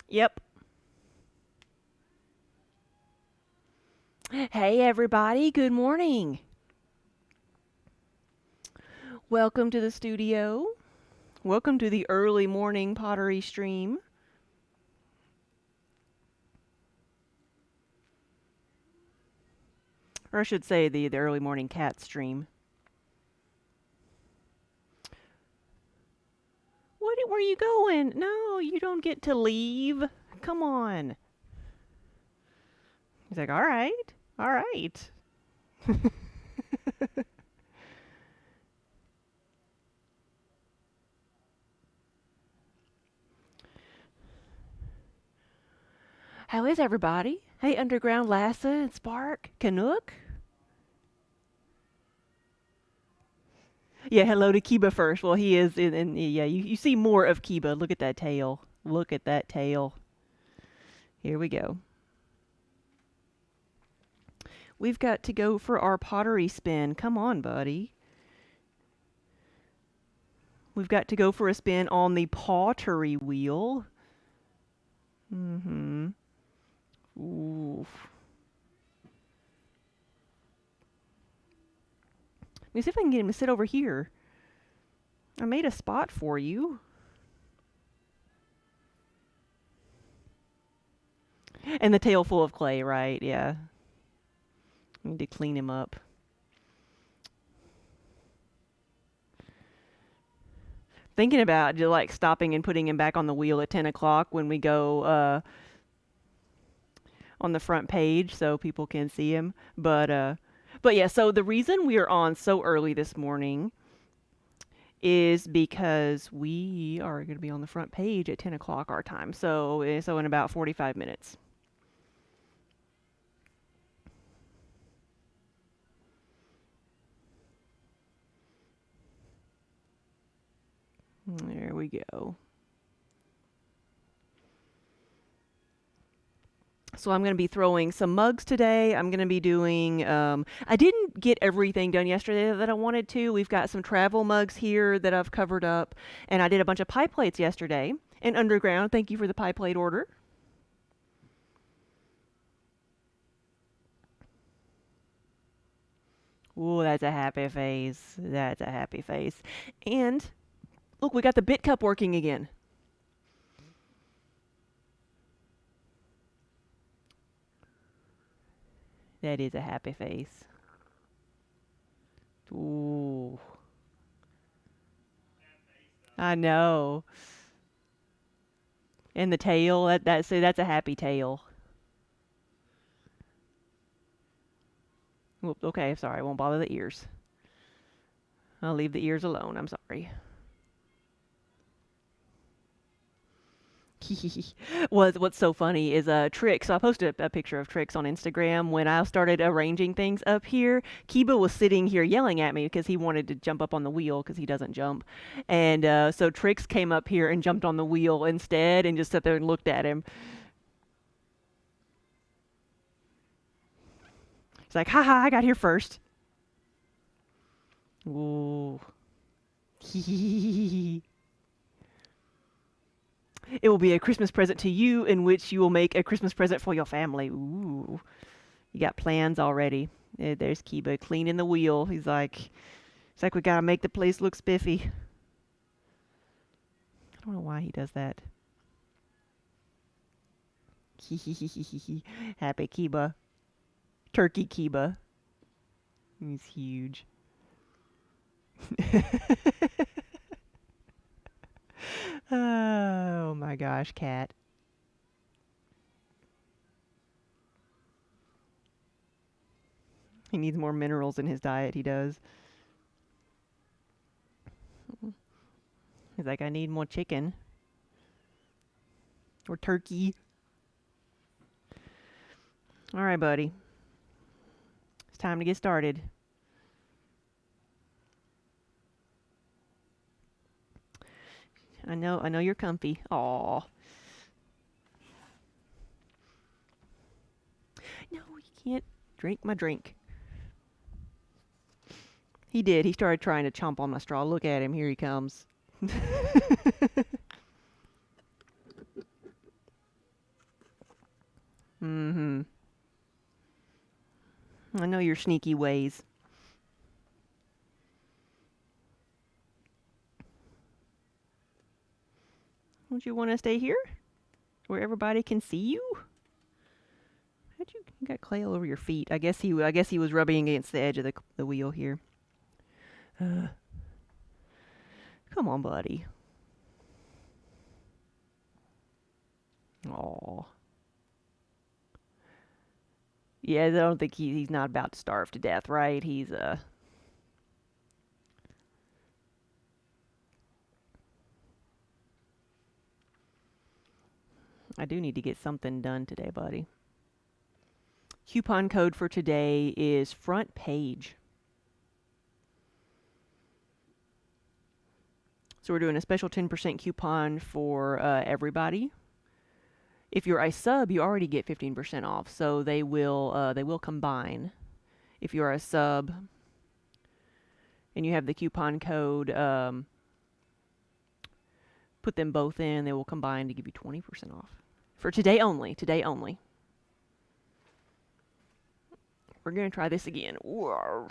Yep. Hey, everybody. Good morning. Welcome to the studio. Welcome to the early morning pottery stream. Or I should say the early morning cat stream. Where are you going? No, you don't get to leave. Come on. He's like, all right. All right. How is everybody? Hey, Underground Lassa and Spark, Canuck. Yeah, hello to Kiba first. Well, he is yeah, you see more of Kiba. Look at that tail. Look at that tail. Here we go. We've got to go for our pottery spin. Come on, buddy. We've got to go for a spin on the pottery wheel. Mm-hmm. Oof. Let me see if I can get him to sit over here. I made a spot for you. And the tail full of clay, right? Yeah. Need to clean him up. Thinking about just like stopping and putting him back on the wheel at 10 o'clock when we go on the front page so people can see him. But yeah, so the reason we are on so early this morning is because we are going to be on the front page at 10 o'clock our time. So in about 45 minutes. There we go. So I'm going to be throwing some mugs today. I'm going to be doing, I didn't get everything done yesterday that I wanted to. We've got some travel mugs here that I've covered up. And I did a bunch of pie plates yesterday. And Underground, thank you for the pie plate order. Ooh, that's a happy face. That's a happy face. And look, we got the bit cup working again. That is a happy face. Ooh, I know. And the tail, that's a happy tail. Whoop, okay, sorry, I won't bother the ears. I'll leave the ears alone. I'm sorry. What's so funny is Trix. So I posted a picture of Trix on Instagram when I started arranging things up here. Kiba was sitting here yelling at me because he wanted to jump up on the wheel because he doesn't jump, and so Trix came up here and jumped on the wheel instead and just sat there and looked at him. He's like, "Ha ha! I got here first." Ooh. It will be a Christmas present to you in which you will make a Christmas present for your family. Ooh. You got plans already. There's Kiba cleaning the wheel. It's like we gotta make the place look spiffy. I don't know why he does that. Happy Kiba. Turkey Kiba. He's huge. Oh my gosh, cat. He needs more minerals in his diet, he does. He's like, I need more chicken. Or turkey. Alright, buddy. It's time to get started. I know you're comfy. Aw. No, you can't drink my drink. He did. He started trying to chomp on my straw. Look at him. Here he comes. Mm-hmm. I know your sneaky ways. Don't you want to stay here? Where everybody can see you? How'd you got clay all over your feet? I guess he was rubbing against the edge of the wheel here. Uh, Come on, buddy. Aw. Yeah, I don't think he's not about to starve to death, right? I do need to get something done today, buddy. Coupon code for today is front page. So we're doing a special 10% coupon for everybody. If you're a sub, you already get 15% off. So they will combine. If you're a sub and you have the coupon code, put them both in. They will combine to give you 20% off for today only. Today only. We're gonna try this again. Whoa.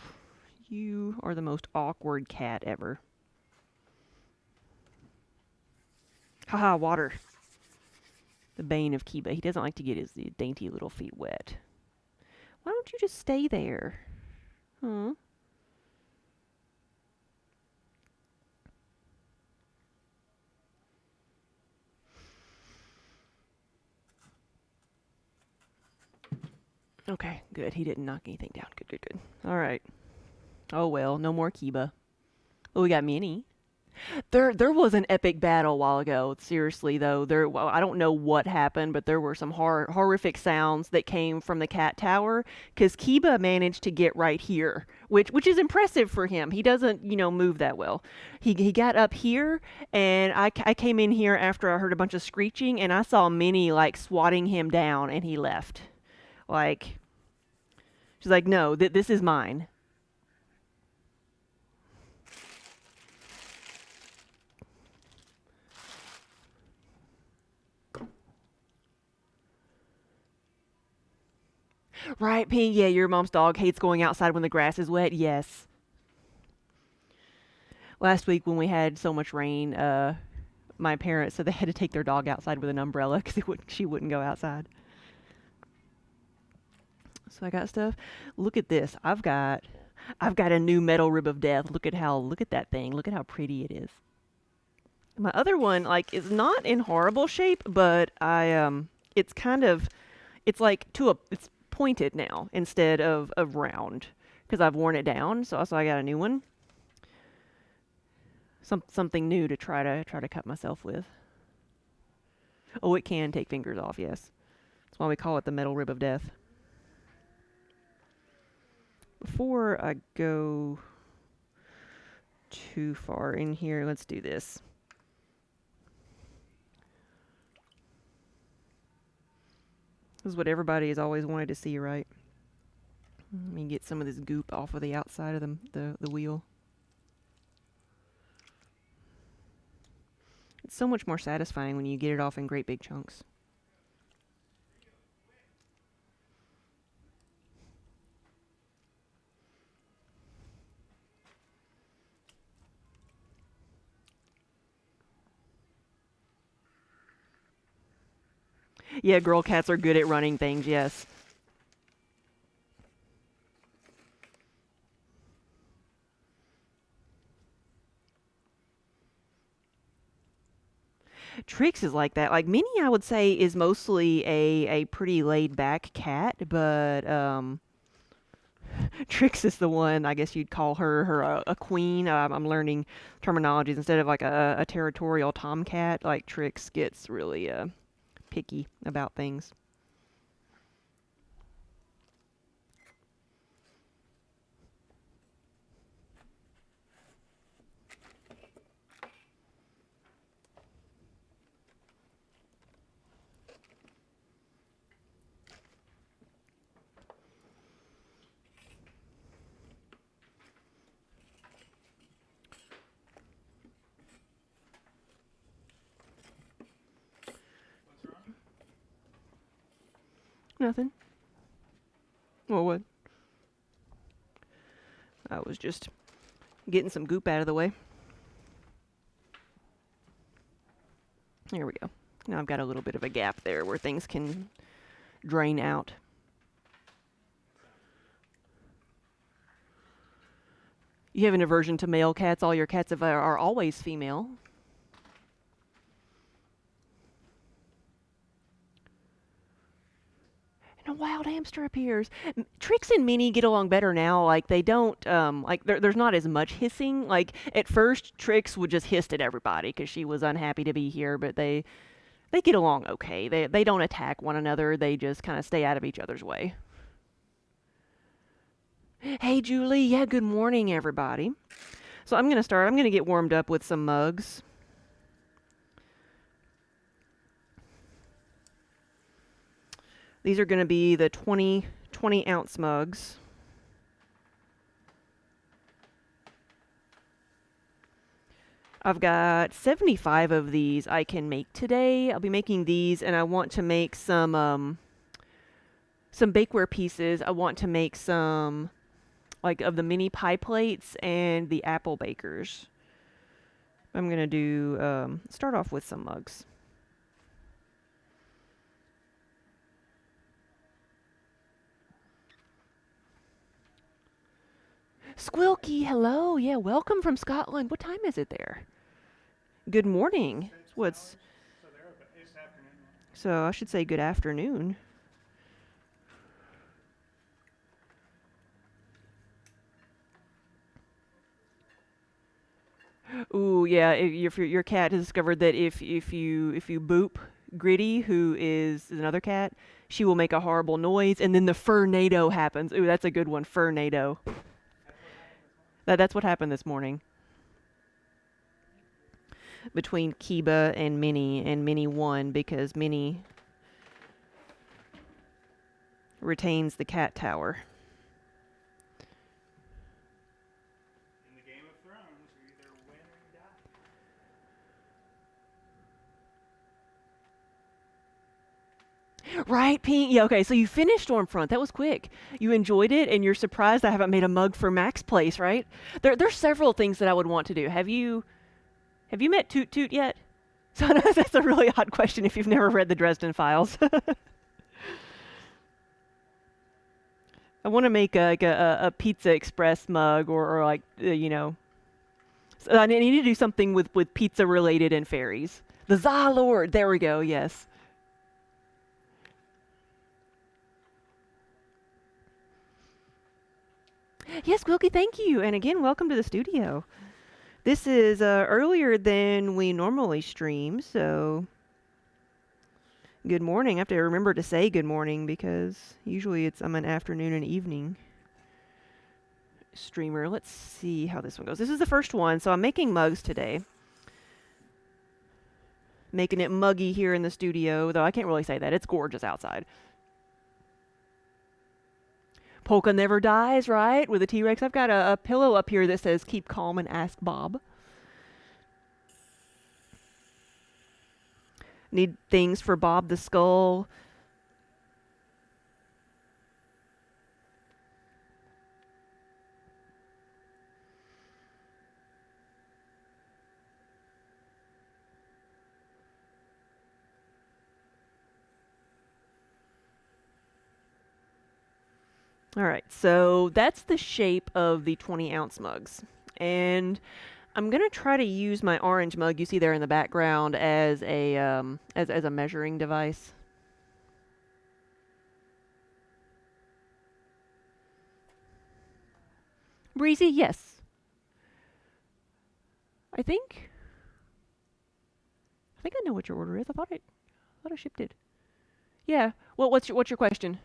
You are the most awkward cat ever. Haha, water. The bane of Kiba. He doesn't like to get his dainty little feet wet. Why don't you just stay there? Huh? Okay, good. He didn't knock anything down. Good, good, good. All right. Oh well, no more Kiba. Oh, we got Minnie. There was an epic battle a while ago. Seriously though, well, I don't know what happened, but there were some horrific sounds that came from the cat tower because Kiba managed to get right here, which is impressive for him. He doesn't move that well. He got up here, and I came in here after I heard a bunch of screeching, and I saw Minnie like swatting him down, and he left. Like she's like, no, this is mine. Right, Pink? Yeah, your mom's dog hates going outside when the grass is wet. Yes. Last week when we had so much rain, my parents said they had to take their dog outside with an umbrella because she wouldn't go outside. So I got stuff. Look at this. I've got a new metal rib of death. Look at that thing. Look at how pretty it is. My other one is not in horrible shape, but it's kind of it's pointed now instead of round because I've worn it down. So I got a new one. Something new to try to cut myself with. Oh, it can take fingers off. Yes, that's why we call it the metal rib of death. Before I go too far in here, let's do this. This is what everybody has always wanted to see, right? Let me get some of this goop off of the outside of the wheel. It's so much more satisfying when you get it off in great big chunks. Yeah, girl cats are good at running things, yes. Trix is like that. Like Minnie, I would say, is mostly a pretty laid back cat, but Trix is the one. I guess you'd call her a queen. I'm learning terminologies instead of like a territorial tomcat. Like Trix gets really picky about things. Nothing. Well, what? I was just getting some goop out of the way. There we go. Now I've got a little bit of a gap there where things can drain out. You have an aversion to male cats. All your cats are always female. And a wild hamster appears. Trix and Minnie get along better now. Like they don't, there's not as much hissing. Like at first, Trix would just hiss at everybody because she was unhappy to be here. But they get along okay. They don't attack one another. They just kind of stay out of each other's way. Hey Julie, yeah, good morning everybody. So I'm gonna get warmed up with some mugs. These are gonna be the 20 ounce mugs. I've got 75 of these I can make today. I'll be making these, and I want to make some bakeware pieces. I want to make some like of the mini pie plates and the apple bakers. I'm gonna do start off with some mugs. Squilky, hello. Yeah, welcome from Scotland. What time is it there? Good morning. What's so I should say good afternoon. Ooh, yeah. If your cat has discovered that if you boop Gritty, who is another cat, she will make a horrible noise, and then the fur-nado happens. Ooh, that's a good one. Fur-nado. That's what happened this morning between Kiba and Minnie won because Minnie retains the cat tower. In the Game of Thrones, you either win or you die. Right, Pink? Yeah, okay, so you finished Stormfront. That was quick. You enjoyed it, and you're surprised I haven't made a mug for Max Place, right? There's several things that I would want to do. Have you met Toot Toot yet? So that's a really odd question if you've never read the Dresden Files. I want to make a Pizza Express mug or like, So I need to do something with pizza related and fairies. The Zalord. There we go. Yes. Yes, Wilkie, thank you. And again, welcome to the studio. This is earlier than we normally stream, so good morning. I have to remember to say good morning because usually I'm an afternoon and evening streamer. Let's see how this one goes. This is the first one, so I'm making mugs today. Making it muggy here in the studio, though I can't really say that. It's gorgeous outside. Polka never dies, right? With a T-Rex. I've got a pillow up here that says keep calm and ask Bob. Need things for Bob the Skull. All right, so that's the shape of the 20 ounce mugs. And I'm gonna try to use my orange mug you see there in the background as a as a measuring device. Breezy, yes. I think I know what your order is. I thought I shipped it. Yeah. Well, what's your question?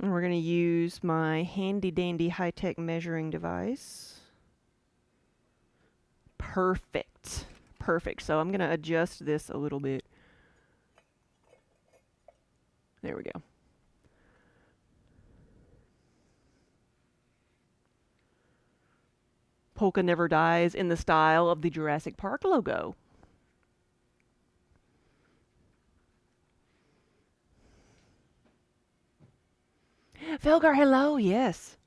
And we're going to use my handy dandy high-tech measuring device. Perfect. Perfect. So I'm going to adjust this a little bit. There we go. Polka never dies in the style of the Jurassic Park logo. Felgar, hello. Yes.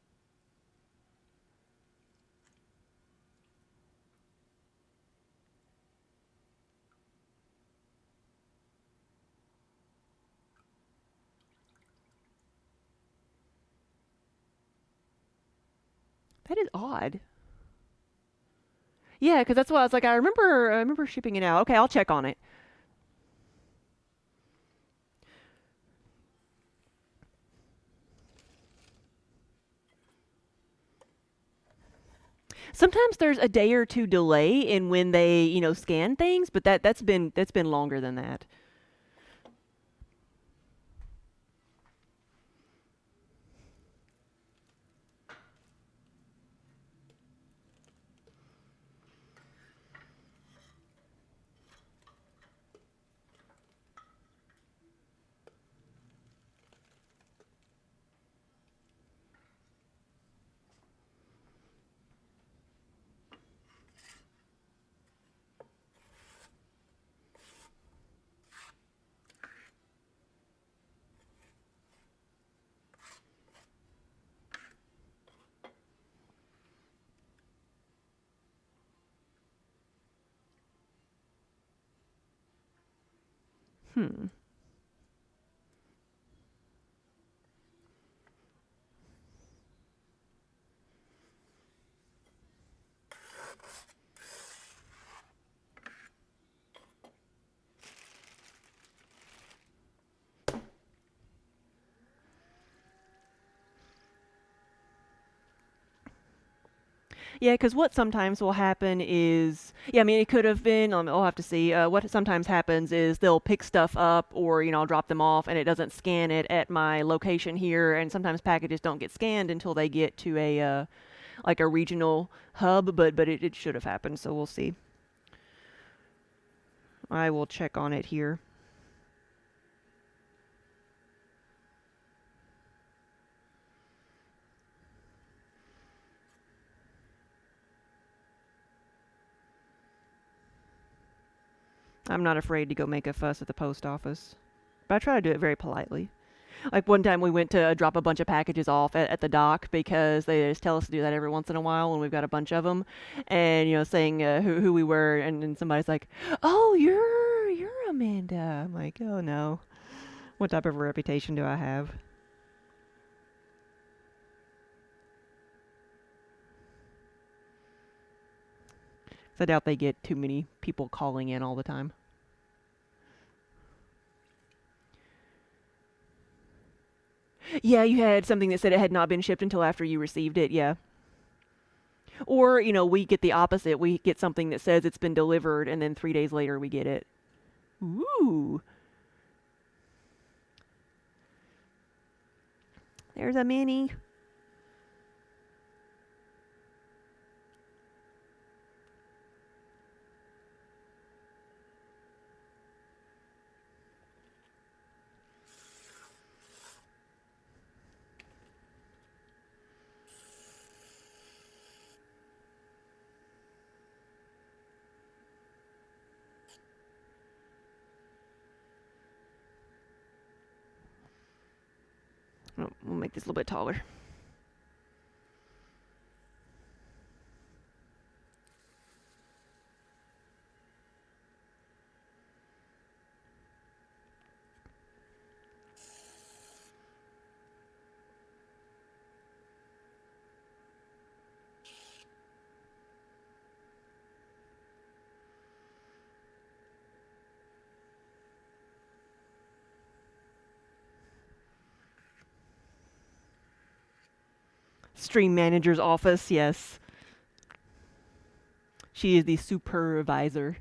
That is odd. Yeah, because that's what I was like. I remember shipping it out. Okay, I'll check on it. Sometimes there's a day or two delay in when they, scan things, but that's been longer than that. Hmm. Yeah, because what sometimes will happen is, yeah, I mean, it could have been, I'll have to see. What sometimes happens is they'll pick stuff up or, I'll drop them off and it doesn't scan it at my location here. And sometimes packages don't get scanned until they get to like a regional hub, but it should have happened. So we'll see. I will check on it here. I'm not afraid to go make a fuss at the post office, but I try to do it very politely. Like one time we went to drop a bunch of packages off at the dock because they just tell us to do that every once in a while when we've got a bunch of them, and saying who we were, and then somebody's like, "Oh, you're Amanda." I'm like, "Oh no, what type of reputation do I have?" So I doubt they get too many people calling in all the time. Yeah, you had something that said it had not been shipped until after you received it. Yeah. Or, we get the opposite. We get something that says it's been delivered, and then 3 days later we get it. Ooh, there's a mini. Oh, we'll make this a little bit taller. Stream manager's office, yes. She is the supervisor.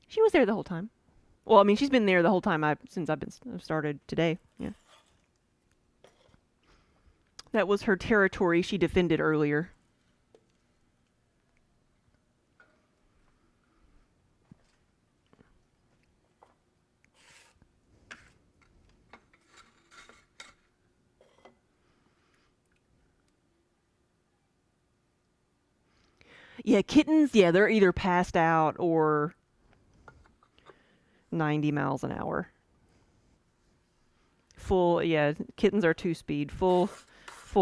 She was there the whole time. Well, I mean, she's been there the whole time since I've started today. Yeah. That was her territory she defended earlier. Yeah, kittens, yeah, they're either passed out or 90 miles an hour. Full, yeah, kittens are two speed, full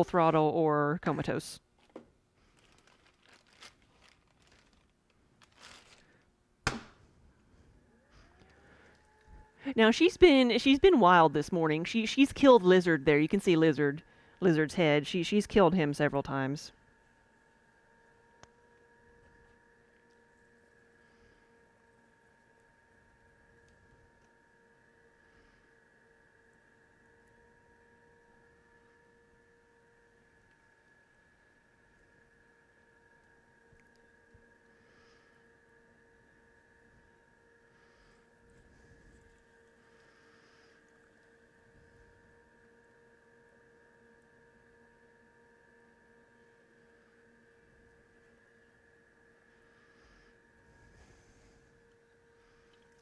throttle or comatose. Now she's been wild this morning. She's killed Lizard there. You can see Lizard's head. She's killed him several times.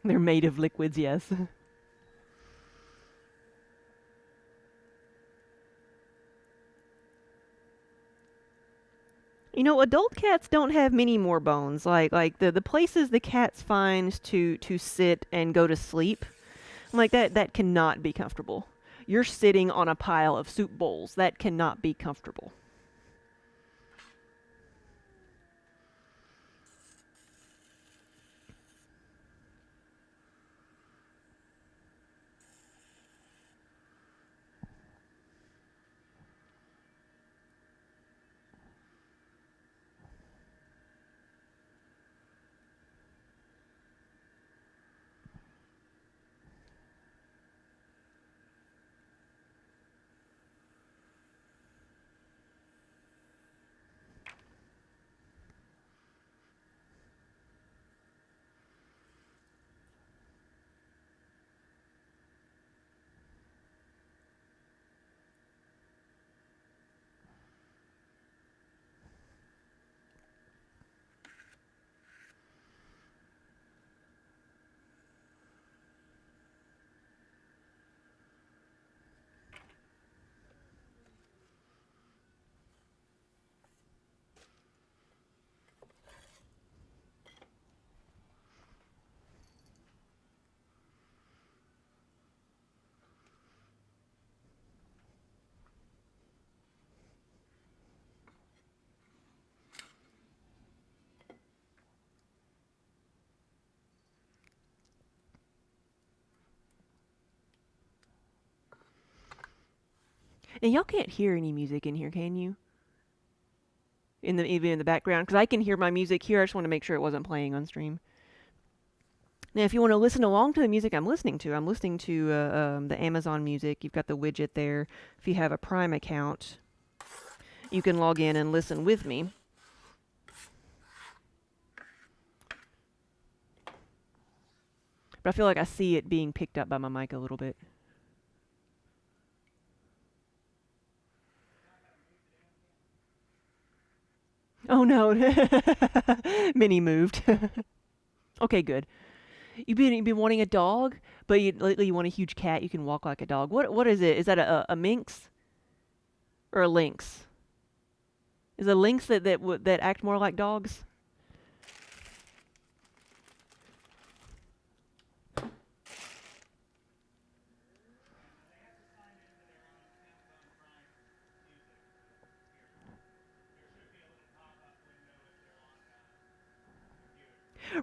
They're made of liquids, yes. You know, adult cats don't have many more bones. Like the places the cats find to sit and go to sleep, like that cannot be comfortable. You're sitting on a pile of soup bowls. That cannot be comfortable. And y'all can't hear any music in here, can you? Even in the background, because I can hear my music here. I just want to make sure it wasn't playing on stream. Now, if you want to listen along to the music I'm listening to, the Amazon Music. You've got the widget there. If you have a Prime account, you can log in and listen with me. But I feel like I see it being picked up by my mic a little bit. Oh no, Minnie moved. Okay, good. You've been wanting a dog, but lately you want a huge cat. You can walk like a dog. What is it? Is that a minx or a lynx? Is a lynx that act more like dogs?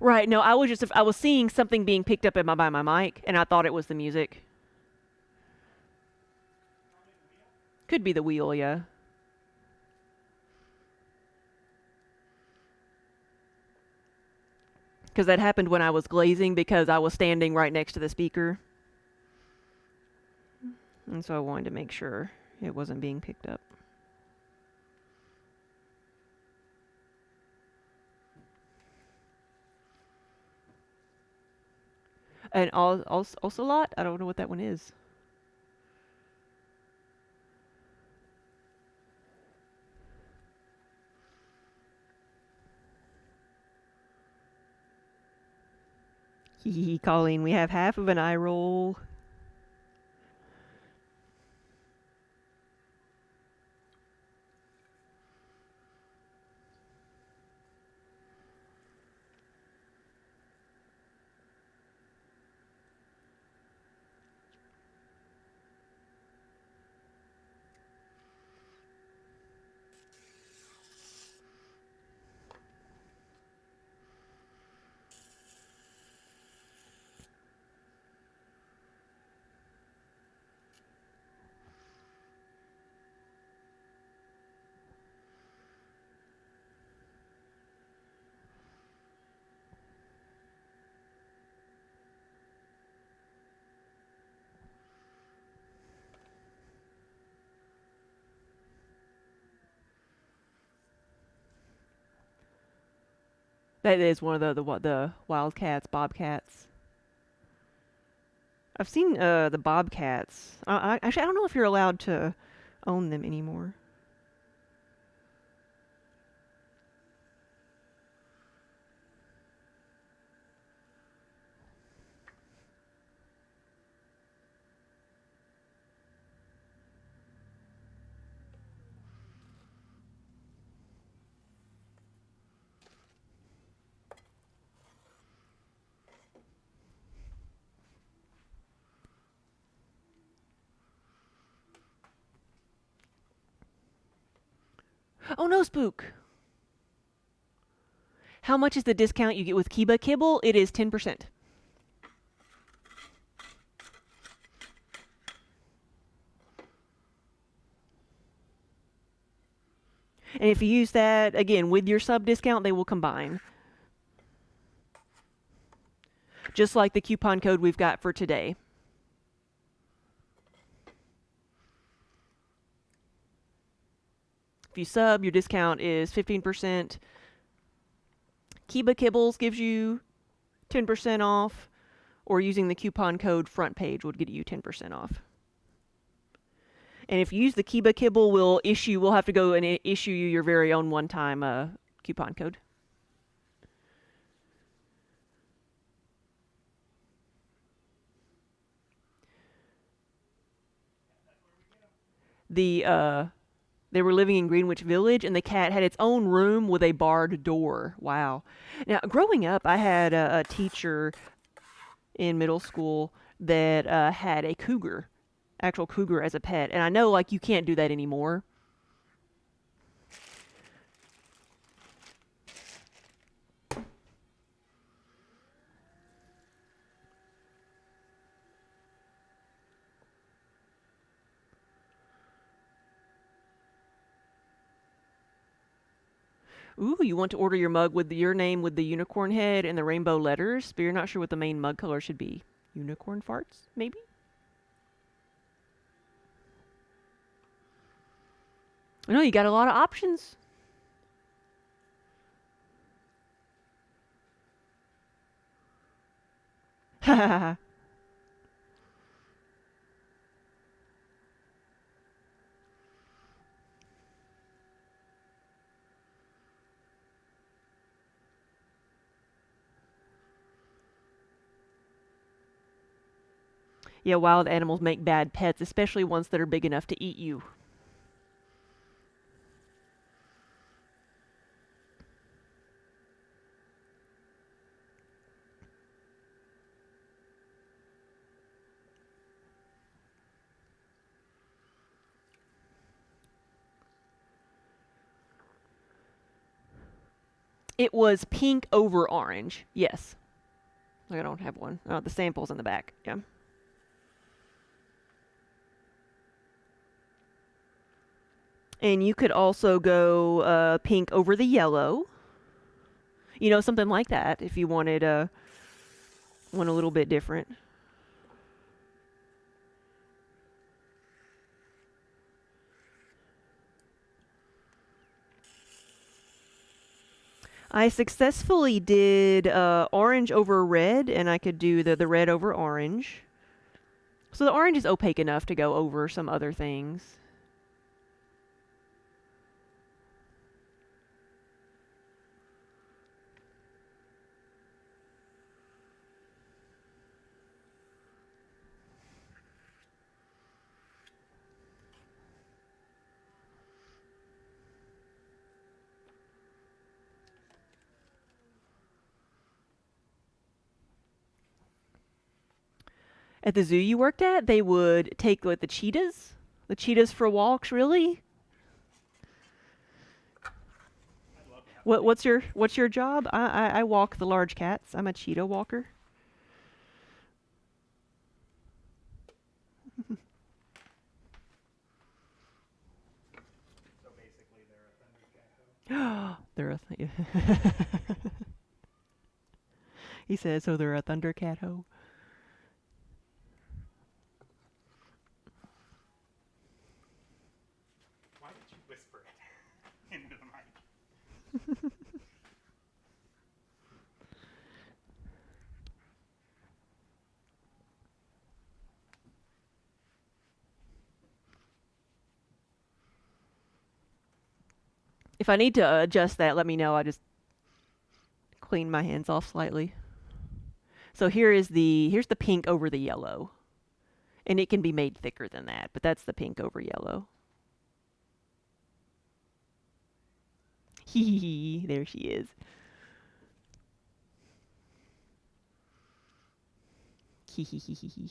Right. No, I was seeing something being picked up by my mic, and I thought it was the music. Could be the wheel, yeah. Because that happened when I was glazing because I was standing right next to the speaker, and so I wanted to make sure it wasn't being picked up. And Ocelot, I don't know what that one is. Hee hee, Colleen, we have half of an eye roll. That is one of the wildcats, bobcats. I've seen the bobcats. Actually, I don't know if you're allowed to own them anymore. Oh no, Spook! How much is the discount you get with Kiba Kibble? It is 10%. And if you use that, again, with your sub discount, they will combine. Just like the coupon code we've got for today. If you sub, your discount is 15%. Kiba Kibbles gives you 10% off, or using the coupon code front page would get you 10% off. And if you use the Kiba Kibble, we'll have to go and issue you your very own one-time coupon code. They were living in Greenwich Village, and the cat had its own room with a barred door. Wow. Now, growing up, I had a teacher in middle school that had a cougar, actual cougar as a pet, and I know like you can't do that anymore. Ooh, you want to order your mug with your name with the unicorn head and the rainbow letters, but you're not sure what the main mug color should be. Unicorn farts, maybe? I know you got a lot of options. Yeah, wild animals make bad pets, especially ones that are big enough to eat you. It was pink over orange. Yes. I don't have one. Oh, the sample's in the back. Yeah. And you could also go pink over the yellow. You know, something like that if you wanted one a little bit different. I successfully did orange over red, and I could do the red over orange. So the orange is opaque enough to go over some other things. At the zoo you worked at, they would take like the cheetahs for walks. Really? I'd love to have a What cheetah. what's your job? I walk the large cats. I'm a cheetah walker. So basically, they're a thundercat hoe. They're he says so. They're a thundercat hoe. Why did you whisper it into the mic? If I need to adjust that, let me know. I just clean my hands off slightly. So here's the pink over the yellow. And it can be made thicker than that, but that's the pink over yellow. Hee hee, there she is. Hee hee hee hee hee.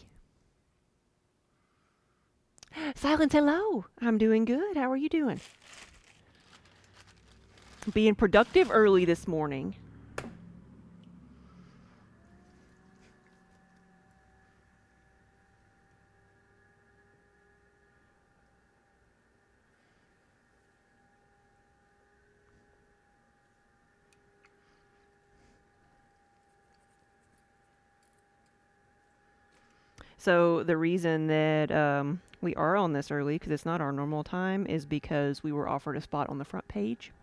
Silence, hello. I'm doing good. How are you doing? Being productive early this morning. So the reason that we are on this early, because it's not our normal time, is because we were offered a spot on the front page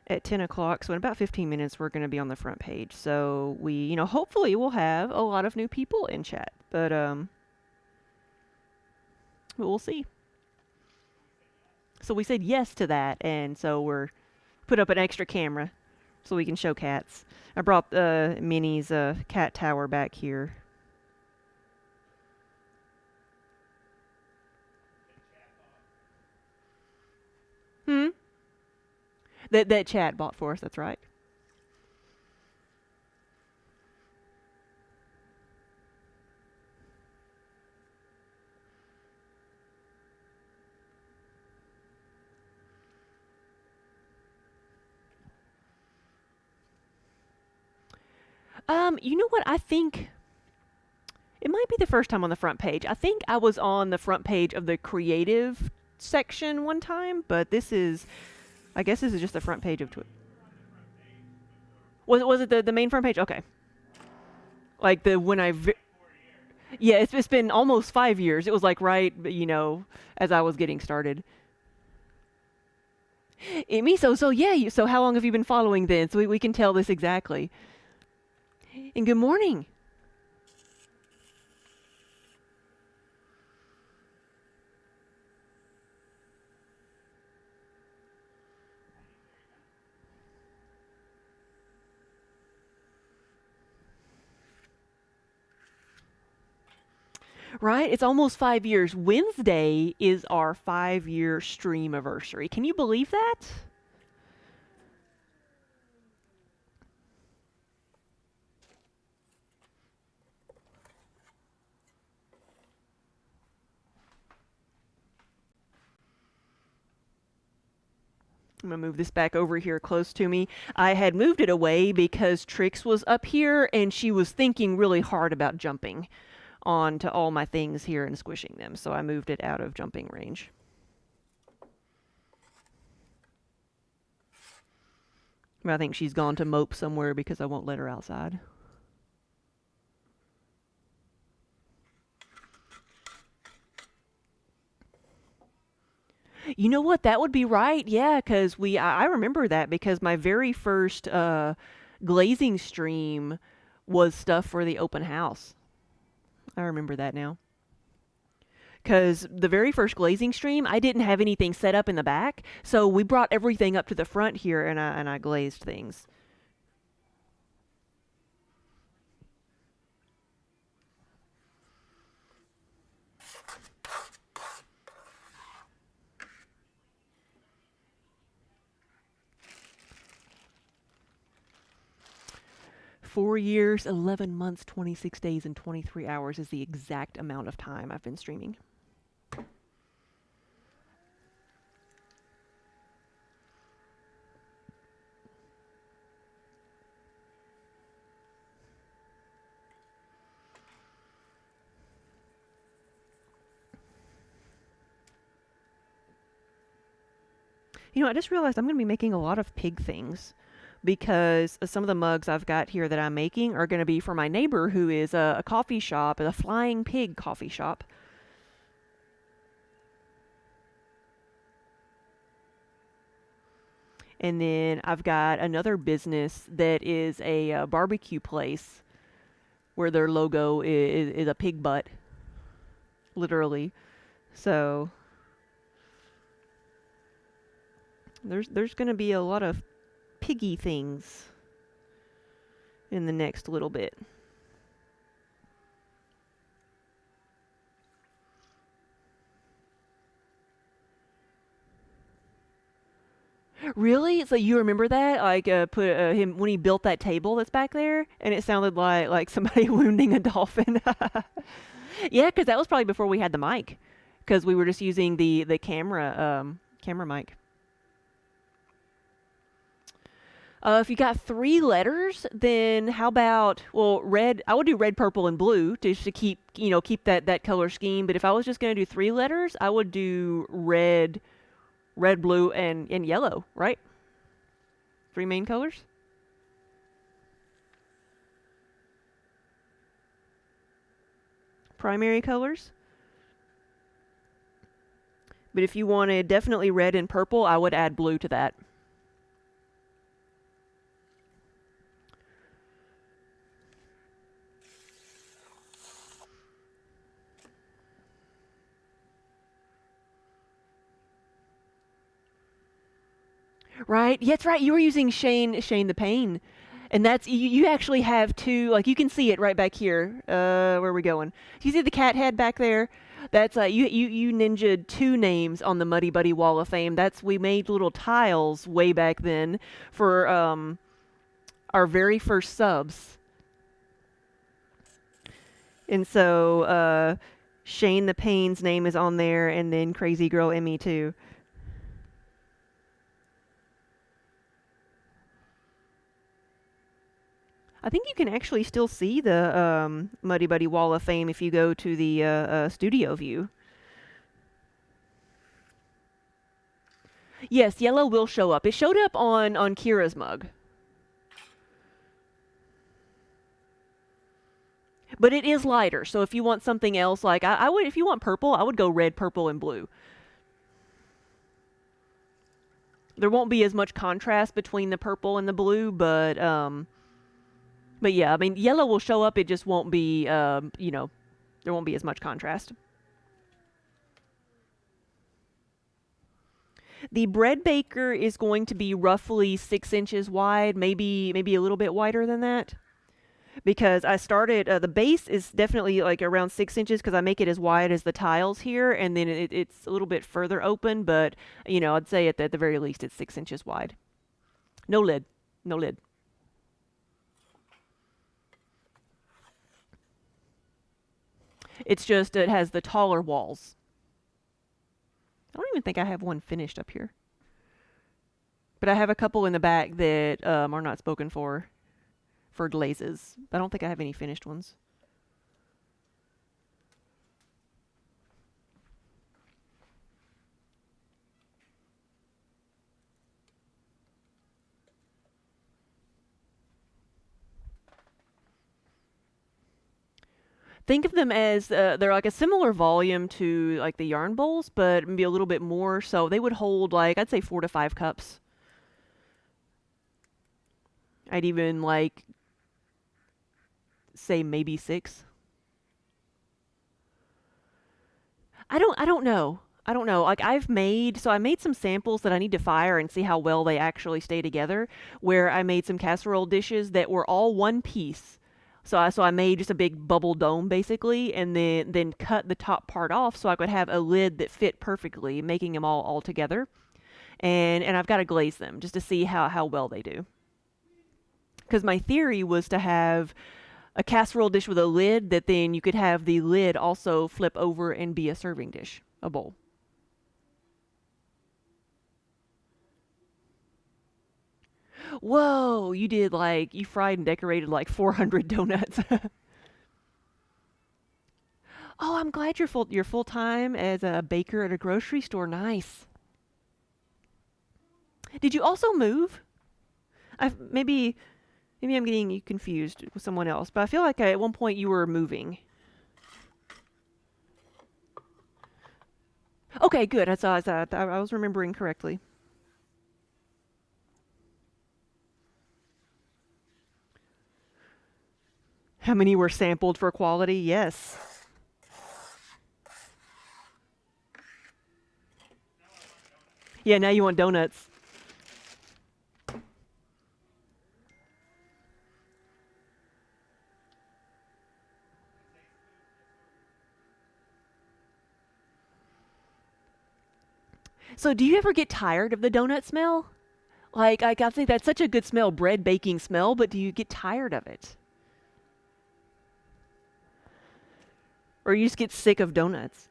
at 10 o'clock. So in about 15 minutes, we're going to be on the front page. So we, hopefully we'll have a lot of new people in chat. But we'll see. So we said yes to that, and so we're put up an extra camera so we can show cats. I brought Minnie's cat tower back here. Hmm? That chat bought for us, that's right. You know what? I think it might be the first time on the front page. I think I was on the front page of the creative section one time, but I guess this is just the front page of Twitter. Was it the main front page? Okay. Like the when I yeah, it's been almost 5 years. It was like right, as I was getting started. Me, so yeah. So how long have you been following then? So we can tell this exactly. And good morning. Right? It's almost 5 years. Wednesday is our 5 year stream anniversary. Can you believe that? I'm going to move this back over here close to me. I had moved it away because Trix was up here and she was thinking really hard about jumping onto all my things here and squishing them. So I moved it out of jumping range. I think she's gone to mope somewhere because I won't let her outside. You know what? That would be right. Yeah, because I remember that because my very first glazing stream was stuff for the open house. I remember that now. Because the very first glazing stream, I didn't have anything set up in the back, so we brought everything up to the front here, and I glazed things. 4 years, 11 months, 26 days, and 23 hours is the exact amount of time I've been streaming. I just realized I'm going to be making a lot of pig things because some of the mugs I've got here that I'm making are going to be for my neighbor who is a coffee shop, a flying pig coffee shop. And then I've got another business that is a barbecue place where their logo is a pig butt, literally. So There's going to be a lot of piggy things in the next little bit. Really? So you remember that? Like, put him when he built that table that's back there, and it sounded like somebody wounding a dolphin. Yeah, because that was probably before we had the mic, because we were just using the camera mic. If you got three letters, then how about red? I would do red, purple, and blue just to keep that color scheme. But if I was just gonna do three letters, I would do red, blue, and yellow. Right? Three main colors. Primary colors. But if you wanted definitely red and purple, I would add blue to that. Right? Yeah, that's right. You were using Shane the Pain. And that's you actually have two, like you can see it right back here. Where are we going? You see the cat head back there? That's you ninja'd two names on the Muddy Buddy Wall of Fame. That's we made little tiles way back then for our very first subs. And so Shane the Pain's name is on there, and then Crazy Girl Emmy too. I think you can actually still see the Muddy Buddy Wall of Fame if you go to the studio view. Yes, yellow will show up. It showed up on Kira's mug. But it is lighter, so if you want something else, like I would, if you want purple, I would go red, purple, and blue. There won't be as much contrast between the purple and the blue, but yeah, I mean, yellow will show up. It just won't be, there won't be as much contrast. The bread baker is going to be roughly 6 inches wide, maybe a little bit wider than that. Because I started, the base is definitely like around 6 inches because I make it as wide as the tiles here, and then it's a little bit further open, but I'd say at the very least it's 6 inches wide. No lid, no lid. It's just it has the taller walls. I don't even think I have one finished up here. But I have a couple in the back that are not spoken for glazes. I don't think I have any finished ones. Think of them as they're like a similar volume to like the yarn bowls, but maybe a little bit more. So they would hold like I'd say 4 to 5 cups. I'd even like say maybe 6. I don't know. I don't know. Like I made some samples that I need to fire and see how well they actually stay together. Where I made some casserole dishes that were all one piece. So I made just a big bubble dome basically, and then cut the top part off so I could have a lid that fit perfectly, making them all together. And I've got to glaze them just to see how well they do. Because my theory was to have a casserole dish with a lid that then you could have the lid also flip over and be a serving dish, a bowl. Whoa, you fried and decorated like 400 donuts. Oh, I'm glad you're full time as a baker at a grocery store. Nice. Did you also move? Maybe I'm getting you confused with someone else, but I feel like at one point you were moving. Okay, good. I was remembering correctly. How many were sampled for quality? Yes. Yeah, now you want donuts. So, do you ever get tired of the donut smell? Like, I think that's such a good smell, bread baking smell, but do you get tired of it? Or you just get sick of donuts?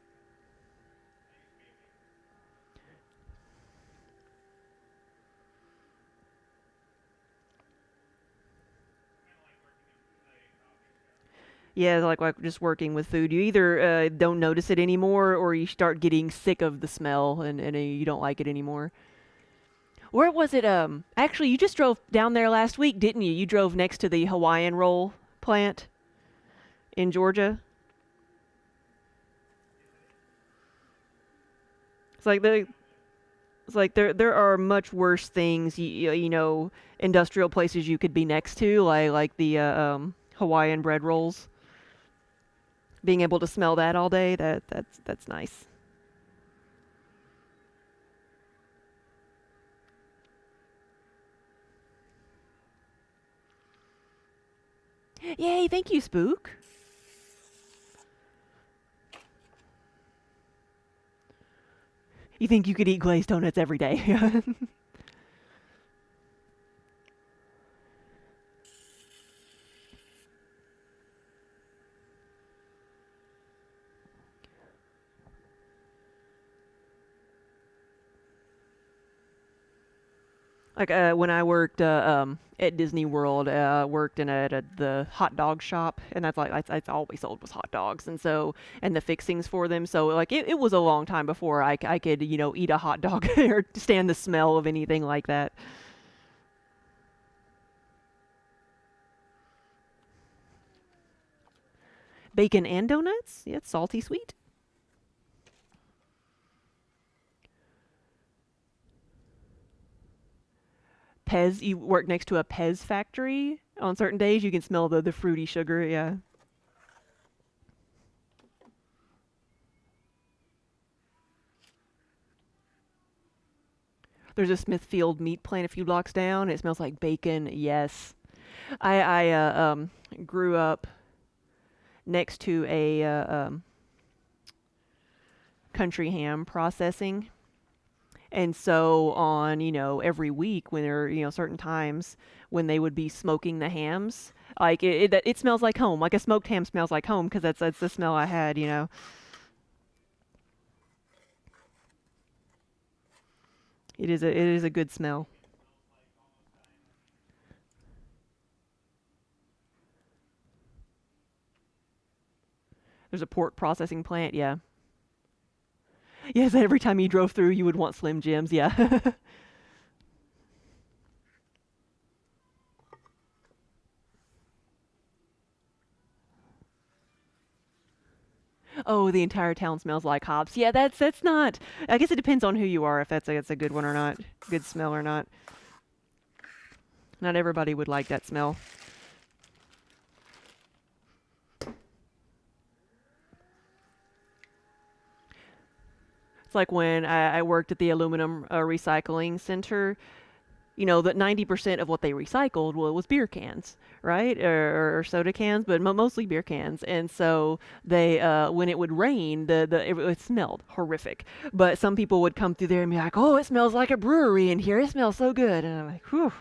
Yeah, like just working with food. You either don't notice it anymore, or you start getting sick of the smell and you don't like it anymore. Where was it? Actually, you just drove down there last week, didn't you? You drove next to the Hawaiian roll plant in Georgia. It's like the it's like there are much worse things, industrial places you could be next to, like the Hawaiian bread rolls. Being able to smell that all day, that's nice. Yay, thank you, Spook. You think you could eat glazed donuts every day? Like when I worked at Disney World, worked at the hot dog shop, and that's all we sold was hot dogs, and so and the fixings for them. So like it was a long time before I could eat a hot dog or stand the smell of anything like that. Bacon and donuts? Yeah, it's salty sweet. Pez, you work next to a Pez factory. On certain days, you can smell the fruity sugar. Yeah. There's a Smithfield meat plant a few blocks down. It smells like bacon. Yes. I grew up next to a country ham processing. And so on, every week when there are, certain times when they would be smoking the hams, like it smells like home. Like a smoked ham smells like home because that's the smell I had. It is a good smell. There's a pork processing plant. Yeah. Yes, every time you drove through, you would want Slim Jims. Yeah. Oh, the entire town smells like hops. Yeah, that's not. I guess it depends on who you are if that's a good one or not, good smell or not. Not everybody would like that smell. It's like when I worked at the aluminum recycling center. That 90% of what they recycled was beer cans, right, or soda cans, but mostly beer cans. And so they, when it would rain, it smelled horrific. But some people would come through there and be like, "Oh, it smells like a brewery in here. It smells so good." And I'm like, "Whew."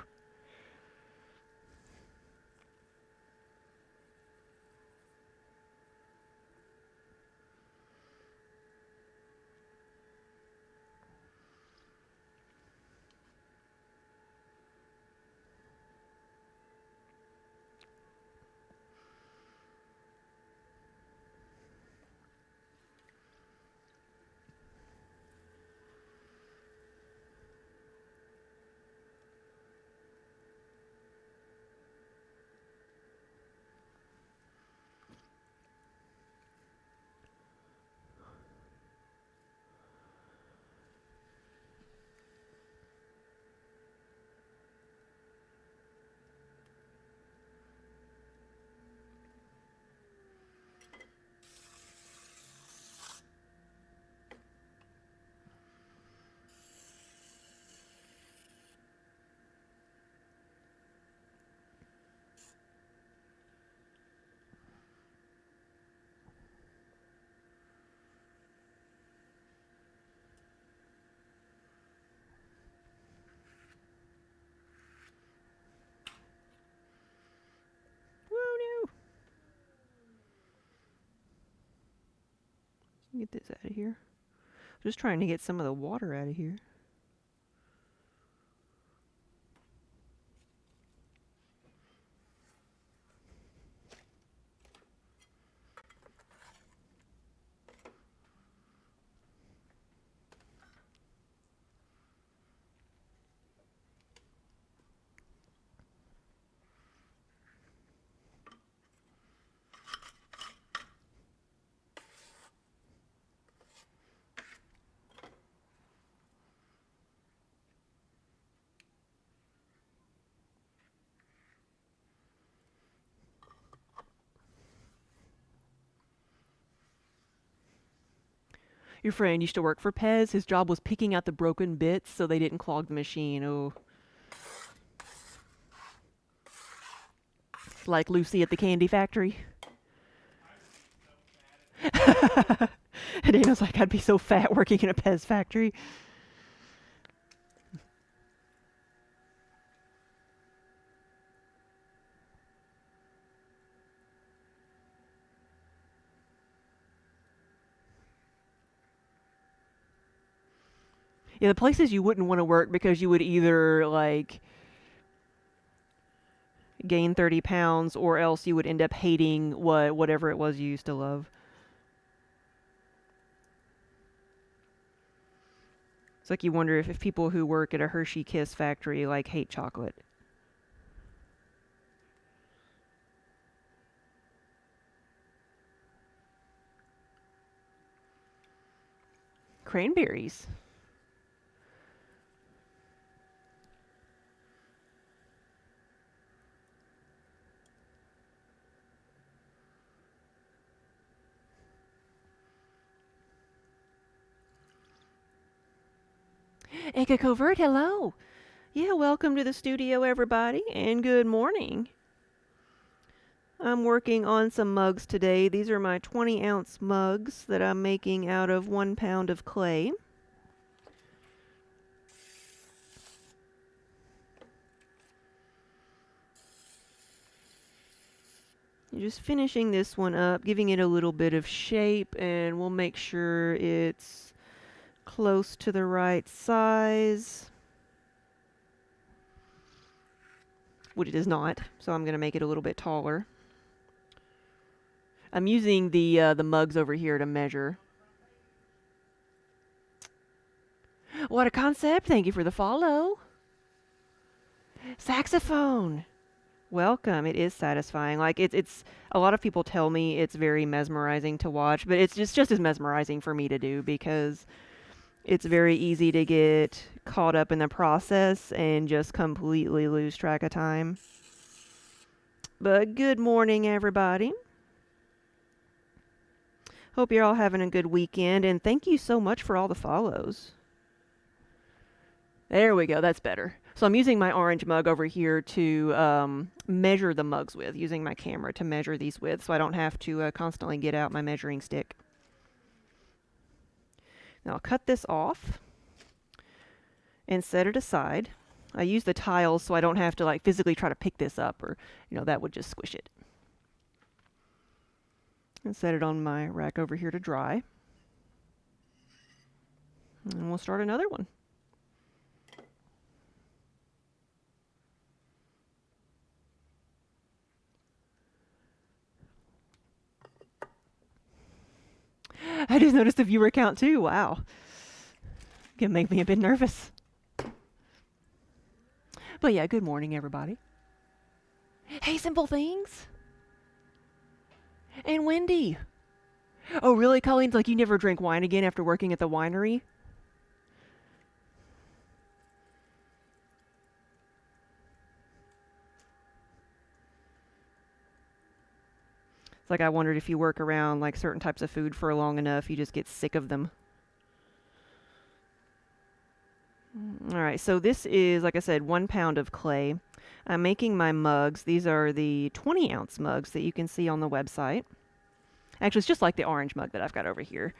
Get this out of here. Just trying to get some of the water out of here. Your friend used to work for Pez. His job was picking out the broken bits so they didn't clog the machine. Oh. Like Lucy at the candy factory. And Daniel's like, I'd be so fat working in a Pez factory. Yeah, the places you wouldn't want to work because you would either like gain 30 pounds or else you would end up hating whatever it was you used to love. It's like you wonder if people who work at a Hershey Kiss factory like hate chocolate. Cranberries. Eka Covert, hello. Yeah, welcome to the studio, everybody, and good morning. I'm working on some mugs today. These are my 20-ounce mugs that I'm making out of 1 pound of clay. Just finishing this one up, giving it a little bit of shape, and we'll make sure it's close to the right size. Which it is not, so I'm going to make it a little bit taller. I'm using the mugs over here to measure. What a concept! Thank you for the follow. Saxophone. Welcome. It is satisfying. Like it's a lot of people tell me it's very mesmerizing to watch, but it's just as mesmerizing for me to do because it's very easy to get caught up in the process and just completely lose track of time. But good morning, everybody. Hope you're all having a good weekend, and thank you so much for all the follows. There we go. That's better. So I'm using my orange mug over here to measure the mugs with, using my camera to measure these with, so I don't have to constantly get out my measuring stick. Now I'll cut this off and set it aside. I use the tiles so I don't have to like physically try to pick this up, or that would just squish it. And set it on my rack over here to dry. And we'll start another one. I just noticed the viewer count too. Wow. Gonna make me a bit nervous. But yeah, good morning, everybody. Hey, Simple Things. And Wendy. Oh, really, Colleen's like, you never drink wine again after working at the winery? It's like I wondered if you work around like certain types of food for long enough, you just get sick of them. All right, so this is, like I said, 1 pound of clay. I'm making my mugs. These are the 20-ounce mugs that you can see on the website. Actually, it's just like the orange mug that I've got over here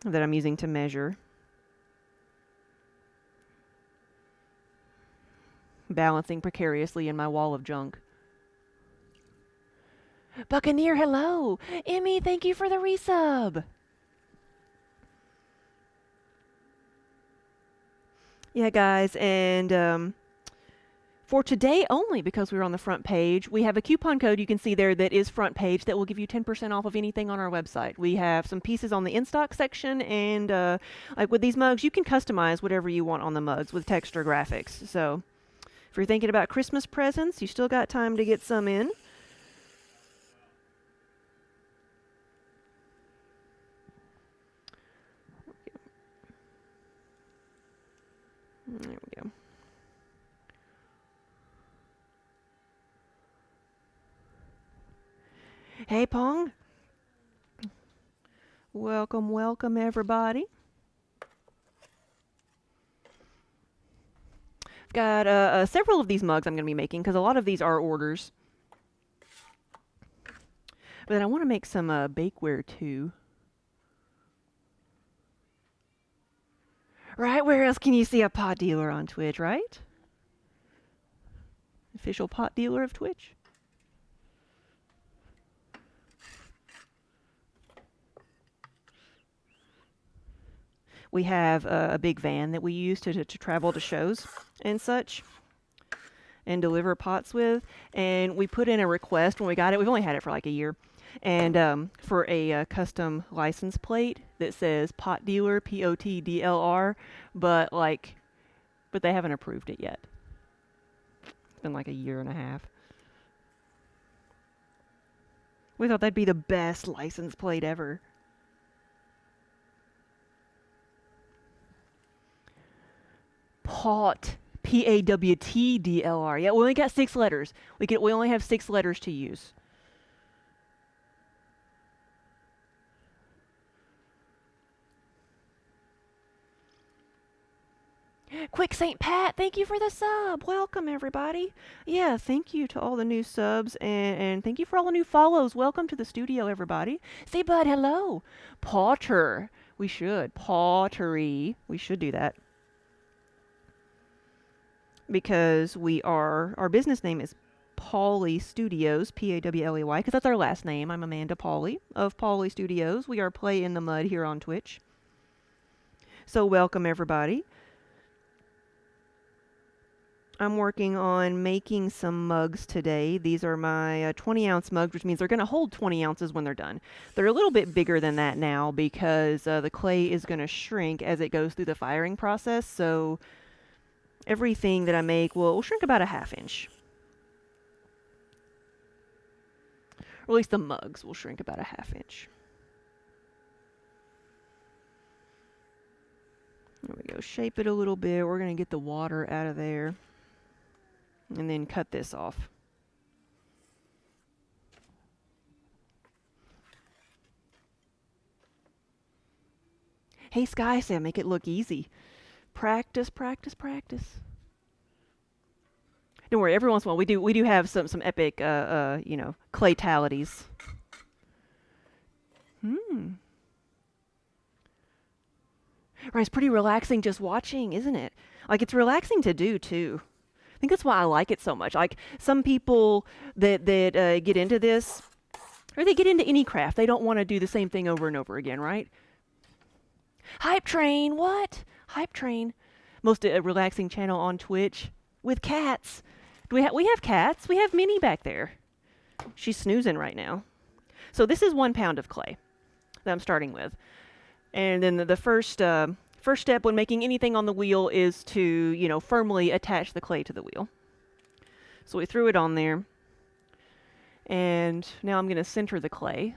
that I'm using to measure. Balancing precariously in my wall of junk. Buccaneer, hello. Emmy, thank you for the resub. Yeah, guys, and for today only, because we were on the front page, we have a coupon code you can see there that is front page that will give you 10% off of anything on our website. We have some pieces on the in-stock section, and like with these mugs, you can customize whatever you want on the mugs with text or graphics. So if you're thinking about Christmas presents, you still got time to get some in. There we go. Hey, Pong. Welcome, welcome, everybody. I've got several of these mugs I'm going to be making because a lot of these are orders. But I want to make some bakeware too. Right? Where else can you see a pot dealer on Twitch, right? Official pot dealer of Twitch. We have a big van that we use to travel to shows and such and deliver pots with. And we put in a request when we got it. We've only had it for like a year. And for a custom license plate that says pot dealer, POTDLR, but they haven't approved it yet. It's been like a year and a half. We thought that'd be the best license plate ever. Pot, PAWTDLR. Yeah, we only got 6 letters. We only have 6 letters to use. Quick St. Pat, thank you for the sub. Welcome, everybody. Yeah, thank you to all the new subs, and thank you for all the new follows. Welcome to the studio, everybody. Say, bud, hello. Potter. We should. Pottery. We should do that. Because our business name is Pauley Studios, Pawley, because that's our last name. I'm Amanda Pauley of Pauley Studios. We are Play in the Mud here on Twitch. So welcome, everybody. I'm working on making some mugs today. These are my 20-ounce mugs, which means they're going to hold 20 ounces when they're done. They're a little bit bigger than that now because the clay is going to shrink as it goes through the firing process. So everything that I make will shrink about a ½ inch. Or at least the mugs will shrink about a ½ inch. There we go. Shape it a little bit. We're going to get the water out of there. And then cut this off. Hey, Sky said, make it look easy. Practice, practice, practice. Don't worry. Every once in a while, we do have some epic, claytalities. Right, it's pretty relaxing just watching, isn't it? Like, it's relaxing to do too. I think that's why I like it so much. Like, some people that get into this, or they get into any craft, they don't want to do the same thing over and over again, right? Hype Train, what? Hype Train, most relaxing channel on Twitch with cats. We have cats. We have Minnie back there. She's snoozing right now. So this is 1 pound of clay that I'm starting with, and then the first step when making anything on the wheel is to firmly attach the clay to the wheel. So we threw it on there, and now I'm going to center the clay.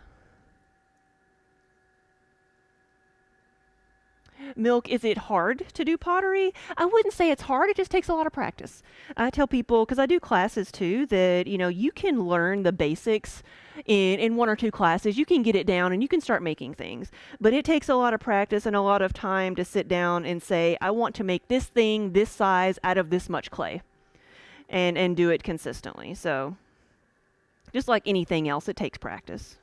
Milk, is it hard to do pottery? I wouldn't say it's hard. It just takes a lot of practice. I tell people, because I do classes too, that you can learn the basics in 1 or 2 classes. You can get it down and you can start making things. But it takes a lot of practice and a lot of time to sit down and say, I want to make this thing this size out of this much clay, and do it consistently. So just like anything else, it takes practice.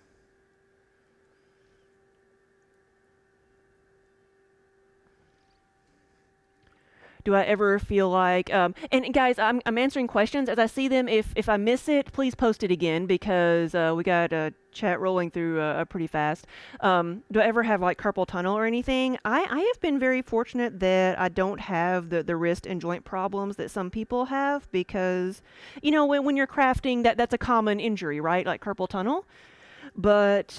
Do I ever feel like and guys, I'm answering questions as I see them. If I miss it, please post it again because we got a chat rolling through pretty fast. Do I ever have like carpal tunnel or anything? I have been very fortunate that I don't have the wrist and joint problems that some people have because when you're crafting that's a common injury, right? Like carpal tunnel. But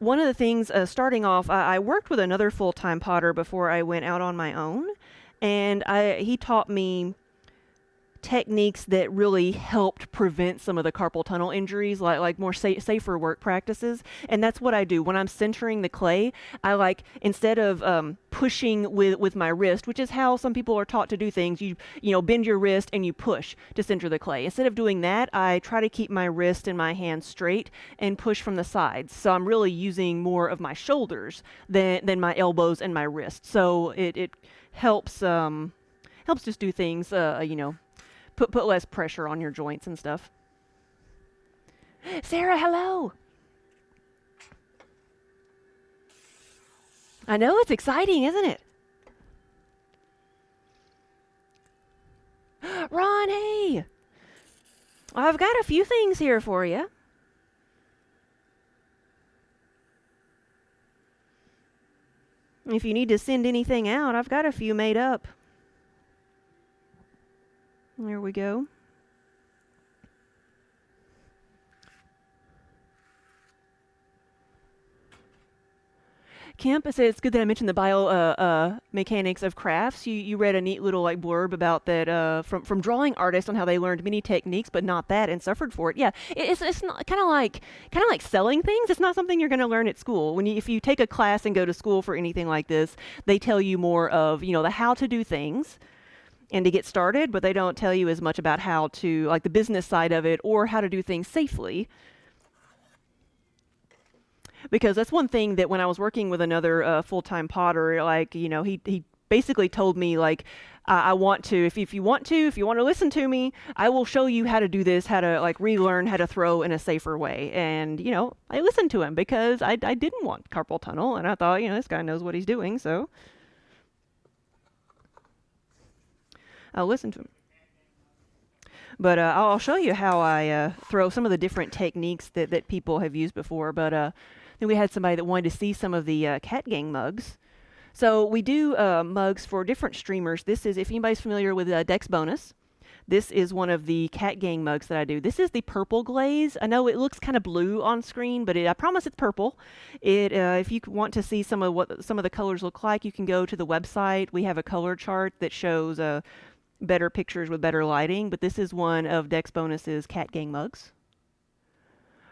one of the things, starting off, I worked with another full-time potter before I went out on my own, and he taught me techniques that really helped prevent some of the carpal tunnel injuries, like more safer work practices. And that's what I do when I'm centering the clay. I like instead of pushing with my wrist, which is how some people are taught to do things. You bend your wrist and you push to center the clay. Instead of doing that, I try to keep my wrist and my hand straight and push from the sides. So I'm really using more of my shoulders than my elbows and my wrists. So it helps just do things put less pressure on your joints and stuff. Sarah, hello. I know it's exciting, isn't it? Ron, hey. I've got a few things here for you. If you need to send anything out, I've got a few made up. There we go. Kemp said it's good that I mentioned the mechanics of crafts. You read a neat little like blurb about that from drawing artists on how they learned many techniques, but not that, and suffered for it. Yeah, it's not kind of like selling things. It's not something you're going to learn at school. If you take a class and go to school for anything like this, they tell you more of the how to do things and to get started, but they don't tell you as much about how to like the business side of it or how to do things safely. Because that's one thing that when I was working with another full-time potter, he basically told me like, I want to, if you want to listen to me, I will show you how to do this, how to like relearn how to throw in a safer way. And I listened to him because I didn't want carpal tunnel, and I thought this guy knows what he's doing, so I'll listen to him. But I'll show you how I throw some of the different techniques that people have used before. But then we had somebody that wanted to see some of the Cat Gang mugs. So we do mugs for different streamers. This is, if anybody's familiar with Dex Bonus, this is one of the Cat Gang mugs that I do. This is the purple glaze. I know it looks kind of blue on screen, but I promise it's purple. If you want to see some of what some of the colors look like, you can go to the website. We have a color chart that shows better pictures with better lighting, but this is one of Dex Bonus's Cat Gang mugs.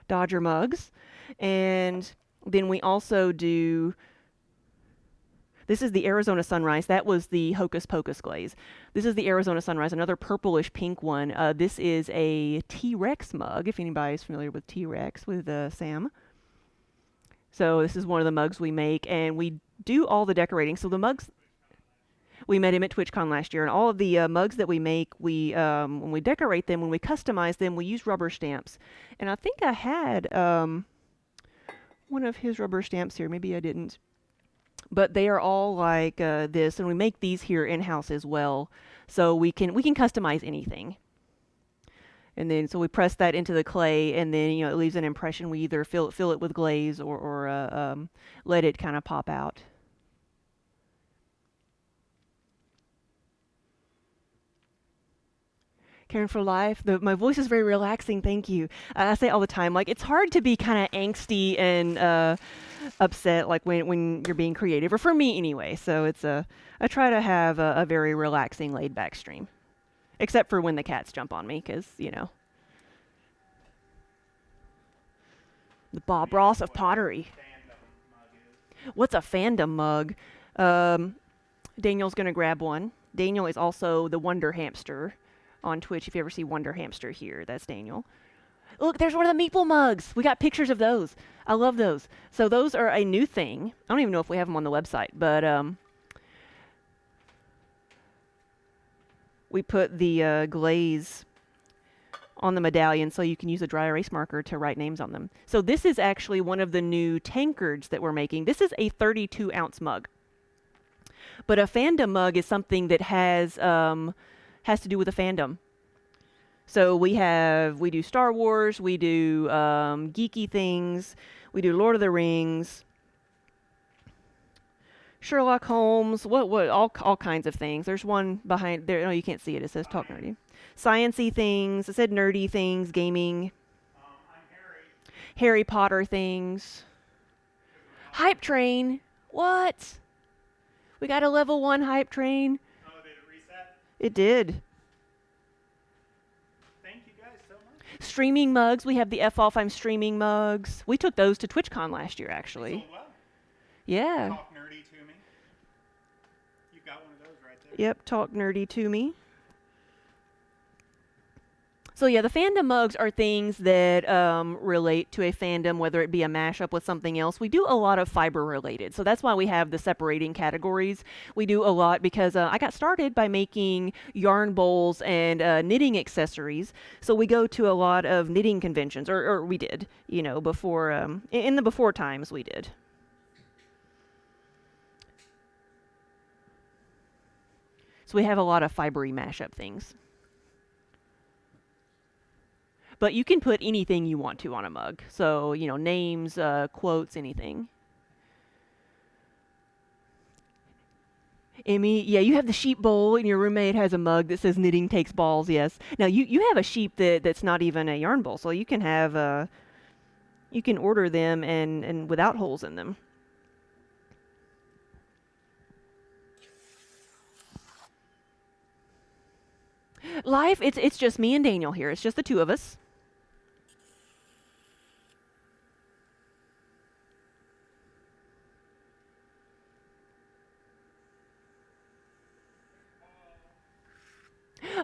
Dodger mugs. And then we also do, this is the Arizona Sunrise. That was the Hocus Pocus glaze. This is the Arizona Sunrise, another purplish pink one. This is a T-Rex mug, if anybody's familiar with T-Rex, with Sam. So this is one of the mugs we make, and we do all the decorating. So the mugs, we met him at TwitchCon last year, and all of the mugs that we make, when we decorate them, when we customize them, we use rubber stamps. And I think I had one of his rubber stamps here. Maybe I didn't. But they are all like this, and we make these here in-house as well. So we can customize anything. And then so we press that into the clay, and then it leaves an impression. We either fill it with glaze or let it kind of pop out. Caring for life. My voice is very relaxing. Thank you. I say all the time, like it's hard to be kind of angsty and upset, like when you're being creative, or for me anyway. So I try to have a very relaxing, laid back stream, except for when the cats jump on me, because the Bob Ross of pottery. What's a fandom mug? Daniel's gonna grab one. Daniel is also the Wonder Hamster on Twitch. If you ever see Wonder Hamster here, that's Daniel. Look, there's one of the Meeple mugs. We got pictures of those. I love those. So those are a new thing. I don't even know if we have them on the website, but we put the glaze on the medallion so you can use a dry erase marker to write names on them. So this is actually one of the new tankards that we're making. This is a 32-ounce mug. But a fandom mug is something that has to do with a fandom. So we do Star Wars, we do geeky things, we do Lord of the Rings, Sherlock Holmes, what all kinds of things. There's one behind there. No, you can't see it. It says Talk Nerdy. Sciency things. It said nerdy things, gaming, I'm Harry. Harry Potter things. Hype train. What? We got a level 1 hype train. Oh, did it reset? It did. Thank you guys so much. Streaming mugs. We have the F off I'm streaming mugs. We took those to TwitchCon last year, actually. Sold well. Yeah. Talk nerdy to me. You've got one of those right there. Yep, talk nerdy to me. So yeah, the fandom mugs are things that relate to a fandom, whether it be a mashup with something else. We do a lot of fiber related, so that's why we have the separating categories. We do a lot because I got started by making yarn bowls and knitting accessories. So we go to a lot of knitting conventions, or we did, before in the before times we did. So we have a lot of fibery mashup things. But you can put anything you want to on a mug. So, names, quotes, anything. Emmy, yeah, you have the sheep bowl, and your roommate has a mug that says "Knitting takes balls." Yes. Now you have a sheep that's not even a yarn bowl, so you can have you can order them and without holes in them. Life, it's just me and Daniel here. It's just the two of us.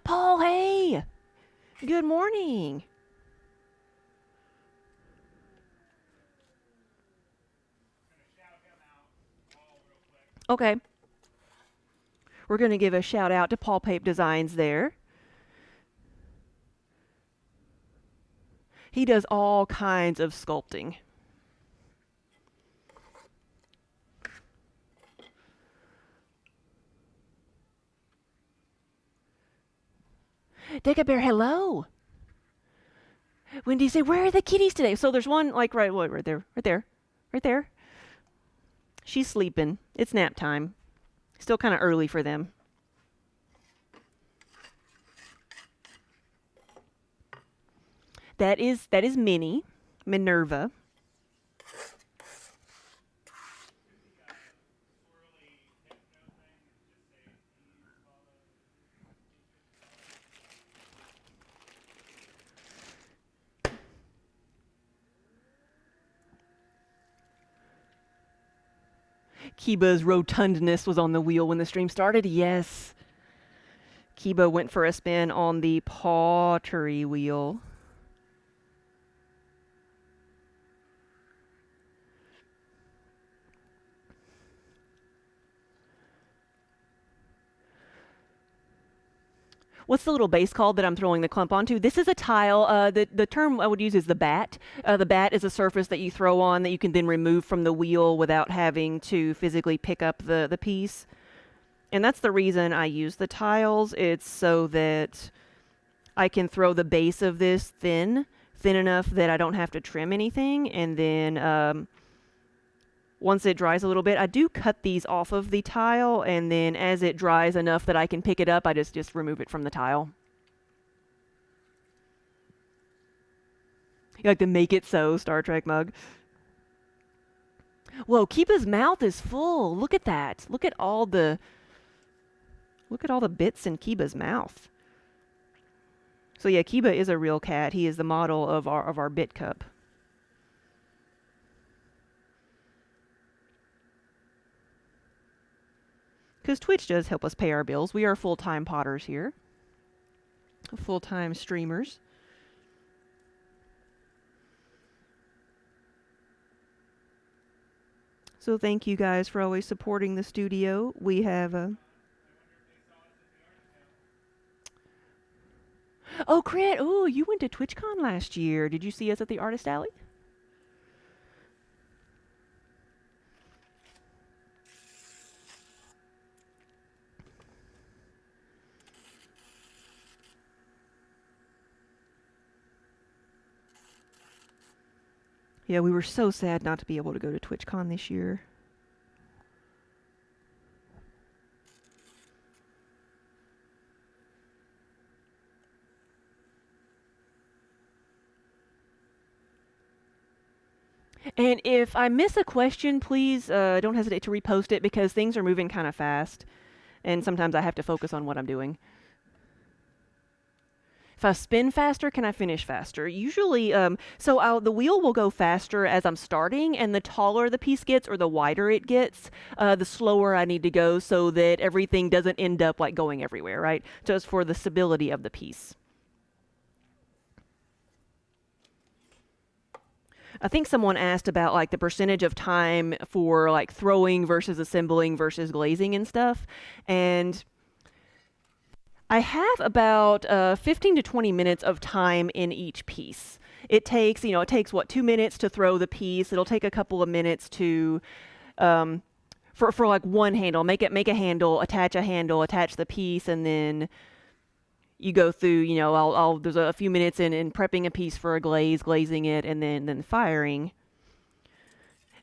Paul, hey! Good morning. Okay. We're going to give a shout out to Paul Pape Designs there. He does all kinds of sculpting. Deca Bear, hello. Wendy say, where are the kitties today? So there's one like right there. She's sleeping. It's nap time. Still kind of early for them. That is Minnie, Minerva. Kiba's rotundness was on the wheel when the stream started. Yes. Kiba went for a spin on the pottery wheel. What's the little base called that I'm throwing the clump onto? This is a tile. The term I would use is the bat. The bat is a surface that you throw on that you can then remove from the wheel without having to physically pick up the piece. And that's the reason I use the tiles. It's so that I can throw the base of this thin enough that I don't have to trim anything. And then once it dries a little bit, I do cut these off of the tile, and then as it dries enough that I can pick it up, I just remove it from the tile. You like to make it so, Star Trek mug. Whoa, Kiba's mouth is full. Look at that. Look at all the bits in Kiba's mouth. So yeah, Kiba is a real cat. He is the model of our bit cup. Because Twitch does help us pay our bills. We are full-time potters here. Full-time streamers. So thank you guys for always supporting the studio. We have Oh, Crit! Oh, you went to TwitchCon last year. Did you see us at the Artist Alley? Yeah, we were so sad not to be able to go to TwitchCon this year. And if I miss a question, please don't hesitate to repost it because things are moving kind of fast, and sometimes I have to focus on what I'm doing. If I spin faster, can I finish faster? Usually, the wheel will go faster as I'm starting, and the taller the piece gets or the wider it gets, the slower I need to go so that everything doesn't end up like going everywhere, right? Just for the stability of the piece. I think someone asked about like the percentage of time for like throwing versus assembling versus glazing and stuff. And I have about 15 to 20 minutes of time in each piece. It takes, it takes what, 2 minutes to throw the piece. It'll take a couple of minutes to, for like one handle, make a handle, attach the piece, and then you go through, there's a few minutes in prepping a piece for a glaze, glazing it, and then firing.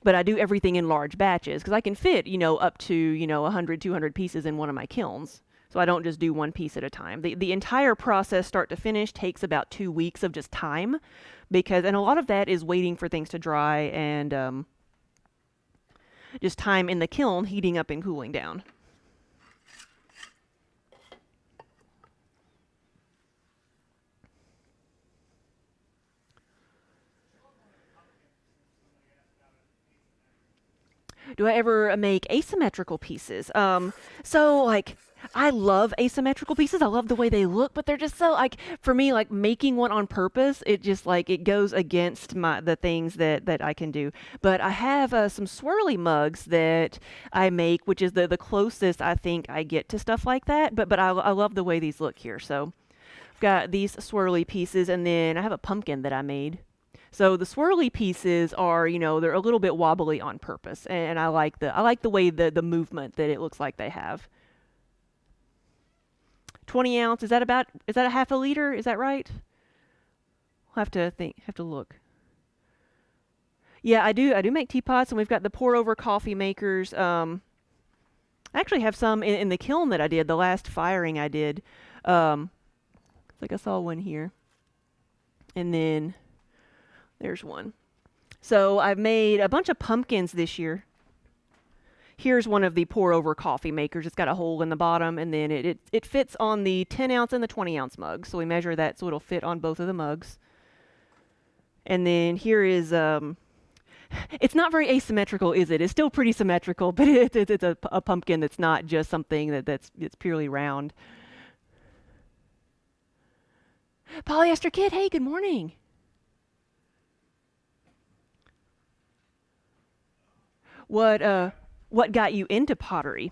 But I do everything in large batches because I can fit, up to, 100, 200 pieces in one of my kilns. So I don't just do one piece at a time. The entire process, start to finish, takes about 2 weeks of just time and a lot of that is waiting for things to dry and just time in the kiln heating up and cooling down. Do I ever make asymmetrical pieces? So like I love asymmetrical pieces. I love the way they look, but they're just so like for me like making one on purpose. It just like it goes against the things that I can do. But I have some swirly mugs that I make, which is the closest I think I get to stuff like that. But I love the way these look here. So I've got these swirly pieces, and then I have a pumpkin that I made. So the swirly pieces are, they're a little bit wobbly on purpose, and I like the way the movement that it looks like they have. 20 ounce, is that a half a liter? Is that right? I'll have to look. Yeah, I do make teapots, and we've got the pour over coffee makers. I actually have some in the kiln that I did the last firing I did. It's like I saw one here, and then there's one. So I've made a bunch of pumpkins this year. Here's one of the pour over coffee makers. It's got a hole in the bottom, and then it fits on the 10 ounce and the 20 ounce mugs. So we measure that so it'll fit on both of the mugs. And then here is, it's not very asymmetrical, is it? It's still pretty symmetrical, but it's a pumpkin that's not just something that's purely round. Polyester Kid, hey, good morning. What got you into pottery?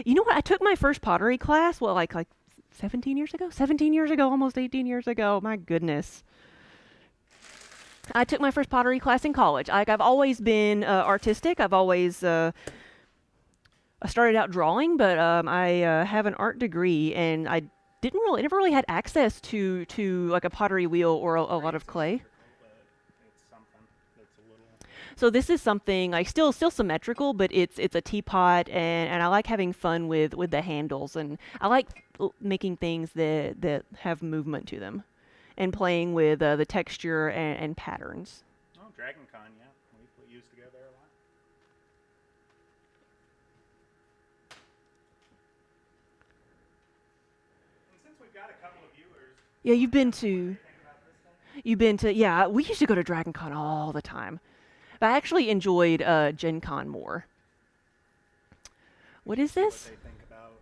You know what? I took my first pottery class, like 17 years ago? 17 years ago, almost 18 years ago. My goodness. I took my first pottery class in college. I've always been artistic. I started out drawing, but I have an art degree, and I never really had access to like a pottery wheel or a lot of clay. It's something that's a little. So this is something like still symmetrical, but it's a teapot, and I like having fun with the handles, and I like making things that have movement to them, and playing with the texture and patterns. Oh, Dragon Con, yeah. We used to go there a lot. And since we've got a couple of viewers, Yeah, you've been what do you to think about this thing? yeah. We used to go to Dragon Con all the time, but I actually enjoyed Gen Con more. What is See what this? they think about.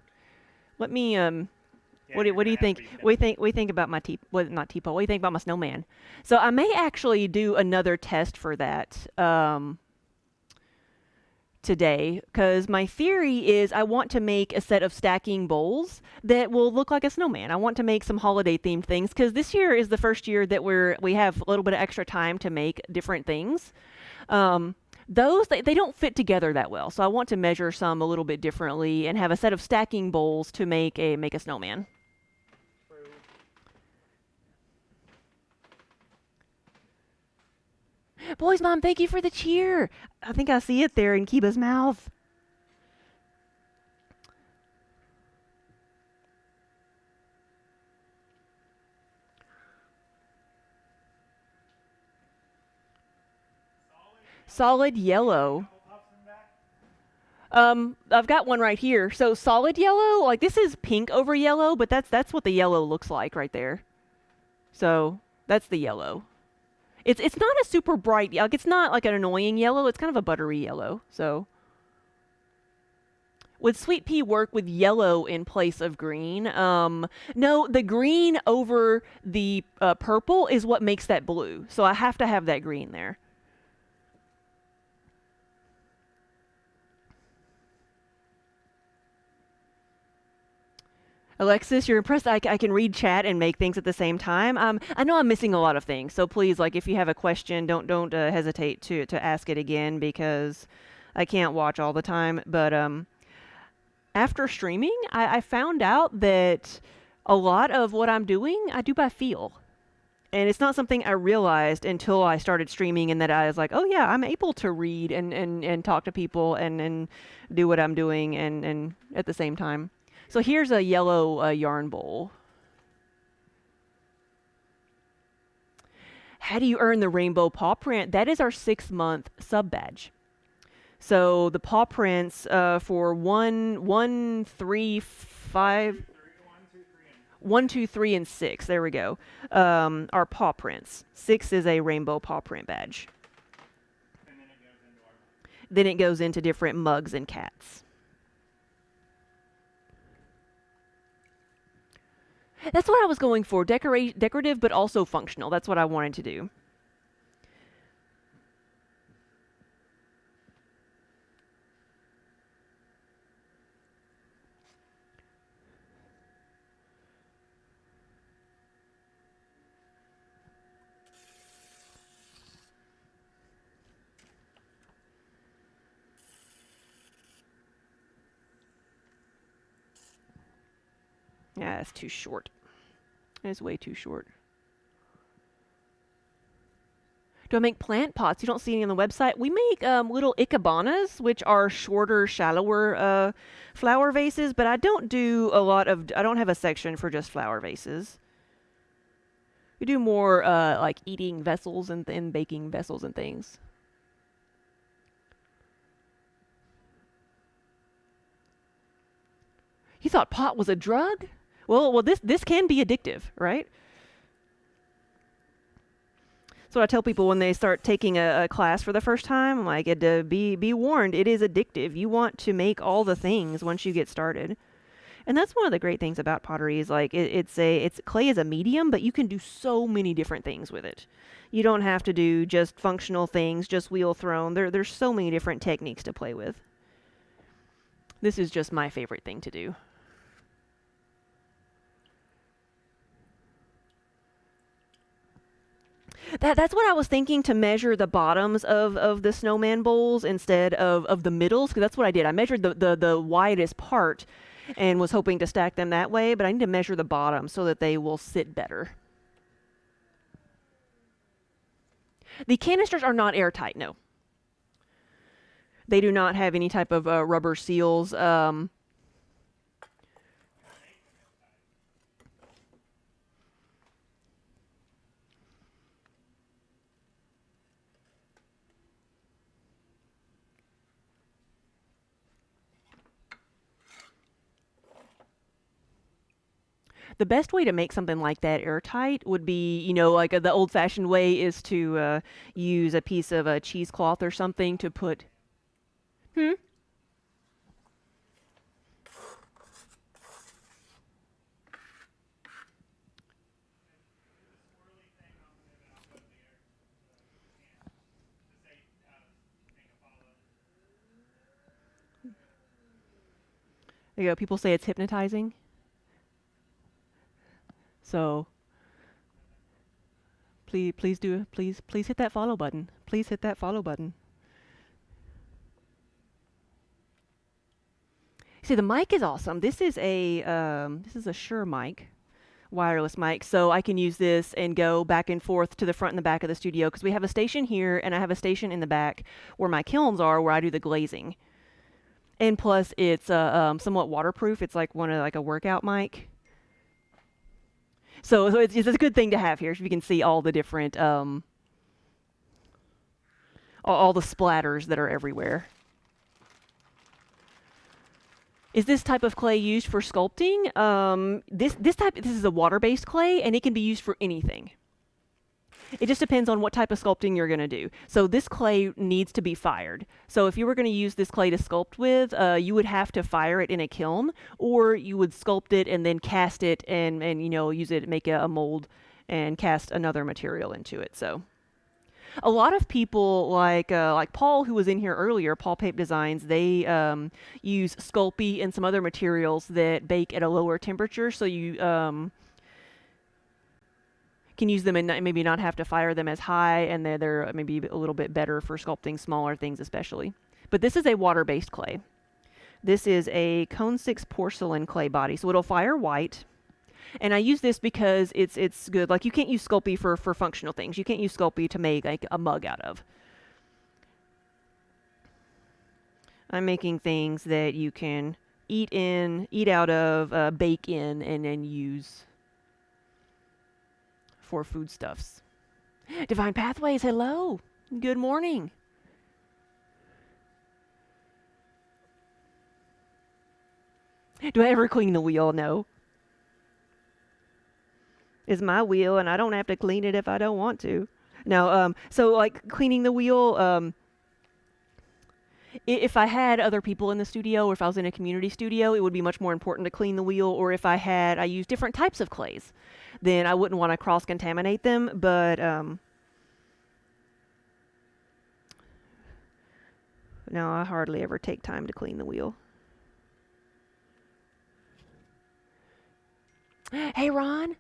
Let me Yeah, What do, you're what do gonna you have to think? be We think about my not teapot. What do you think about my snowman? So I may actually do another test for that today, because my theory is I want to make a set of stacking bowls that will look like a snowman. I want to make some holiday themed things because this year is the first year that we have a little bit of extra time to make different things. Those they don't fit together that well, so I want to measure some a little bit differently and have a set of stacking bowls to make a snowman. Boys, Mom, thank you for the cheer. I think I see it there in Kiba's mouth. Solid yellow. Couple puffs in back. I've got one right here. So solid yellow, like this is pink over yellow, but that's what the yellow looks like right there. So that's the yellow. It's not a super bright, like it's not like an annoying yellow. It's kind of a buttery yellow. So would sweet pea work with yellow in place of green? No, the green over the purple is what makes that blue. So I have to have that green there. Alexis, you're impressed. I can read chat and make things at the same time. I know I'm missing a lot of things, so please, like, if you have a question, don't hesitate to ask it again because I can't watch all the time. But after streaming, I found out that a lot of what I'm doing, I do by feel. And it's not something I realized until I started streaming, and that I was like, oh yeah, I'm able to read and talk to people and do what I'm doing and at the same time. So here's a yellow yarn bowl. How do you earn the rainbow paw print? That is our 6-month sub badge. So the paw prints for 1, 2, 3, and 6. There we go. Are paw prints. 6 is a rainbow paw print badge. And then it goes into our mug. Then it goes into different mugs and cats. That's what I was going for. Decorative, but also functional. That's what I wanted to do. Yeah, that's too short. It's way too short. Do I make plant pots? You don't see any on the website. We make little ikebanas, which are shorter, shallower flower vases, but I don't do a lot of, I don't have a section for just flower vases. We do more like eating vessels and baking vessels and things. You thought pot was a drug? Well, this can be addictive, right? So I tell people when they start taking a class for the first time, I'm like, be warned, it is addictive. You want to make all the things once you get started. And that's one of the great things about pottery is like it's clay is a medium, but you can do so many different things with it. You don't have to do just functional things, just wheel thrown. There's so many different techniques to play with. This is just my favorite thing to do. That's what I was thinking, to measure the bottoms of the snowman bowls instead of the middles, because that's what I did. I measured the widest part and was hoping to stack them that way, but I need to measure the bottom so that they will sit better. The canisters are not airtight, no. They do not have any type of rubber seals. The best way to make something like that airtight would be, like the old-fashioned way is to use a piece of cheesecloth or something to put. Hmm? There you go. People say it's hypnotizing. So please hit that follow button. Please hit that follow button. See, the mic is awesome. This is a Shure mic, wireless mic, so I can use this and go back and forth to the front and the back of the studio because we have a station here and I have a station in the back where my kilns are, where I do the glazing. And plus, it's somewhat waterproof. It's like one of like a workout mic. So it's a good thing to have here. So you can see all the different all the splatters that are everywhere. Is this type of clay used for sculpting? This is a water-based clay, and it can be used for anything. It just depends on what type of sculpting you're going to do. So this clay needs to be fired. So if you were going to use this clay to sculpt with, you would have to fire it in a kiln, or you would sculpt it and then cast it and use it, make a mold, and cast another material into it. So a lot of people like Paul, who was in here earlier, Paul Pape Designs, they use Sculpey and some other materials that bake at a lower temperature, so you can use them and maybe not have to fire them as high, and they're maybe a little bit better for sculpting smaller things especially. But this is a water-based clay. This is a Cone 6 porcelain clay body, so it'll fire white. And I use this because it's good. Like, you can't use Sculpey for functional things. You can't use Sculpey to make like a mug out of. I'm making things that you can eat out of, bake in, and then use for foodstuffs. Divine Pathways, hello. Good morning. Do I ever clean the wheel? No. Is my wheel, and I don't have to clean it if I don't want to. No, so like cleaning the wheel, if I had other people in the studio, or if I was in a community studio, it would be much more important to clean the wheel. Or if I use different types of clays, then I wouldn't want to cross-contaminate them. But no, I hardly ever take time to clean the wheel. Hey, Ron.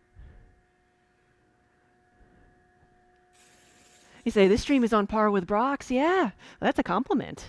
You say, this stream is on par with Brock's? Yeah, that's a compliment.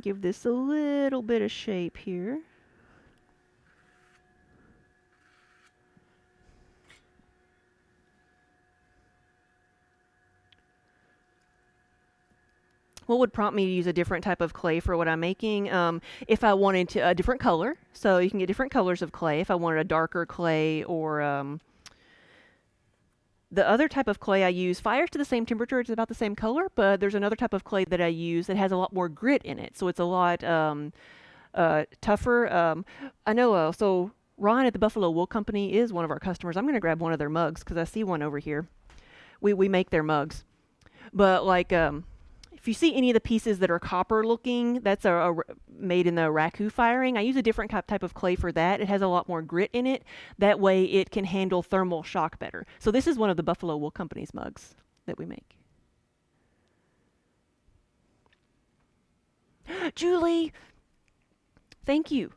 Give this a little bit of shape here. What would prompt me to use a different type of clay for what I'm making? If I wanted a different color, so you can get different colors of clay. If I wanted a darker clay, or the other type of clay I use fires to the same temperature, it's about the same color, but there's another type of clay that I use that has a lot more grit in it, so it's a lot tougher. I know, so Ron at the Buffalo Wool Company is one of our customers. I'm going to grab one of their mugs because I see one over here. We make their mugs. But like, if you see any of the pieces that are copper looking, that's made in the raku firing. I use a different type of clay for that. It has a lot more grit in it. That way it can handle thermal shock better. So this is one of the Buffalo Wool Company's mugs that we make. Julie, thank you.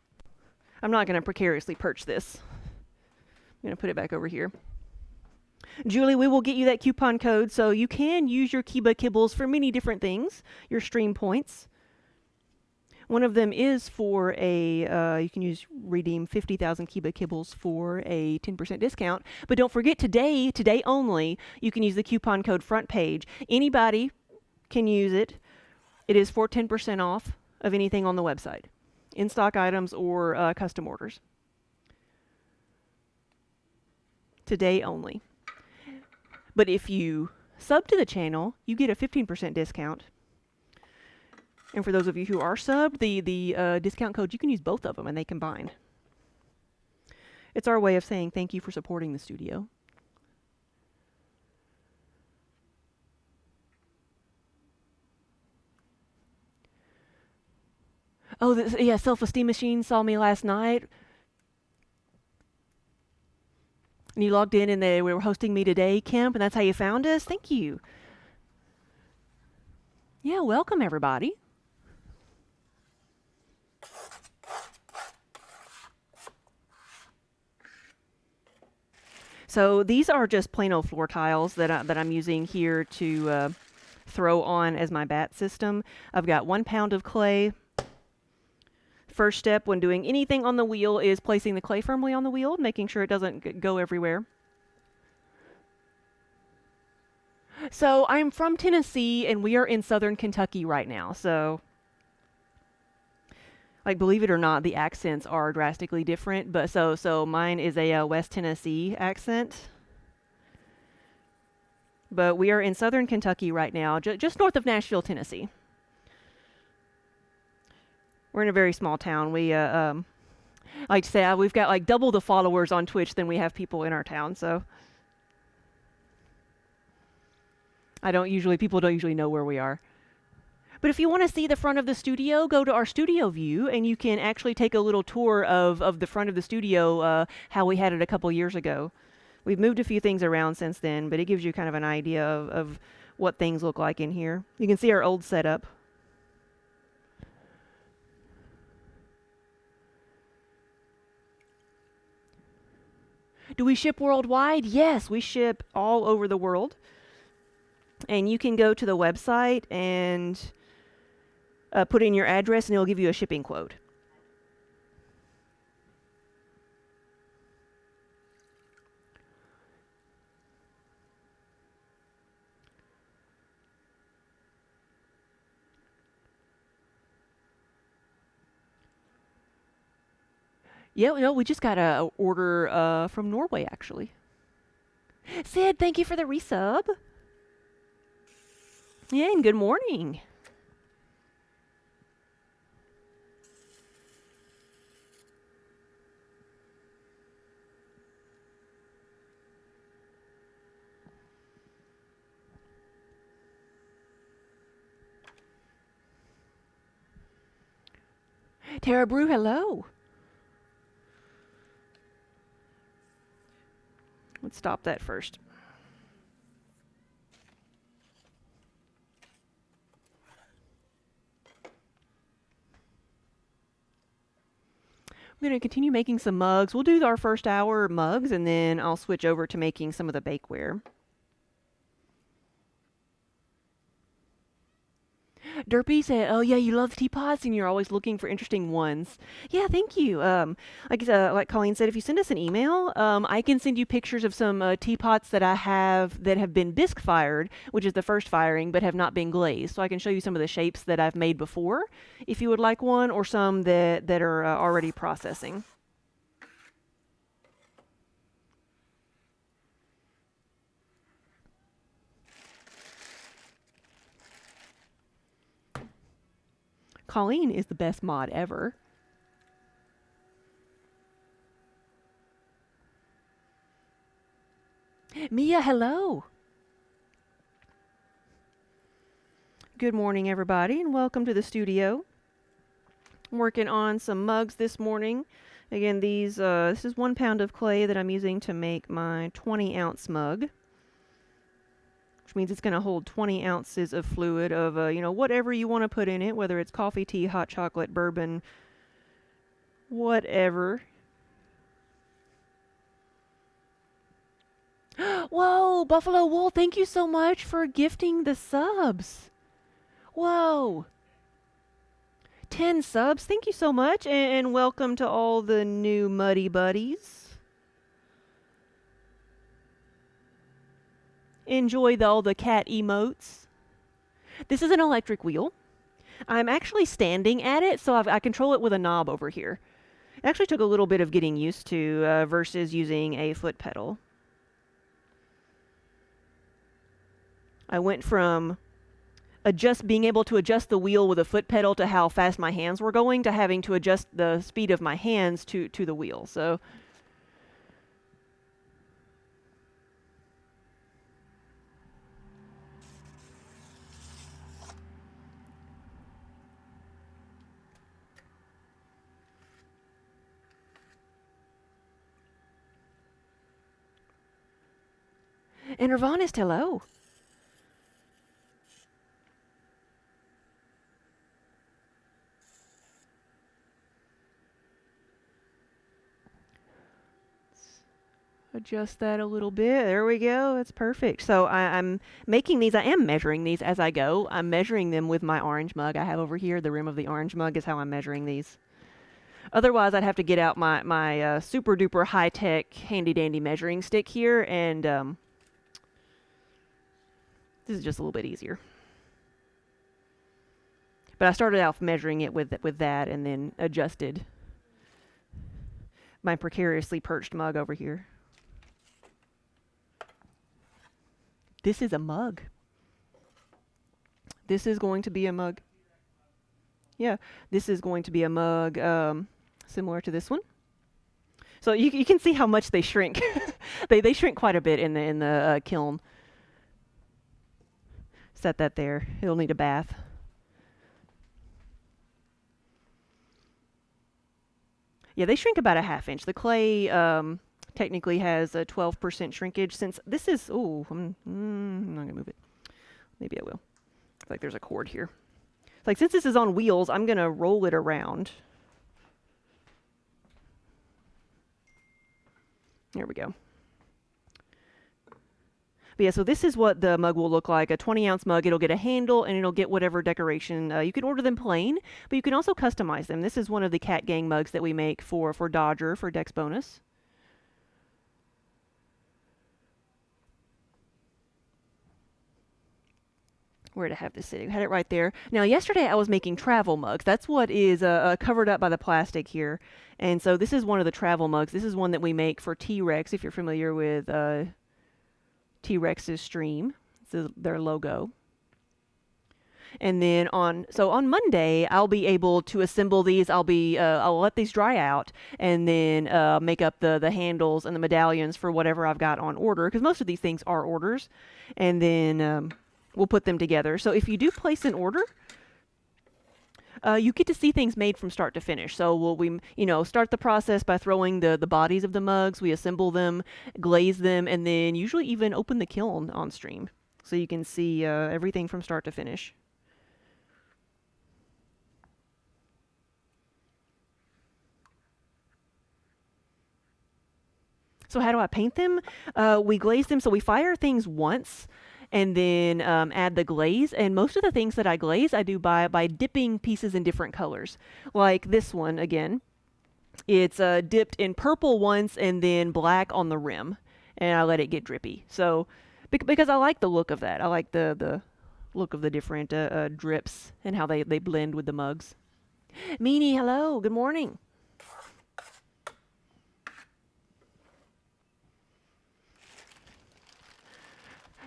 I'm not going to precariously perch this. I'm going to put it back over here. Julie, we will get you that coupon code so you can use your Kiba Kibbles for many different things, your stream points. One of them is for you can redeem 50,000 Kiba Kibbles for a 10% discount. But don't forget, today only, you can use the coupon code front page. Anybody can use it. It is for 10% off of anything on the website, in-stock items or custom orders. Today only. But if you sub to the channel, you get a 15% discount. And for those of you who are subbed, the discount code, you can use both of them and they combine. It's our way of saying thank you for supporting the studio. Oh, yeah, Self-Esteem Machine saw me last night. And you logged in and they were hosting me today, Kemp, and that's how you found us? Thank you. Yeah, welcome everybody. So these are just plain old floor tiles that I'm using here to throw on as my bat system. I've got 1 pound of clay. First step when doing anything on the wheel is placing the clay firmly on the wheel, making sure it doesn't go everywhere. So I'm from Tennessee and we are in southern Kentucky right now. So, like, believe it or not, the accents are drastically different. But so mine is a West Tennessee accent. But we are in southern Kentucky right now, just north of Nashville, Tennessee. We're in a very small town. We like to say we've got like double the followers on Twitch than we have people in our town. So people don't usually know where we are. But if you want to see the front of the studio, go to our studio view and you can actually take a little tour of the front of the studio, how we had it a couple years ago. We've moved a few things around since then, but it gives you kind of an idea of what things look like in here. You can see our old setup. Do we ship worldwide? Yes, we ship all over the world. And you can go to the website and put in your address and it'll give you a shipping quote. Yeah, no, we just got a order from Norway, actually. Sid, thank you for the resub. Yeah, and good morning. Tara Brew, hello. Let's stop that first. I'm going to continue making some mugs. We'll do our first hour mugs, and then I'll switch over to making some of the bakeware. Derpy said, "Oh yeah, you love teapots, and you're always looking for interesting ones." Yeah, thank you. Like Colleen said, if you send us an email, I can send you pictures of some teapots that I have that have been bisque fired, which is the first firing, but have not been glazed. So I can show you some of the shapes that I've made before, if you would like one, or some that are already processing. Colleen is the best mod ever. Mia, hello. Good morning, everybody, and welcome to the studio. I'm working on some mugs this morning. Again, this is 1 pound of clay that I'm using to make my 20-ounce mug, which means it's going to hold 20 ounces of fluid of, whatever you want to put in it, whether it's coffee, tea, hot chocolate, bourbon, whatever. Whoa, Buffalo Wool, thank you so much for gifting the subs. Whoa. 10 subs, thank you so much, and welcome to all the new Muddy Buddies. Enjoy all the cat emotes. This is an electric wheel. I'm actually standing at it, so I control it with a knob over here. It actually took a little bit of getting used to versus using a foot pedal. I went from being able to adjust the wheel with a foot pedal to how fast my hands were going to having to adjust the speed of my hands to the wheel. So and Nirvanist, hello. adjust that a little bit. There we go. That's perfect. So I'm making these. I am measuring these as I go. I'm measuring them with my orange mug I have over here. The rim of the orange mug is how I'm measuring these. Otherwise, I'd have to get out my super duper high tech handy dandy measuring stick here, and this is just a little bit easier. But I started out measuring it with that, and then adjusted my precariously perched mug over here. This is a mug. This is going to be a mug. Yeah, this is going to be a mug similar to this one. So you can see how much they shrink. they shrink quite a bit in the kiln. Set that there. It'll need a bath. Yeah, they shrink about a half inch. The clay technically has a 12% shrinkage. Since this is, I'm not gonna move it. Maybe I will. It's like there's a cord here. It's like since this is on wheels, I'm gonna roll it around. There we go. But yeah, so this is what the mug will look like. A 20-ounce mug. It'll get a handle, and it'll get whatever decoration. You can order them plain, but you can also customize them. This is one of the Cat Gang mugs that we make for Dodger, for Dex Bonus. Where to have this sitting? I had it right there. Now, yesterday I was making travel mugs. That's what is covered up by the plastic here. And so this is one of the travel mugs. This is one that we make for T-Rex, if you're familiar with T-Rex's stream. This is their logo. And then on Monday, I'll be able to assemble these. I'll let these dry out, and then make up the handles and the medallions for whatever I've got on order, because most of these things are orders. And then we'll put them together. So if you do place an order, you get to see things made from start to finish. So we start the process by throwing the bodies of the mugs. We assemble them, glaze them, and then usually even open the kiln on stream, so you can see everything from start to finish. So how do I paint them? We glaze them. So we fire things once, and then add the glaze. And most of the things that I glaze, I do by dipping pieces in different colors. Like this one, again. It's dipped in purple once and then black on the rim. And I let it get drippy. So, because I like the look of that. I like the look of the different drips and how they blend with the mugs. Meanie, hello. Good morning.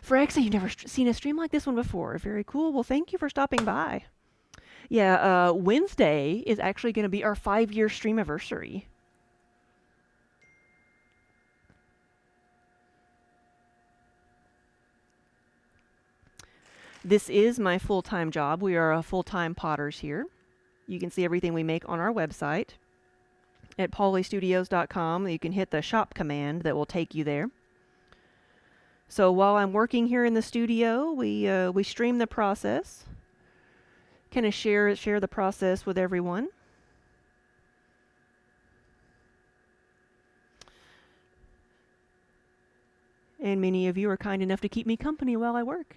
Frexa, you've never seen a stream like this one before. Very cool. Well, thank you for stopping by. Yeah, Wednesday is actually going to be our 5-year stream anniversary. This is my full-time job. We are full-time potters here. You can see everything we make on our website at paulystudios.com. You can hit the shop command that will take you there. So while I'm working here in the studio, we stream the process, kind of share the process with everyone. And many of you are kind enough to keep me company while I work.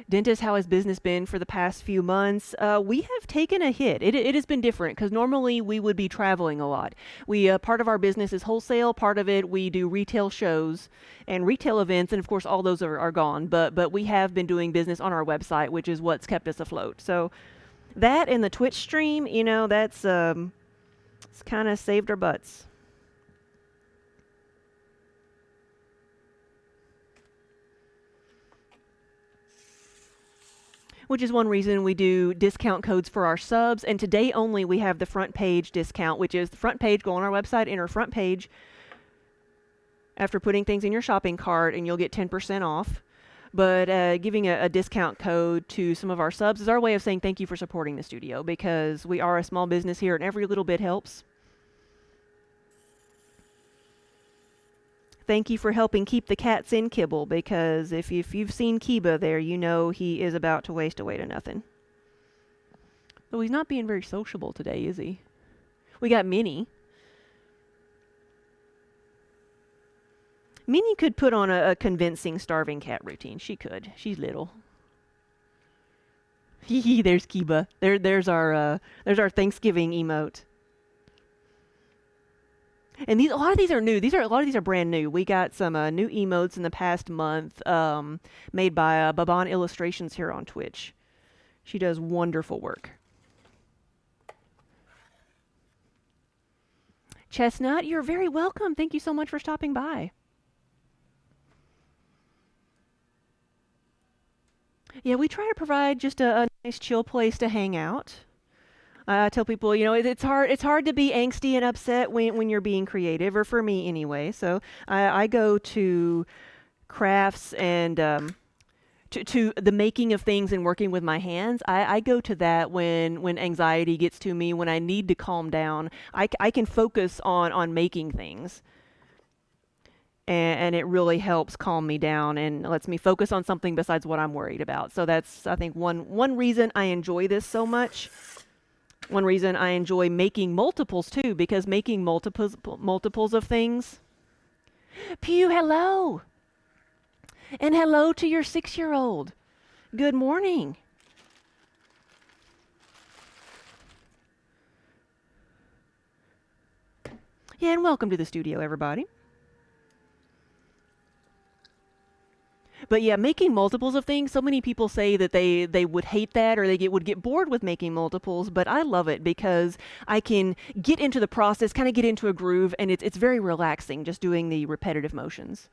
Dentist, how has business been for the past few months? We have taken a hit. It has been different because normally we would be traveling a lot. We part of our business is wholesale. Part of it we do retail shows and retail events, and of course all those are gone. But we have been doing business on our website, which is what's kept us afloat. So that and the Twitch stream, that's it's kind of saved our butts. Which is one reason we do discount codes for our subs. And today only we have the front page discount, which is the front page. Go on our website, enter front page after putting things in your shopping cart, and you'll get 10% off. But giving a discount code to some of our subs is our way of saying thank you for supporting the studio, because we are a small business here and every little bit helps. Thank you for helping keep the cats in kibble, because if you've seen Kiba there, you know he is about to waste away to nothing. Though he's not being very sociable today, is he? We got Minnie. Minnie could put on a convincing starving cat routine. She could. She's little. Hee hee, there's Kiba. There's our Thanksgiving emote. And a lot of these are new. A lot of these are brand new. We got some new emotes in the past month, made by Baban Illustrations here on Twitch. She does wonderful work. Chestnut, you're very welcome. Thank you so much for stopping by. Yeah, we try to provide just a nice chill place to hang out. I tell people, you know, it's hard. It's hard to be angsty and upset when you're being creative, or for me anyway. So I go to crafts and to the making of things and working with my hands. I go to that when anxiety gets to me, when I need to calm down. I can focus on making things. And it really helps calm me down and lets me focus on something besides what I'm worried about. So that's, I think, one reason I enjoy this so much. One reason I enjoy making multiples too, because making multiples of things. Pew, hello. And hello to your 6-year-old. Good morning. Yeah, and welcome to the studio, everybody. But yeah, making multiples of things, so many people say that they would hate that, or would get bored with making multiples, but I love it because I can get into the process, kind of get into a groove, and it's very relaxing just doing the repetitive motions.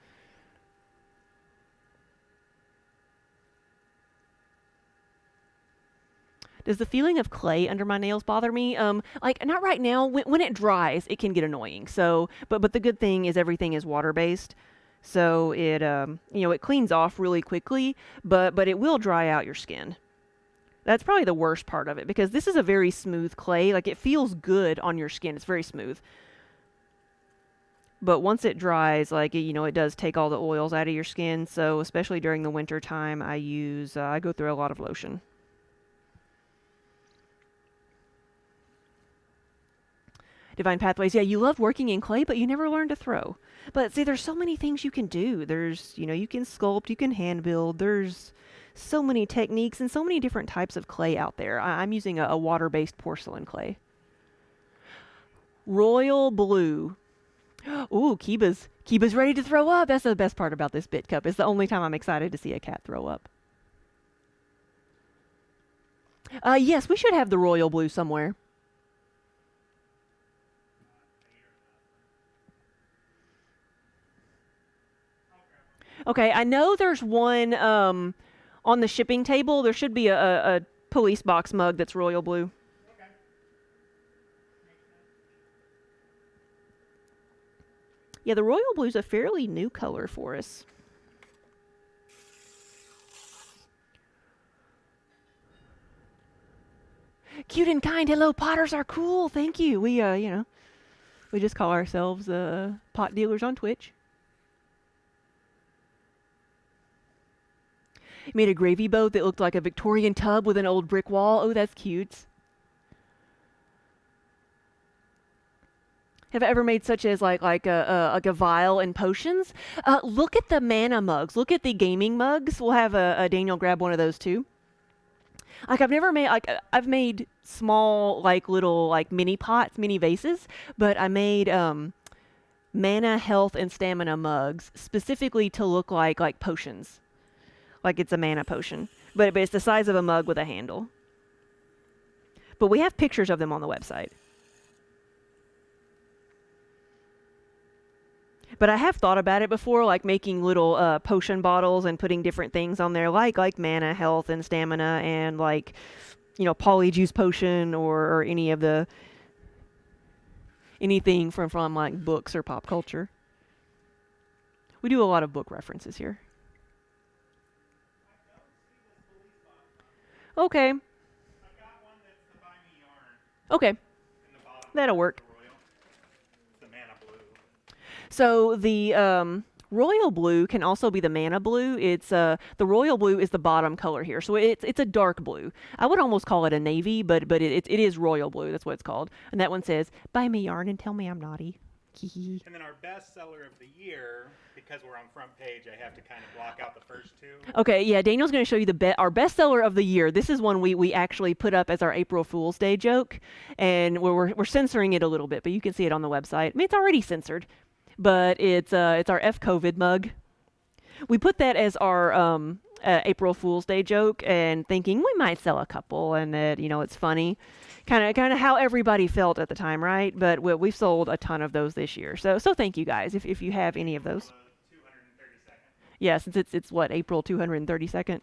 Does the feeling of clay under my nails bother me? Like not right now. When it dries, it can get annoying. So, but the good thing is everything is water based. So it it cleans off really quickly, but it will dry out your skin. That's probably the worst part of it, because this is a very smooth clay. Like, it feels good on your skin. It's very smooth. But once it dries, like, it does take all the oils out of your skin. So especially during the winter time, I go through a lot of lotion. Divine Pathways, yeah, you love working in clay, but you never learned to throw. But see, there's so many things you can do. There's, you can sculpt, you can hand build. There's so many techniques and so many different types of clay out there. I'm using a water-based porcelain clay. Royal Blue. Ooh, Kiba's ready to throw up. That's the best part about this bit cup. It's the only time I'm excited to see a cat throw up. Yes, we should have the Royal Blue somewhere. Okay, I know there's one on the shipping table. There should be a police box mug that's royal blue. Okay. Yeah, the royal blue's a fairly new color for us. Cute and kind. Hello, potters are cool. Thank you. We just call ourselves pot dealers on Twitch. Made a gravy boat that looked like a Victorian tub with an old brick wall. Oh, that's cute. Have I ever made such as like a vial and potions? Look at the mana mugs. Look at the gaming mugs. We'll have a Daniel grab one of those too. Like, I've made small, like, little, like, mini pots, mini vases, but I made mana, health, and stamina mugs specifically to look like potions. Like it's a mana potion. But it's the size of a mug with a handle. But we have pictures of them on the website. But I have thought about it before, like making little potion bottles and putting different things on there, like mana, health, and stamina, and like, polyjuice potion, or any of the anything from like books or pop culture. We do a lot of book references here. Okay. I've got one that's the Buy Me Yarn Okay. in the bottom. That'll work. The Royal. It's the mana blue. So the royal blue can also be the mana blue. It's the royal blue is the bottom color here, so it's a dark blue. I would almost call it a navy, but it is royal blue. That's what it's called. And that one says, "Buy me yarn and tell me I'm naughty." And then our best seller of the year, because we're on front page, I have to kind of block out the first two. Okay, yeah, Daniel's going to show you our bestseller of the year. This is one we actually put up as our April Fool's Day joke, and we're censoring it a little bit, but you can see it on the website. I mean, it's already censored, but it's our F COVID mug. We put that as our April Fool's Day joke, and thinking we might sell a couple, and that it's funny, kind of how everybody felt at the time, right? But we've sold a ton of those this year, so thank you guys if you have any of those. 232nd. Yeah, since it's what, April 232nd.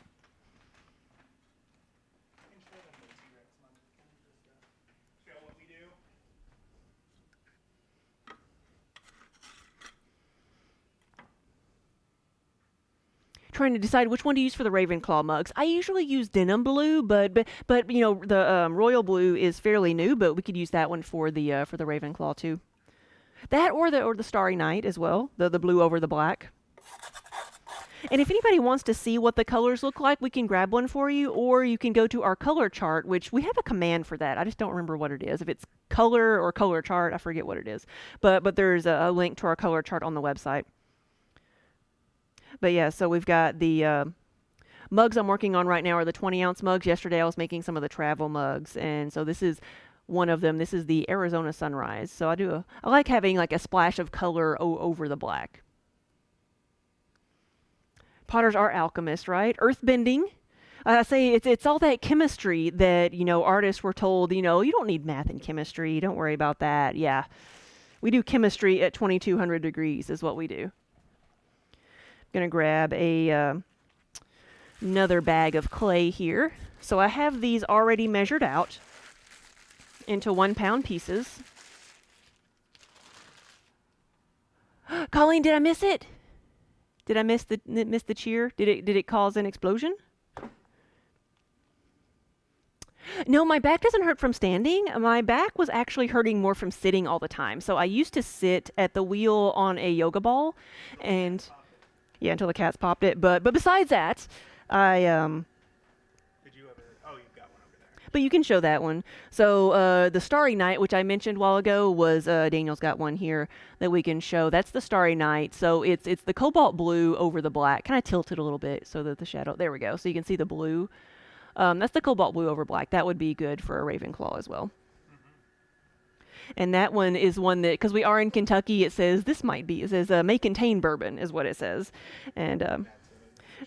Show what we do. Trying to decide which one to use for the Ravenclaw mugs. I usually use denim blue, but the royal blue is fairly new, but we could use that one for the Ravenclaw too. That or the Starry Night as well, the blue over the black. And if anybody wants to see what the colors look like, we can grab one for you, or you can go to our color chart, which we have a command for that. I just don't remember what it is. If it's color or color chart, I forget what it is. But there's a link to our color chart on the website. But yeah, so we've got the mugs I'm working on right now are the 20-ounce mugs. Yesterday I was making some of the travel mugs, and so this is one of them. This is the Arizona Sunrise. So I like having like a splash of color over the black. Potters are alchemists, right? Earthbending. I say it's all that chemistry that artists were told. You don't need math and chemistry. Don't worry about that. Yeah, we do chemistry at 2200 degrees is what we do. I'm gonna grab another bag of clay here. So I have these already measured out into 1 pound pieces. Colleen, did I miss it? Did I miss the cheer? Did it cause an explosion? No, my back doesn't hurt from standing. My back was actually hurting more from sitting all the time. So I used to sit at the wheel on a yoga ball, and yeah, until the cats popped it. But besides that, I Did you ever? Oh, you've got one over there. But you can show that one. So the Starry Night, which I mentioned a while ago, was Daniel's got one here that we can show. That's the Starry Night. So it's the cobalt blue over the black. Kind of tilted a little bit so that the shadow. There we go. So you can see the blue. That's the cobalt blue over black. That would be good for a Ravenclaw as well. And that one is one that, because we are in Kentucky, it says it says may contain bourbon is what it says, and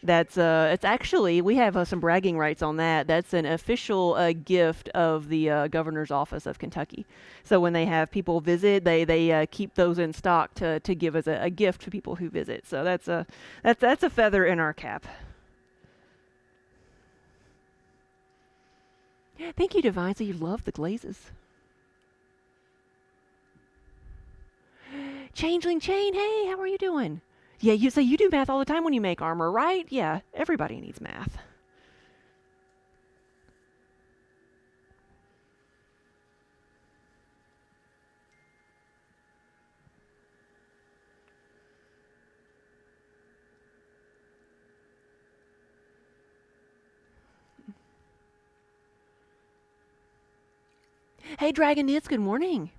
it's actually, we have some bragging rights on that. That's an official gift of the governor's office of Kentucky. So when they have people visit, they keep those in stock to give as a gift to people who visit. So that's a feather in our cap. Thank you, Divine. So you love the glazes. Changeling Chain, hey, how are you doing? Yeah, you say you do math all the time when you make armor, right? Yeah, everybody needs math. Hey, Dragon Knits, good morning.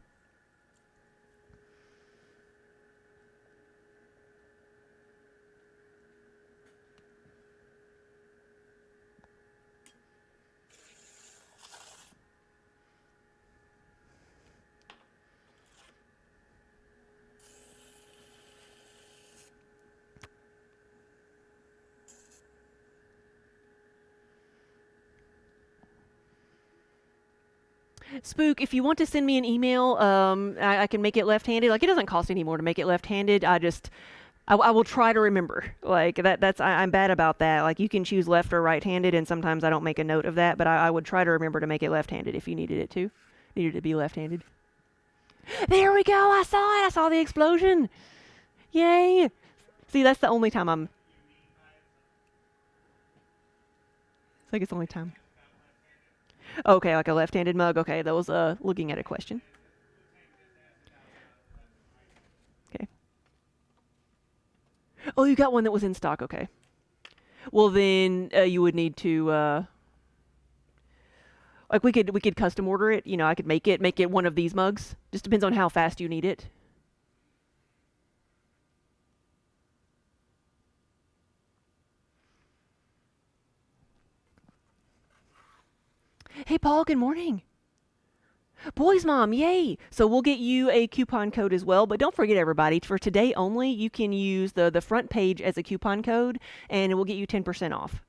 Spook, if you want to send me an email, I can make it left-handed. Like, it doesn't cost any more to make it left-handed. I will try to remember. Like, I'm bad about that. Like, you can choose left or right-handed, and sometimes I don't make a note of that, but I would try to remember to make it left-handed if you needed it to. Needed to be left-handed. There we go! I saw it! I saw the explosion! Yay! See, that's the only time I'm... It's like it's the only time. Okay, like a left-handed mug. Okay, that was looking at a question. Okay. Oh, you got one that was in stock. Okay. Well, then you would need to like we could custom order it. You know, I could make it one of these mugs. Just depends on how fast you need it. Hey, Paul. Good morning. Boys Mom, yay! So we'll get you a coupon code as well, but don't forget everybody, for today only, you can use the front page as a coupon code and it will get you 10% off.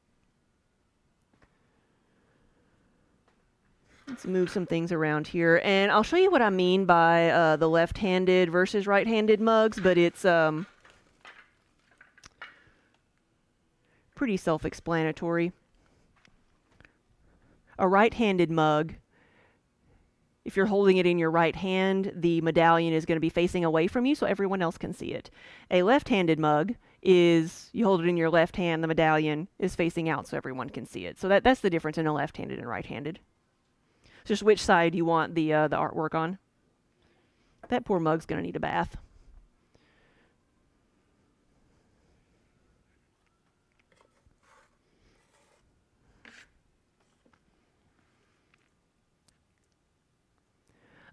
Let's move some things around here and I'll show you what I mean by the left-handed versus right-handed mugs, but it's pretty self-explanatory. A right-handed mug, if you're holding it in your right hand, the medallion is going to be facing away from you so everyone else can see it. A left-handed mug is you hold it in your left hand, the medallion is facing out so everyone can see it. So that's the difference in a left-handed and right-handed. It's just which side you want the artwork on. That poor mug's going to need a bath.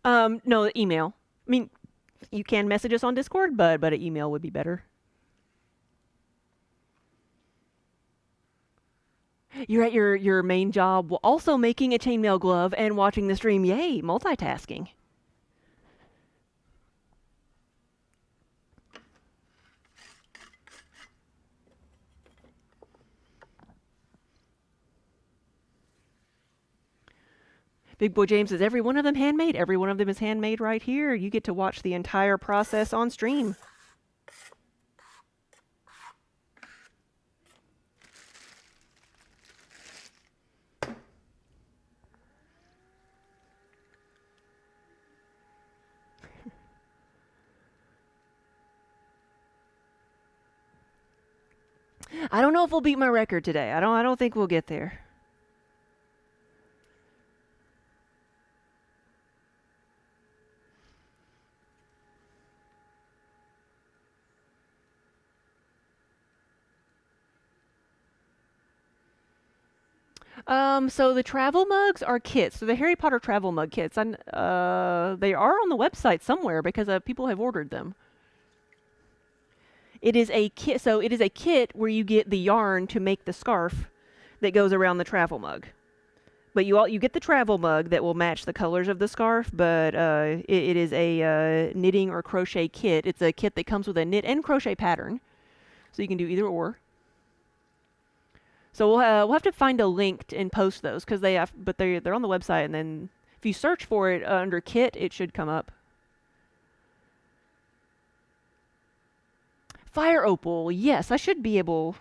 No, email. I mean, you can message us on Discord, but an email would be better. You're at your main job while also making a chainmail glove and watching the stream. Yay, multitasking. Big Boy James says, every one of them handmade. Every one of them is handmade right here. You get to watch the entire process on stream. I don't know if we'll beat my record today. I don't think we'll get there. So the travel mugs are kits. So the Harry Potter travel mug kits, and they are on the website somewhere because people have ordered them. It is a kit. So it is a kit where you get the yarn to make the scarf that goes around the travel mug. But you get the travel mug that will match the colors of the scarf. But it is a knitting or crochet kit. It's a kit that comes with a knit and crochet pattern, so you can do either or. So we'll have to find a link and post those because they're on the website, and then if you search for it under kit, it should come up. Fire opal, yes, I should be able.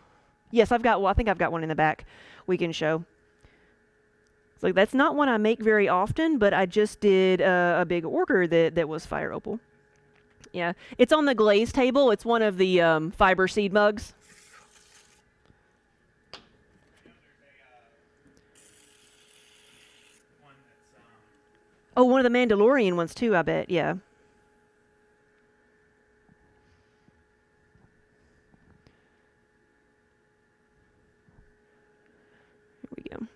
Yes, I think I've got one in the back. We can show. So that's not one I make very often, but I just did a big order that was fire opal. Yeah, it's on the glaze table. It's one of the fiber seed mugs. Oh, one of the Mandalorian ones too, I bet. Yeah. Here we go.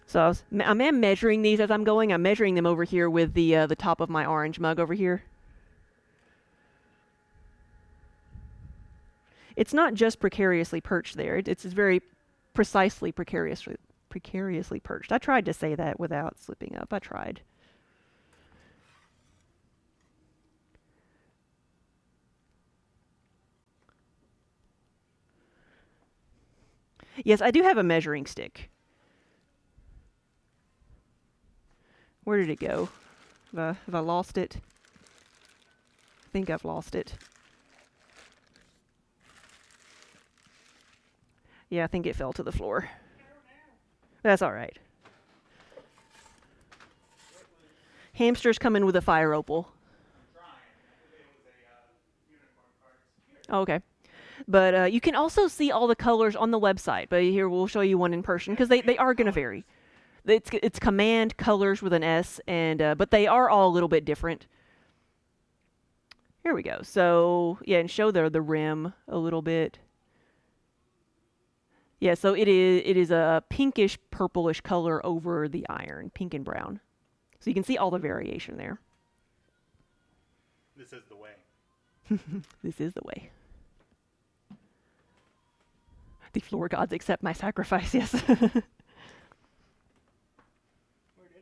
So I'm measuring these as I'm going. I'm measuring them over here with the top of my orange mug over here. It's not just precariously perched there. It's very precisely precariously perched. I tried to say that without slipping up. I tried. Yes, I do have a measuring stick. Where did it go? Have I lost it? I think I've lost it. Yeah, I think it fell to the floor. That's all right. Hamster's coming with a fire opal. Oh, okay. But you can also see all the colors on the website. But here, we'll show you one in person because they are going to vary. It's command colors with an S, and but they are all a little bit different. Here we go. So yeah, and show the rim a little bit. Yeah, so it is a pinkish purplish color over the iron, pink and brown. So you can see all the variation there. This is the way. This is the way. The floor gods accept my sacrifice, yes. Where did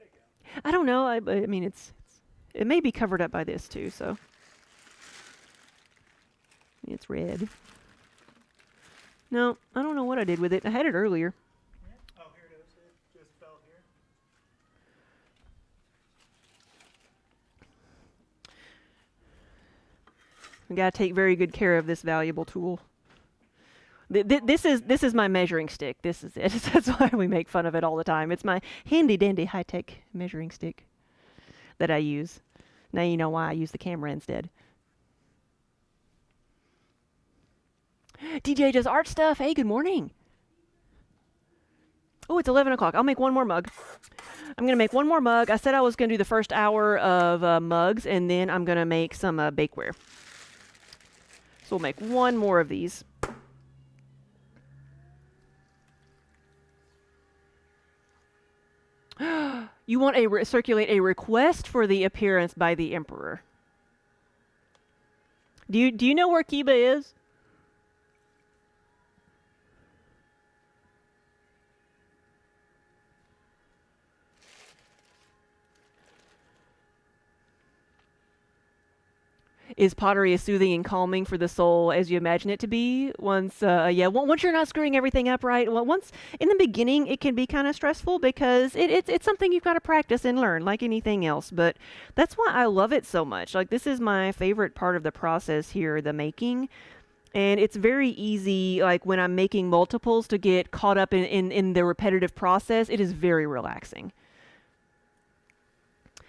it go? I don't know. I mean, it may be covered up by this too, so. It's red. No, I don't know what I did with it. I had it earlier. Yeah. Oh, here it is. It just fell here. We gotta take very good care of this valuable tool. This is my measuring stick. This is it. That's why we make fun of it all the time. It's my handy dandy high tech measuring stick that I use. Now you know why I use the camera instead. DJ does art stuff. Hey, good morning. Oh, it's 11 o'clock. I'll make one more mug. I'm going to make one more mug. I said I was going to do the first hour of mugs, and then I'm going to make some bakeware. So we'll make one more of these. You want to circulate a request for the appearance by the Emperor. Do you know where Kiba is? Is pottery as soothing and calming for the soul as you imagine it to be? Once you're not screwing everything up right. Well, once in the beginning, it can be kind of stressful because it's something you've got to practice and learn, like anything else. But that's why I love it so much. Like, this is my favorite part of the process here, the making. And it's very easy, like when I'm making multiples, to get caught up in the repetitive process. It is very relaxing.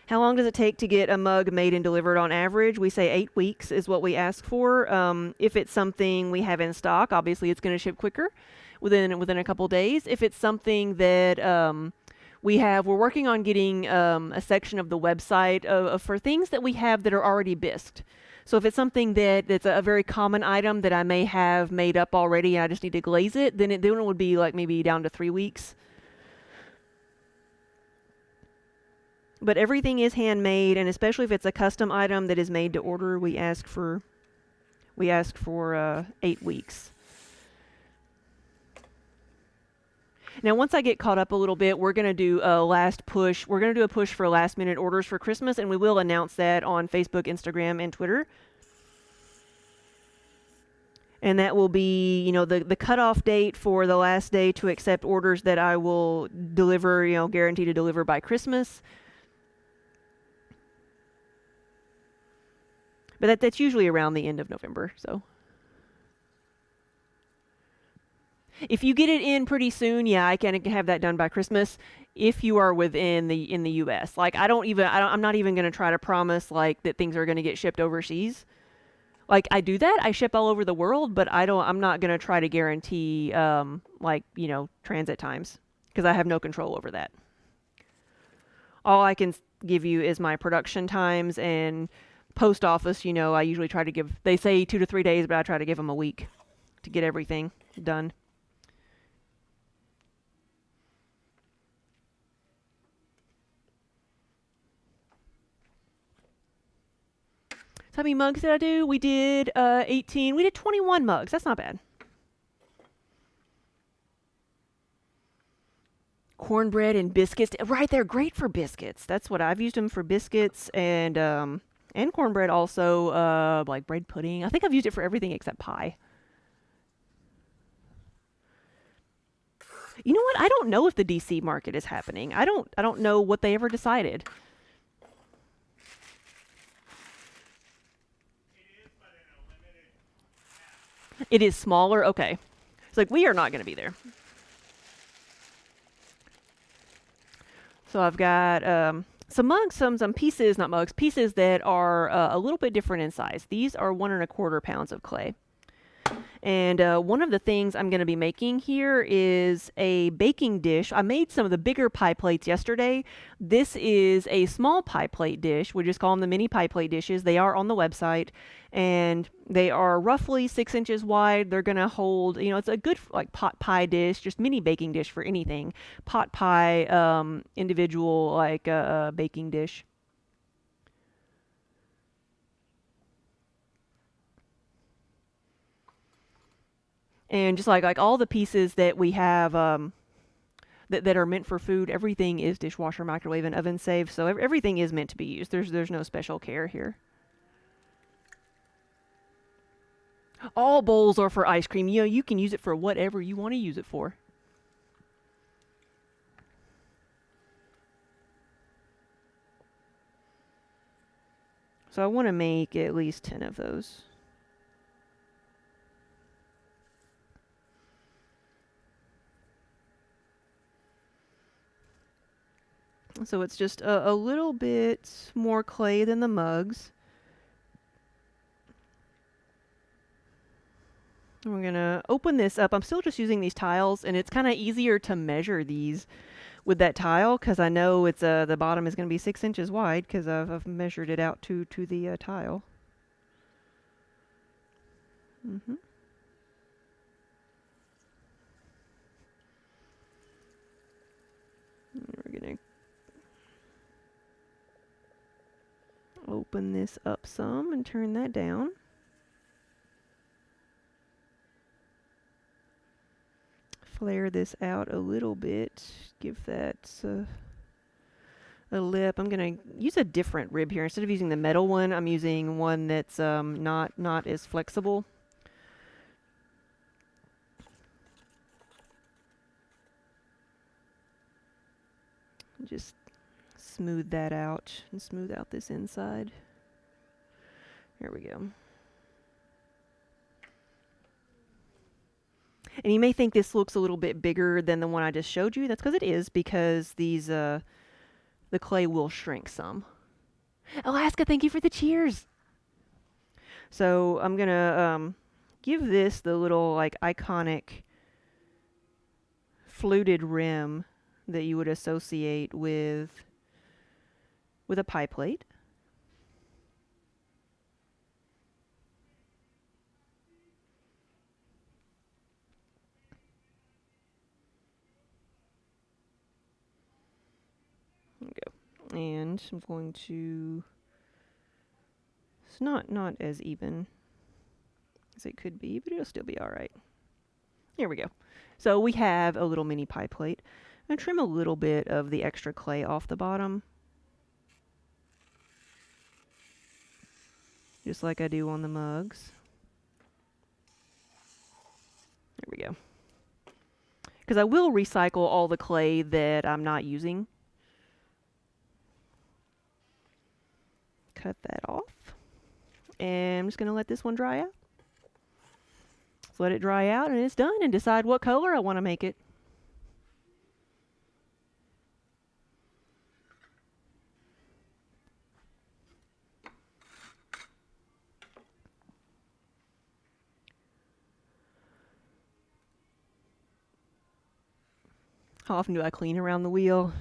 How long does it take to get a mug made and delivered on average? We say 8 weeks is what we ask for. If it's something we have in stock, obviously it's going to ship quicker within a couple days. If it's something that we're working on getting a section of the website for things that we have that are already bisqued. So if it's something that's a very common item that I may have made up already and I just need to glaze it, then it would be like maybe down to 3 weeks. But everything is handmade, and especially if it's a custom item that is made to order, we ask for 8 weeks. Now, once I get caught up a little bit, we're going to do a last push. We're going to do a push for last minute orders for Christmas, and we will announce that on Facebook, Instagram, and Twitter. And that will be, the cutoff date for the last day to accept orders that I will deliver, guarantee to deliver by Christmas. But that's usually around the end of November, so. If you get it in pretty soon, yeah, I can have that done by Christmas if you are in the US. Like, I'm not even going to try to promise like that things are going to get shipped overseas. Like, I do that. I ship all over the world, but I'm not going to try to guarantee transit times because I have no control over that. All I can give you is my production times, and post office, I usually try to give, they say 2 to 3 days, but I try to give them a week to get everything done. So how many mugs did I do? We did 18. We did 21 mugs. That's not bad. Cornbread and biscuits. Right, they're great for biscuits. That's what I've used them for, biscuits and cornbread also, like bread pudding. I think I've used it for everything except pie. You know what? I don't know if the DC market is happening. I don't know what they ever decided. It is, but in a limited pack. It is smaller? Okay. It's like, we are not going to be there. So I've got some mugs, some pieces, not mugs, pieces that are a little bit different in size. These are 1 1/4 pounds of clay. And one of the things I'm going to be making here is a baking dish. I made some of the bigger pie plates yesterday. This is a small pie plate dish. We just call them the mini pie plate dishes. They are on the website, and they are roughly 6 inches wide. They're going to hold, it's a good like pot pie dish, just mini baking dish for anything. Pot pie, individual like baking dish. And just like all the pieces that we have that are meant for food, everything is dishwasher, microwave, and oven safe. So everything is meant to be used. There's no special care here. All bowls are for ice cream. You can use it for whatever you want to use it for. So I want to make at least 10 of those. So it's just a little bit more clay than the mugs. We're going to open this up. I'm still just using these tiles, and it's kind of easier to measure these with that tile because I know it's the bottom is going to be 6 inches wide because I've measured it out to the tile. Mm-hmm. We're going to open this up some and turn that down. Flare this out a little bit. Give that a lip. I'm going to use a different rib here. Instead of using the metal one, I'm using one that's not as flexible. Just smooth that out and smooth out this inside. There we go. And you may think this looks a little bit bigger than the one I just showed you. That's because it is, because these the clay will shrink some. Alaska, thank you for the cheers. So I'm gonna give this the little like iconic fluted rim that you would associate with a pie plate. There we go. And I'm going to, it's not as even as it could be, but it'll still be all right. Here we go. So we have a little mini pie plate. I'm going to trim a little bit of the extra clay off the bottom, just like I do on the mugs. There we go. Because I will recycle all the clay that I'm not using. Cut that off. And I'm just going to let this one dry out. Just let it dry out and it's done, and decide what color I want to make it. How often do I clean around the wheel?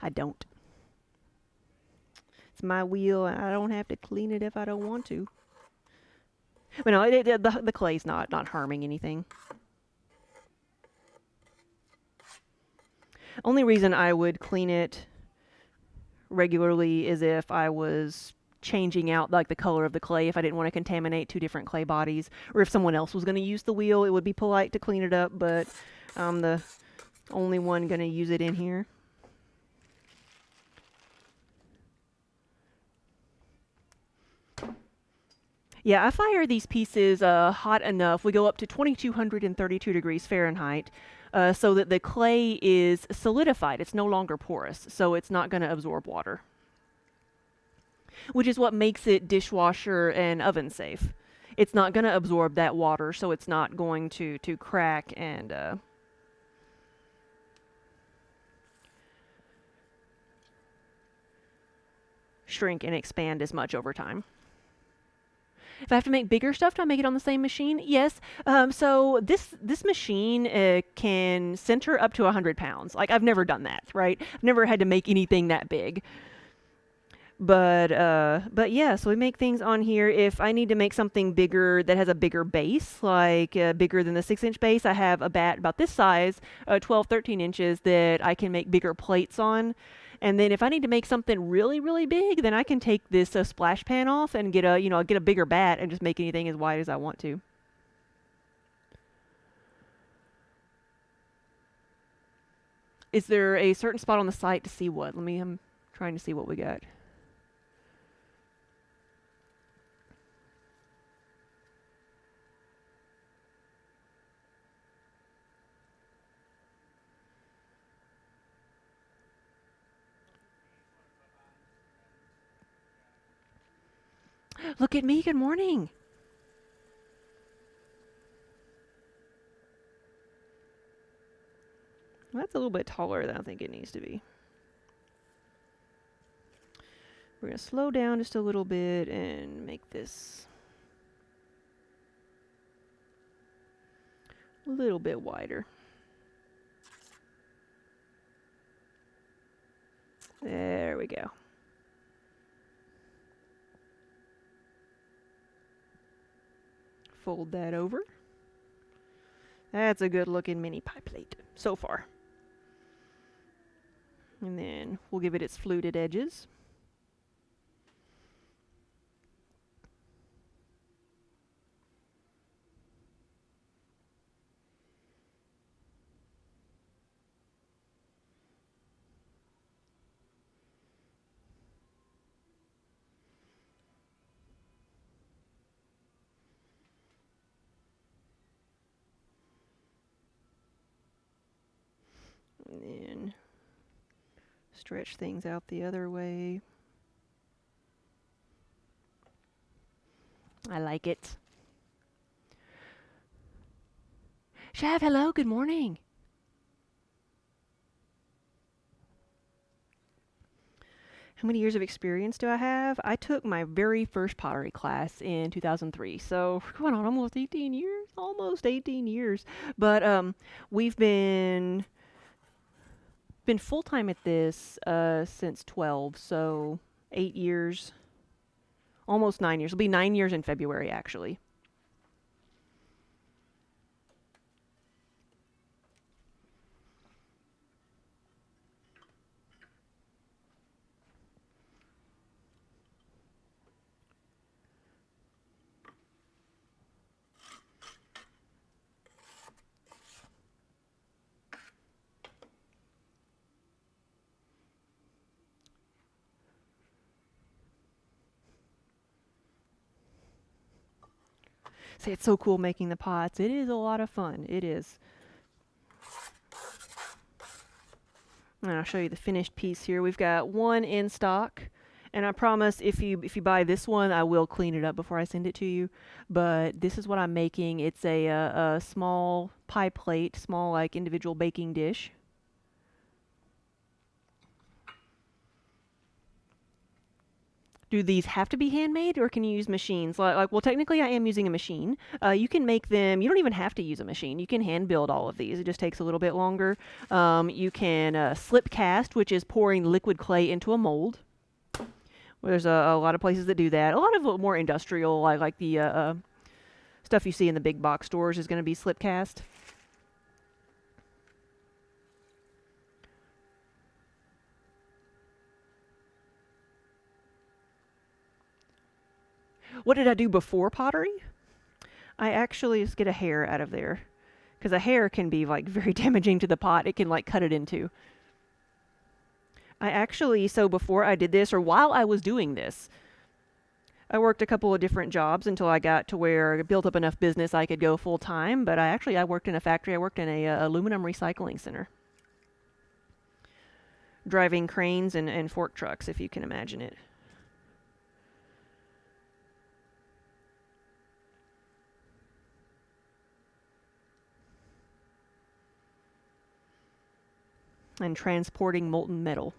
I don't. It's my wheel, and I don't have to clean it if I don't want to. But no, the clay's not harming anything. Only reason I would clean it regularly is if I was changing out like the color of the clay, if I didn't want to contaminate two different clay bodies, or if someone else was going to use the wheel, it would be polite to clean it up, but I'm the only one going to use it in here. Yeah, I fire these pieces hot enough. We go up to 2232 degrees Fahrenheit so that the clay is solidified. It's no longer porous, so it's not going to absorb water, which is what makes it dishwasher and oven safe. It's not going to absorb that water, so it's not going to crack and shrink and expand as much over time. If I have to make bigger stuff, do I make it on the same machine? Yes. So this machine can center up to 100 pounds. Like I've never done that, right? I've never had to make anything that big. But yeah, so we make things on here. If I need to make something bigger that has a bigger base, like bigger than the 6-inch base, I have a bat about this size, 12, 13 inches, that I can make bigger plates on. And then if I need to make something really, really big, then I can take this splash pan off and get a bigger bat and just make anything as wide as I want to. Is there a certain spot on the site to see what? I'm trying to see what we got. Look at me. Good morning. Well, that's a little bit taller than I think it needs to be. We're going to slow down just a little bit and make this a little bit wider. There we go. Fold that over. That's a good looking mini pie plate so far. And then we'll give it its fluted edges. And then stretch things out the other way. I like it. Shav, hello, good morning. How many years of experience do I have? I took my very first pottery class in 2003. So we're going on almost 18 years. Almost 18 years. But we've been full time at this since 12. So 8 years, almost 9 years. It'll be 9 years in February, actually. Say, it's so cool making the pots. It is a lot of fun. It is. And I'll show you the finished piece here. We've got one in stock. And I promise if you buy this one, I will clean it up before I send it to you. But this is what I'm making. It's a small pie plate, small like individual baking dish. Do these have to be handmade, or can you use machines? Well, technically I am using a machine. You can make them, you don't even have to use a machine. You can hand build all of these. It just takes a little bit longer. You can slip cast, which is pouring liquid clay into a mold. There's a lot of places that do that. A lot of more industrial, like the stuff you see in the big box stores is going to be slip cast. What did I do before pottery? I actually just get a hair out of there, because a hair can be like very damaging to the pot. It can like cut it in two. So before I did this, or while I was doing this, I worked a couple of different jobs until I got to where I built up enough business I could go full time. But I worked in a factory. I worked in a aluminum recycling center, driving cranes and fork trucks, if you can imagine it. And transporting molten metal.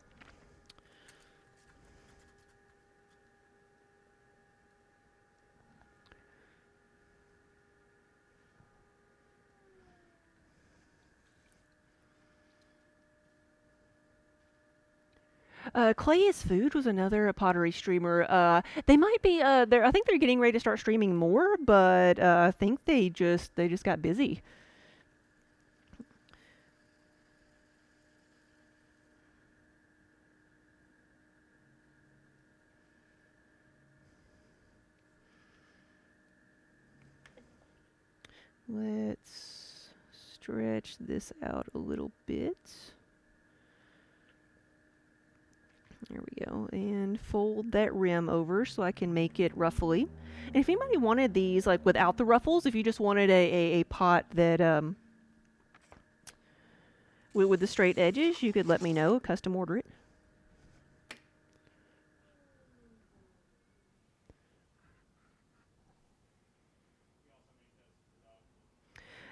Clay is Food was another pottery streamer. They might be. I think they're getting ready to start streaming more, but I think they just got busy. Let's stretch this out a little bit. There we go. And fold that rim over so I can make it ruffly. And if anybody wanted these, like without the ruffles, if you just wanted a pot that, with the straight edges, you could let me know, custom order it.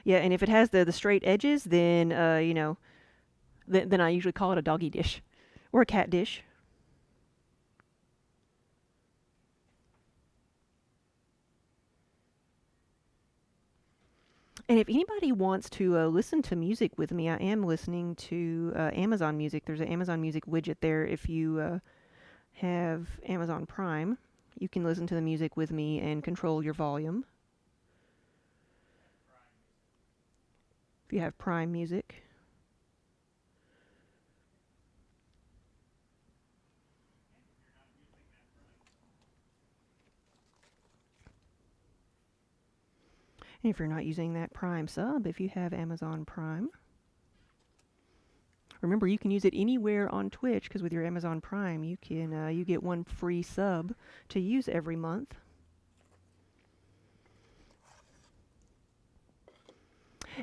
Yeah, and if it has the straight edges, then, then I usually call it a doggy dish or a cat dish. And if anybody wants to listen to music with me, I am listening to Amazon Music. There's an Amazon Music widget there. If you have Amazon Prime, you can listen to the music with me and control your volume. If you have Prime Music. And if you're not using that Prime sub, if you have Amazon Prime, remember you can use it anywhere on Twitch because with your Amazon Prime, you get one free sub to use every month.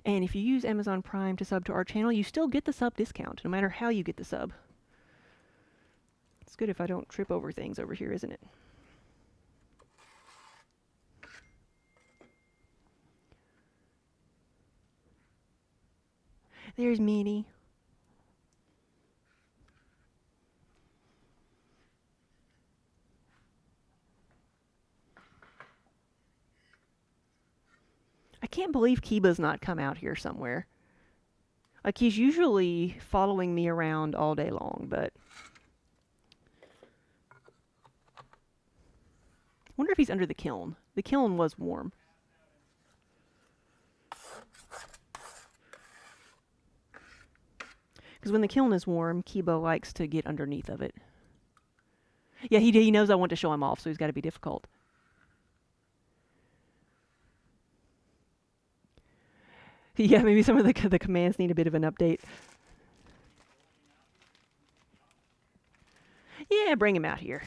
And if you use Amazon Prime to sub to our channel, you still get the sub discount, no matter how you get the sub. It's good if I don't trip over things over here, isn't it? There's Minnie. I can't believe Kiba's not come out here somewhere. Like, he's usually following me around all day long, but... I wonder if he's under the kiln. The kiln was warm. Because when the kiln is warm, Kiba likes to get underneath of it. Yeah, he knows I want to show him off, so he's got to be difficult. Yeah, maybe some of the commands need a bit of an update. Yeah, bring him out here.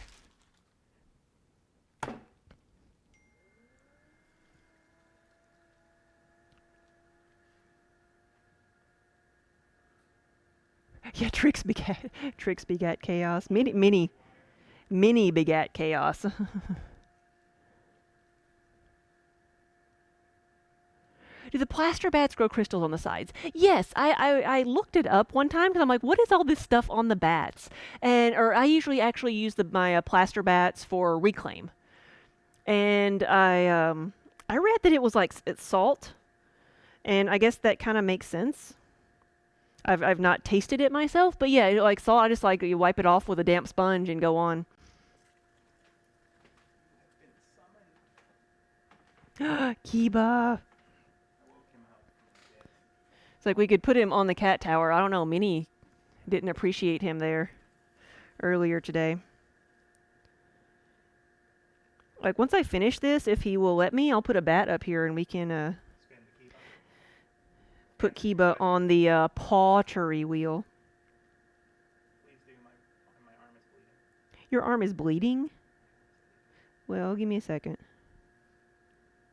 Yeah, Tricks begat chaos. Mini begat chaos. Do the plaster bats grow crystals on the sides? Yes, I looked it up one time because I'm like, what is all this stuff on the bats? Or I usually actually use my plaster bats for reclaim, and I read that it was like it's salt, and I guess that kind of makes sense. I've not tasted it myself, but yeah, like salt, I just like you wipe it off with a damp sponge and go on. Kiba. It's like we could put him on the cat tower. I don't know, Minnie didn't appreciate him there earlier today. Like, once I finish this, if he will let me, I'll put a bat up here and we can put Kiba on the Pottery wheel. Please do. My arm is bleeding. Your arm is bleeding? Well, give me a second.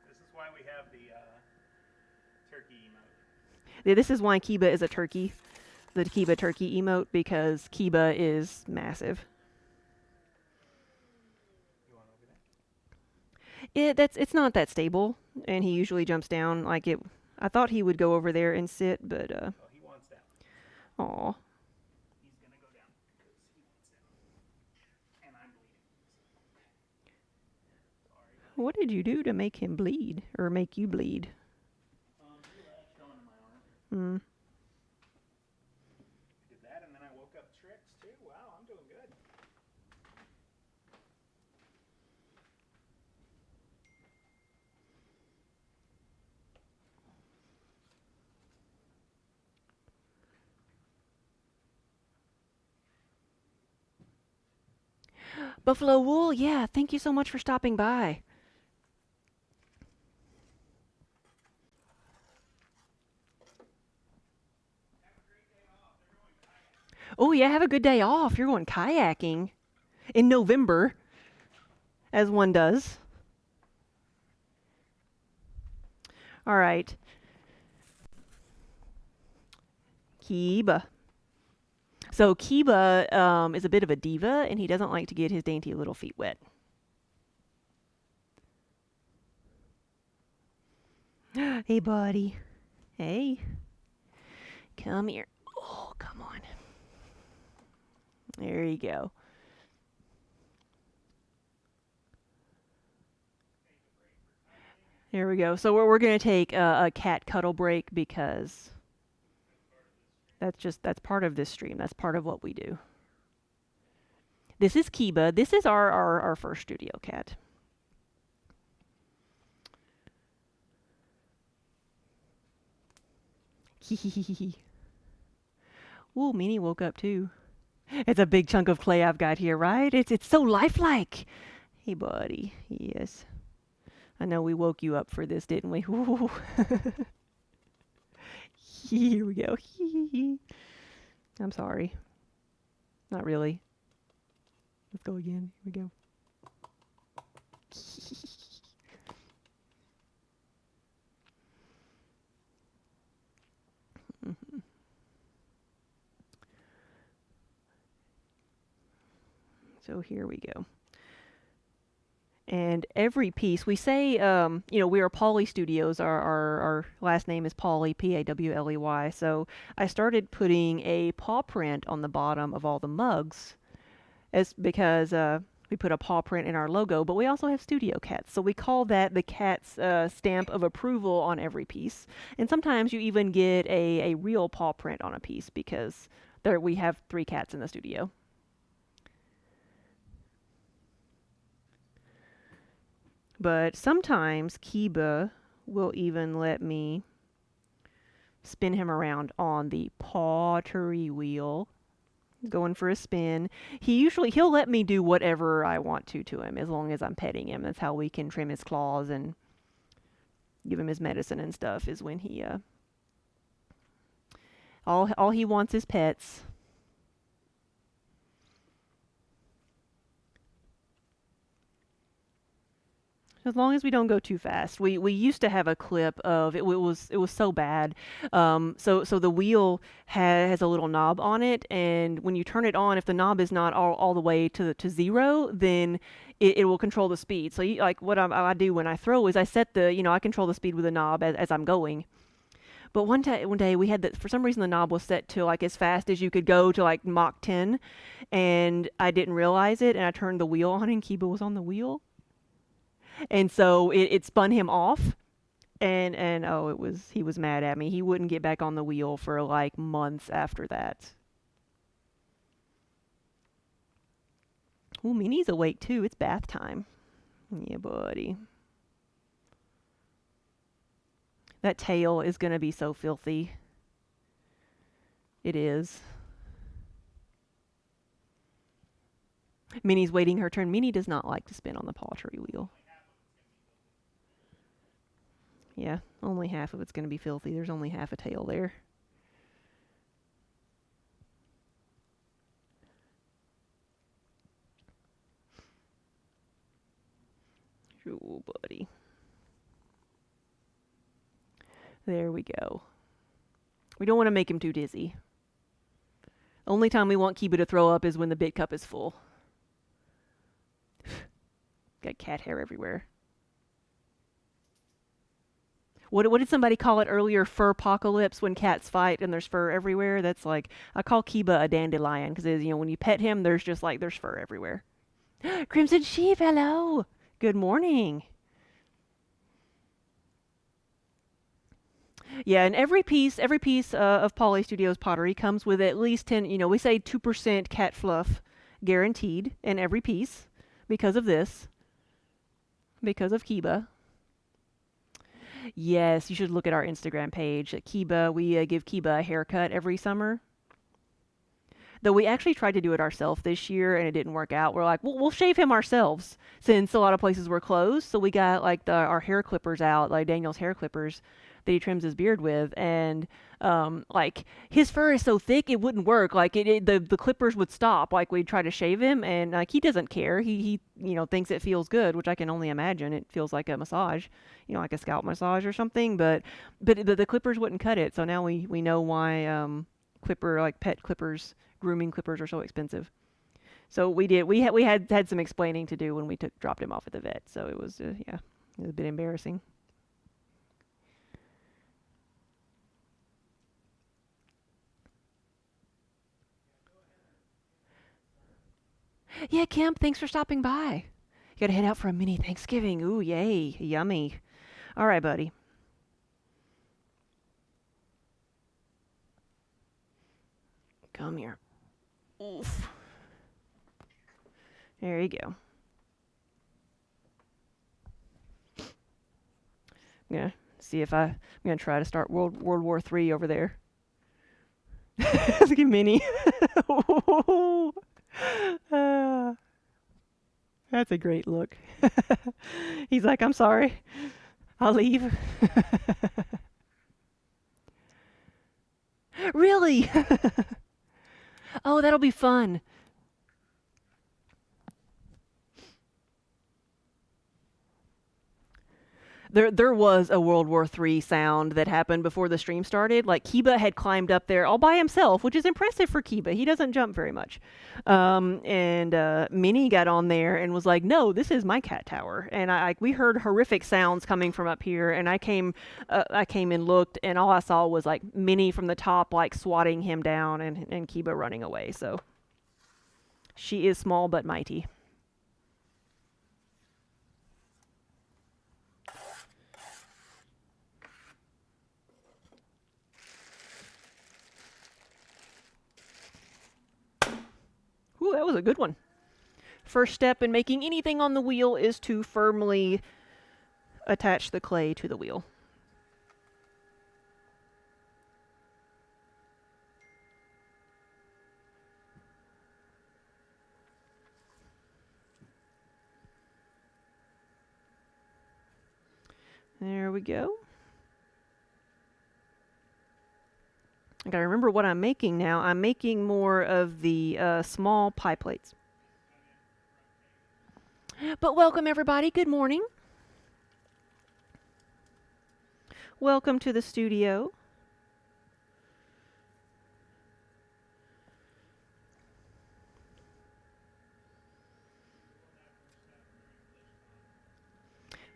This is why we have the turkey emote. Yeah, this is why Kiba is a turkey. The Kiba turkey emote, because Kiba is massive. You want over there? It's not that stable, and he usually jumps down like it. I thought he would go over there and sit, but Oh, he wants down. aw. He's gonna go down because he wants down, and I'm bleeding. Sorry. What did you do to make him bleed, or make you bleed? He latched onto my arm. Hmm. I did that, and then I woke up Tricks too. Wow, I'm doing good. Buffalo wool, yeah. Thank you so much for stopping by. Oh, yeah, have a good day off. You're going kayaking in November, as one does. All right. Kiba. So Kiba is a bit of a diva, and he doesn't like to get his dainty little feet wet. Hey, buddy. Hey, come here. Oh, come on. There you go. There we go. So we're gonna take a cat cuddle break because that's part of this stream. That's part of what we do. This is Kiba. This is our first studio cat. Ooh, Minnie woke up too. It's a big chunk of clay I've got here, right? It's so lifelike. Hey, buddy. Yes. I know we woke you up for this, didn't we? Ooh. Here we go. I'm sorry. Not really. Let's go again. Here we go. So here we go. And every piece, we say, we are Pauley Studios. Our last name is Pauley, Pawley. So I started putting a paw print on the bottom of all the mugs, as because we put a paw print in our logo. But we also have studio cats, so we call that the cat's stamp of approval on every piece. And sometimes you even get a real paw print on a piece because we have 3 cats in the studio. But sometimes Kiba will even let me spin him around on the pottery wheel, going for a spin. He'll let me do whatever I want to him as long as I'm petting him. That's how we can trim his claws and give him his medicine and stuff, is when he all he wants is pets. As long as we don't go too fast. We used to have a clip of it was so bad. So the wheel has a little knob on it, and when you turn it on, if the knob is not all the way to 0, then it will control the speed. So like what I do when I throw is I set I control the speed with the knob as I'm going. But one day we had that, for some reason the knob was set to like as fast as you could go, to like Mach 10, and I didn't realize it, and I turned the wheel on and Kiba was on the wheel. And so it spun him off, and oh, he was mad at me. He wouldn't get back on the wheel for like months after that. Ooh, Minnie's awake too. It's bath time. Yeah, buddy. That tail is gonna be so filthy. It is. Minnie's waiting her turn. Minnie does not like to spin on the pottery wheel. Yeah, only half of it's going to be filthy. There's only half a tail there. Oh, buddy. There we go. We don't want to make him too dizzy. Only time we want Kiba to throw up is when the bit cup is full. Got cat hair everywhere. What did somebody call it earlier? Fur apocalypse, when cats fight and there's fur everywhere. That's like, I call Kiba a dandelion because when you pet him, there's fur everywhere. Crimson Sheep, hello. Good morning. Yeah, and every piece of Pauley Studios pottery comes with at least 10. We say 2% cat fluff guaranteed in every piece because of this, because of Kiba. Yes, you should look at our Instagram page. Kiba, we give Kiba a haircut every summer. Though we actually tried to do it ourselves this year and it didn't work out. We're like, we'll shave him ourselves since a lot of places were closed. So we got like our hair clippers out, like Daniel's hair clippers that he trims his beard with, and like his fur is so thick it wouldn't work. Like the clippers would stop. Like we'd try to shave him, and like he doesn't care. He thinks it feels good, which I can only imagine. It feels like a massage, like a scalp massage or something. But the clippers wouldn't cut it. So now we know why pet clippers, grooming clippers are so expensive. So we had some explaining to do when we dropped him off at the vet. So it was yeah, it was a bit embarrassing. Yeah, Kim, thanks for stopping by. You gotta head out for a mini Thanksgiving. Ooh, yay, yummy. All right, buddy. Come here. Oof. There you go. I'm gonna see if I'm gonna try to start World War III over there. Look at Minnie. Ah, that's a great look. He's like, I'm sorry. I'll leave. Really? Oh, that'll be fun. There was a World War III sound that happened before the stream started. Like Kiba had climbed up there all by himself, which is impressive for Kiba. He doesn't jump very much. And Minnie got on there and was like, "No, this is my cat tower." And we heard horrific sounds coming from up here. And I came and looked, and all I saw was like Minnie from the top, like swatting him down, and Kiba running away. So she is small but mighty. Ooh, that was a good one. First step in making anything on the wheel is to firmly attach the clay to the wheel. There we go. I gotta remember what I'm making now. I'm making more of the small pie plates. But welcome everybody. Good morning. Welcome to the studio.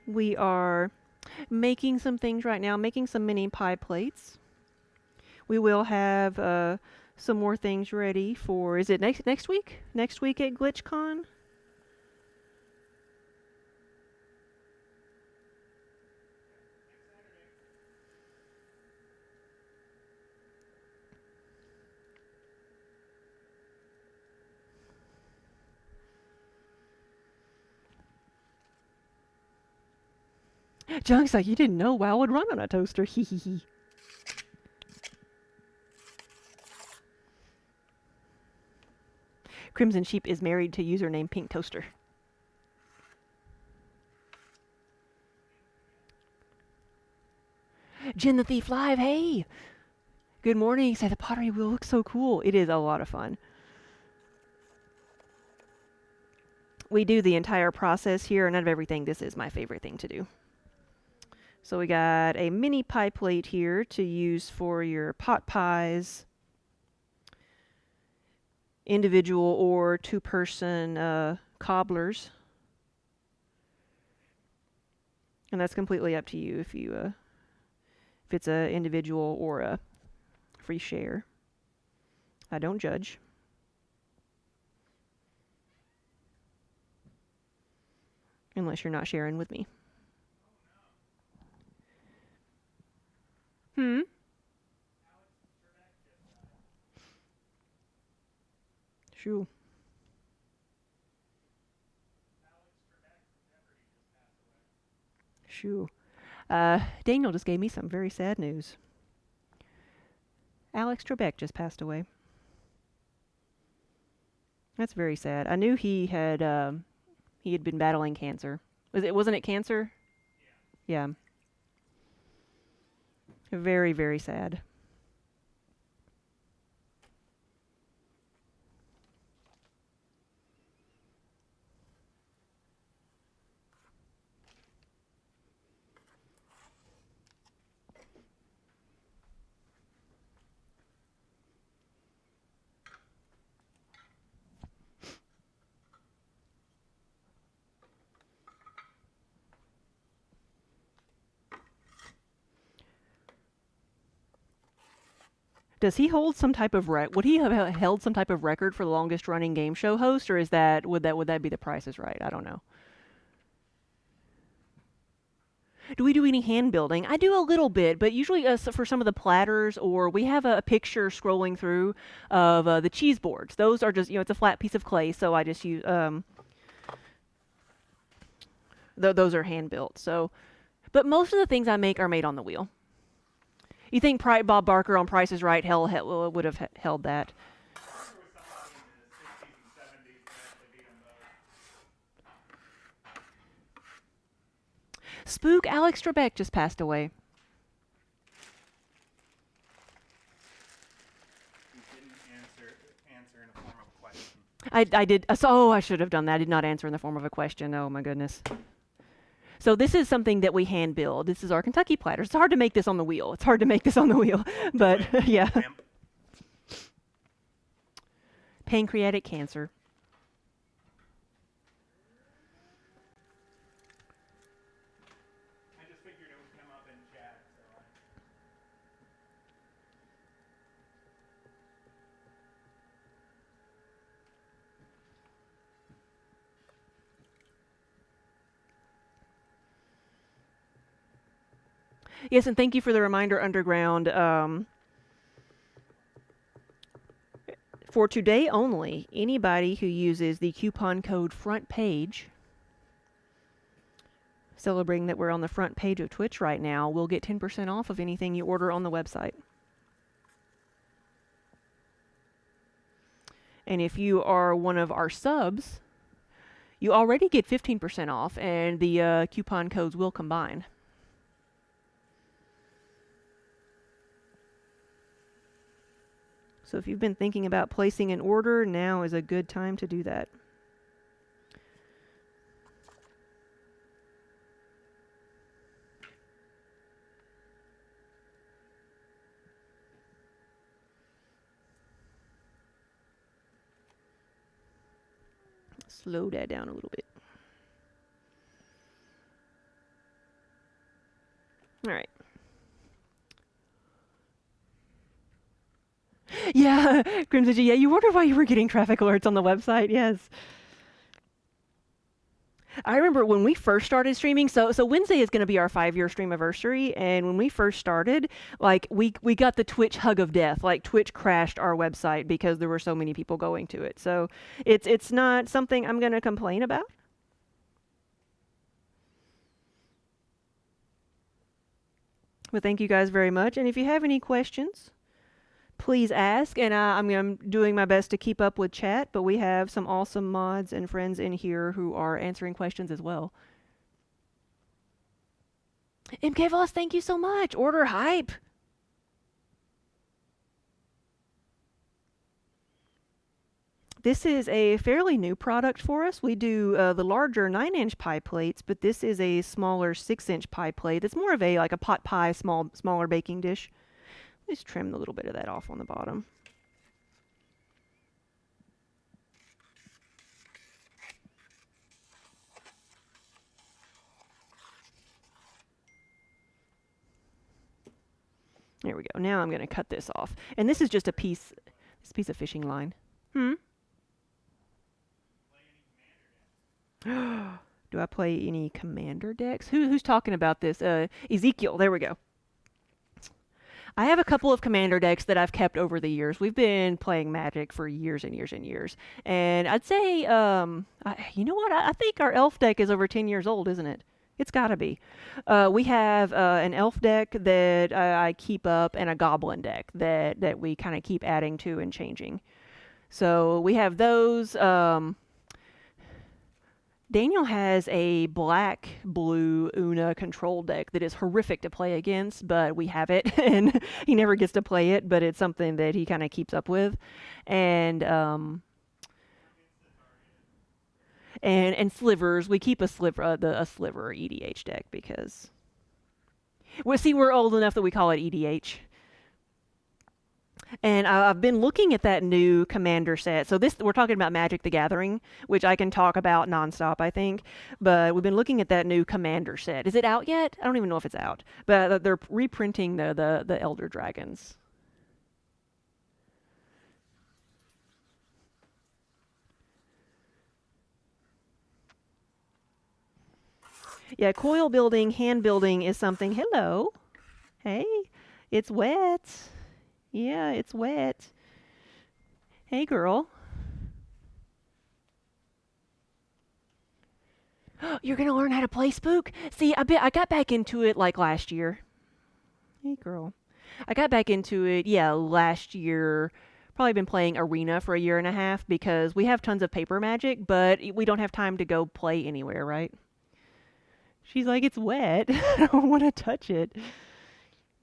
We are making some things right now, making some mini pie plates. We will have some more things ready for, is it next week? Next week at GlitchCon? Junk's like, you didn't know WoW would run on a toaster. Hee hee hee. Crimson Sheep is married to username Pink Toaster. Jen the Thief Live, hey! Good morning. Say the pottery wheel looks so cool. It is a lot of fun. We do the entire process here, and out of everything, this is my favorite thing to do. So we got a mini pie plate here to use for your pot pies, individual or two-person cobblers. And that's completely up to you if it's a individual or a free share. I don't judge. Unless you're not sharing with me. Hmm? Shoo. Shoo. Daniel just gave me some very sad news. Alex Trebek just passed away. That's very sad. I knew he had been battling cancer. Wasn't it cancer? Yeah. Very, very sad. Does he hold some type of would he have held some type of record for the longest running game show host, or is that would that be the Price is Right? I don't know. Do we do any hand building? I do a little bit, but usually for some of the platters, or we have a picture scrolling through of the cheese boards. Those are just, it's a flat piece of clay, so I just use those are hand built. So, but most of the things I make are made on the wheel. You think Bob Barker on Price is Right would have held that? I wonder with somebody in the 60s and 70s that actually beat them both. Spook Alex Trebek just passed away. You didn't answer in the form of a question. I did. So, I should have done that. I did not answer in the form of a question. Oh my goodness. So this is something that we hand build. This is our Kentucky platter. It's hard to make this on the wheel. It's hard to make this on the wheel, but yeah. Pancreatic cancer. I just figured it would come up in chat, so I... Yes, and thank you for the reminder, Underground. For today only, anybody who uses the coupon code front page, celebrating that we're on the front page of Twitch right now, will get 10% off of anything you order on the website. And if you are one of our subs, you already get 15% off, and the coupon codes will combine. So if you've been thinking about placing an order, now is a good time to do that. Slow that down a little bit. All right. Yeah, Crimson G. Yeah, you wonder why you were getting traffic alerts on the website. Yes. I remember when we first started streaming. So Wednesday is going to be our 5-year stream anniversary, and when we first started, like we got the Twitch hug of death. Like Twitch crashed our website because there were so many people going to it. So it's not something I'm going to complain about. But thank you guys very much. And if you have any questions, please ask. And I'm doing my best to keep up with chat, but we have some awesome mods and friends in here who are answering questions as well. MK Voss, thank you so much. Order hype. This is a fairly new product for us. We do the larger 9-inch pie plates, but this is a smaller 6-inch pie plate. It's more of like a pot pie, smaller baking dish. Let's trim a little bit of that off on the bottom. There we go. Now I'm going to cut this off. And this is just this piece of fishing line. Do I play any commander decks? Who's talking about this? Ezekiel, there we go. I have a couple of commander decks that I've kept over the years. We've been playing Magic for years and years and years. And I'd say, you know what? I think our elf deck is over 10 years old, isn't it? It's got to be. We have an elf deck that I keep up and a goblin deck that we kind of keep adding to and changing. So we have those. Daniel has a black blue Una control deck that is horrific to play against, but we have it, and he never gets to play it, but it's something that he kind of keeps up with. And and slivers, we keep a sliver a sliver EDH deck because we're old enough that we call it EDH. And I've been looking at that new commander set. So this we're talking about Magic the Gathering, which I can talk about nonstop, I think. But we've been looking at that new commander set. Is it out yet? I don't even know if it's out. But they're reprinting the Elder Dragons. Yeah, coil building, hand building is something. Hello. Hey, it's wet. Yeah, it's wet. Hey, girl. You're gonna learn how to play Spook? See, I got back into it like last year. Hey, girl. I got back into it, yeah, last year. Probably been playing Arena for a year and a half because we have tons of paper magic, but we don't have time to go play anywhere, right? She's like, it's wet. I don't want to touch it.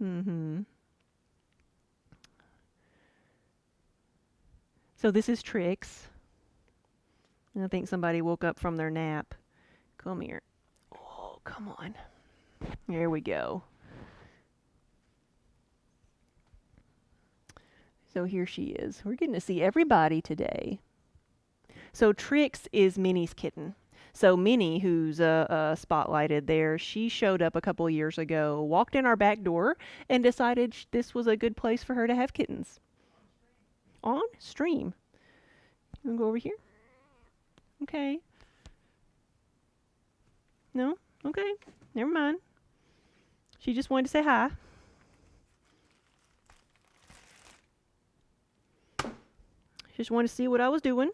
Mm-hmm. So this is Trix. I think somebody woke up from their nap. Come here. Oh, come on. There we go. So here she is. We're getting to see everybody today. So Trix is Minnie's kitten. So Minnie, who's spotlighted there, she showed up a couple years ago, walked in our back door, and decided this was a good place for her to have kittens. On stream. You wanna go over here? Okay. No? Okay. Never mind. She just wanted to say hi. Just wanted to see what I was doing.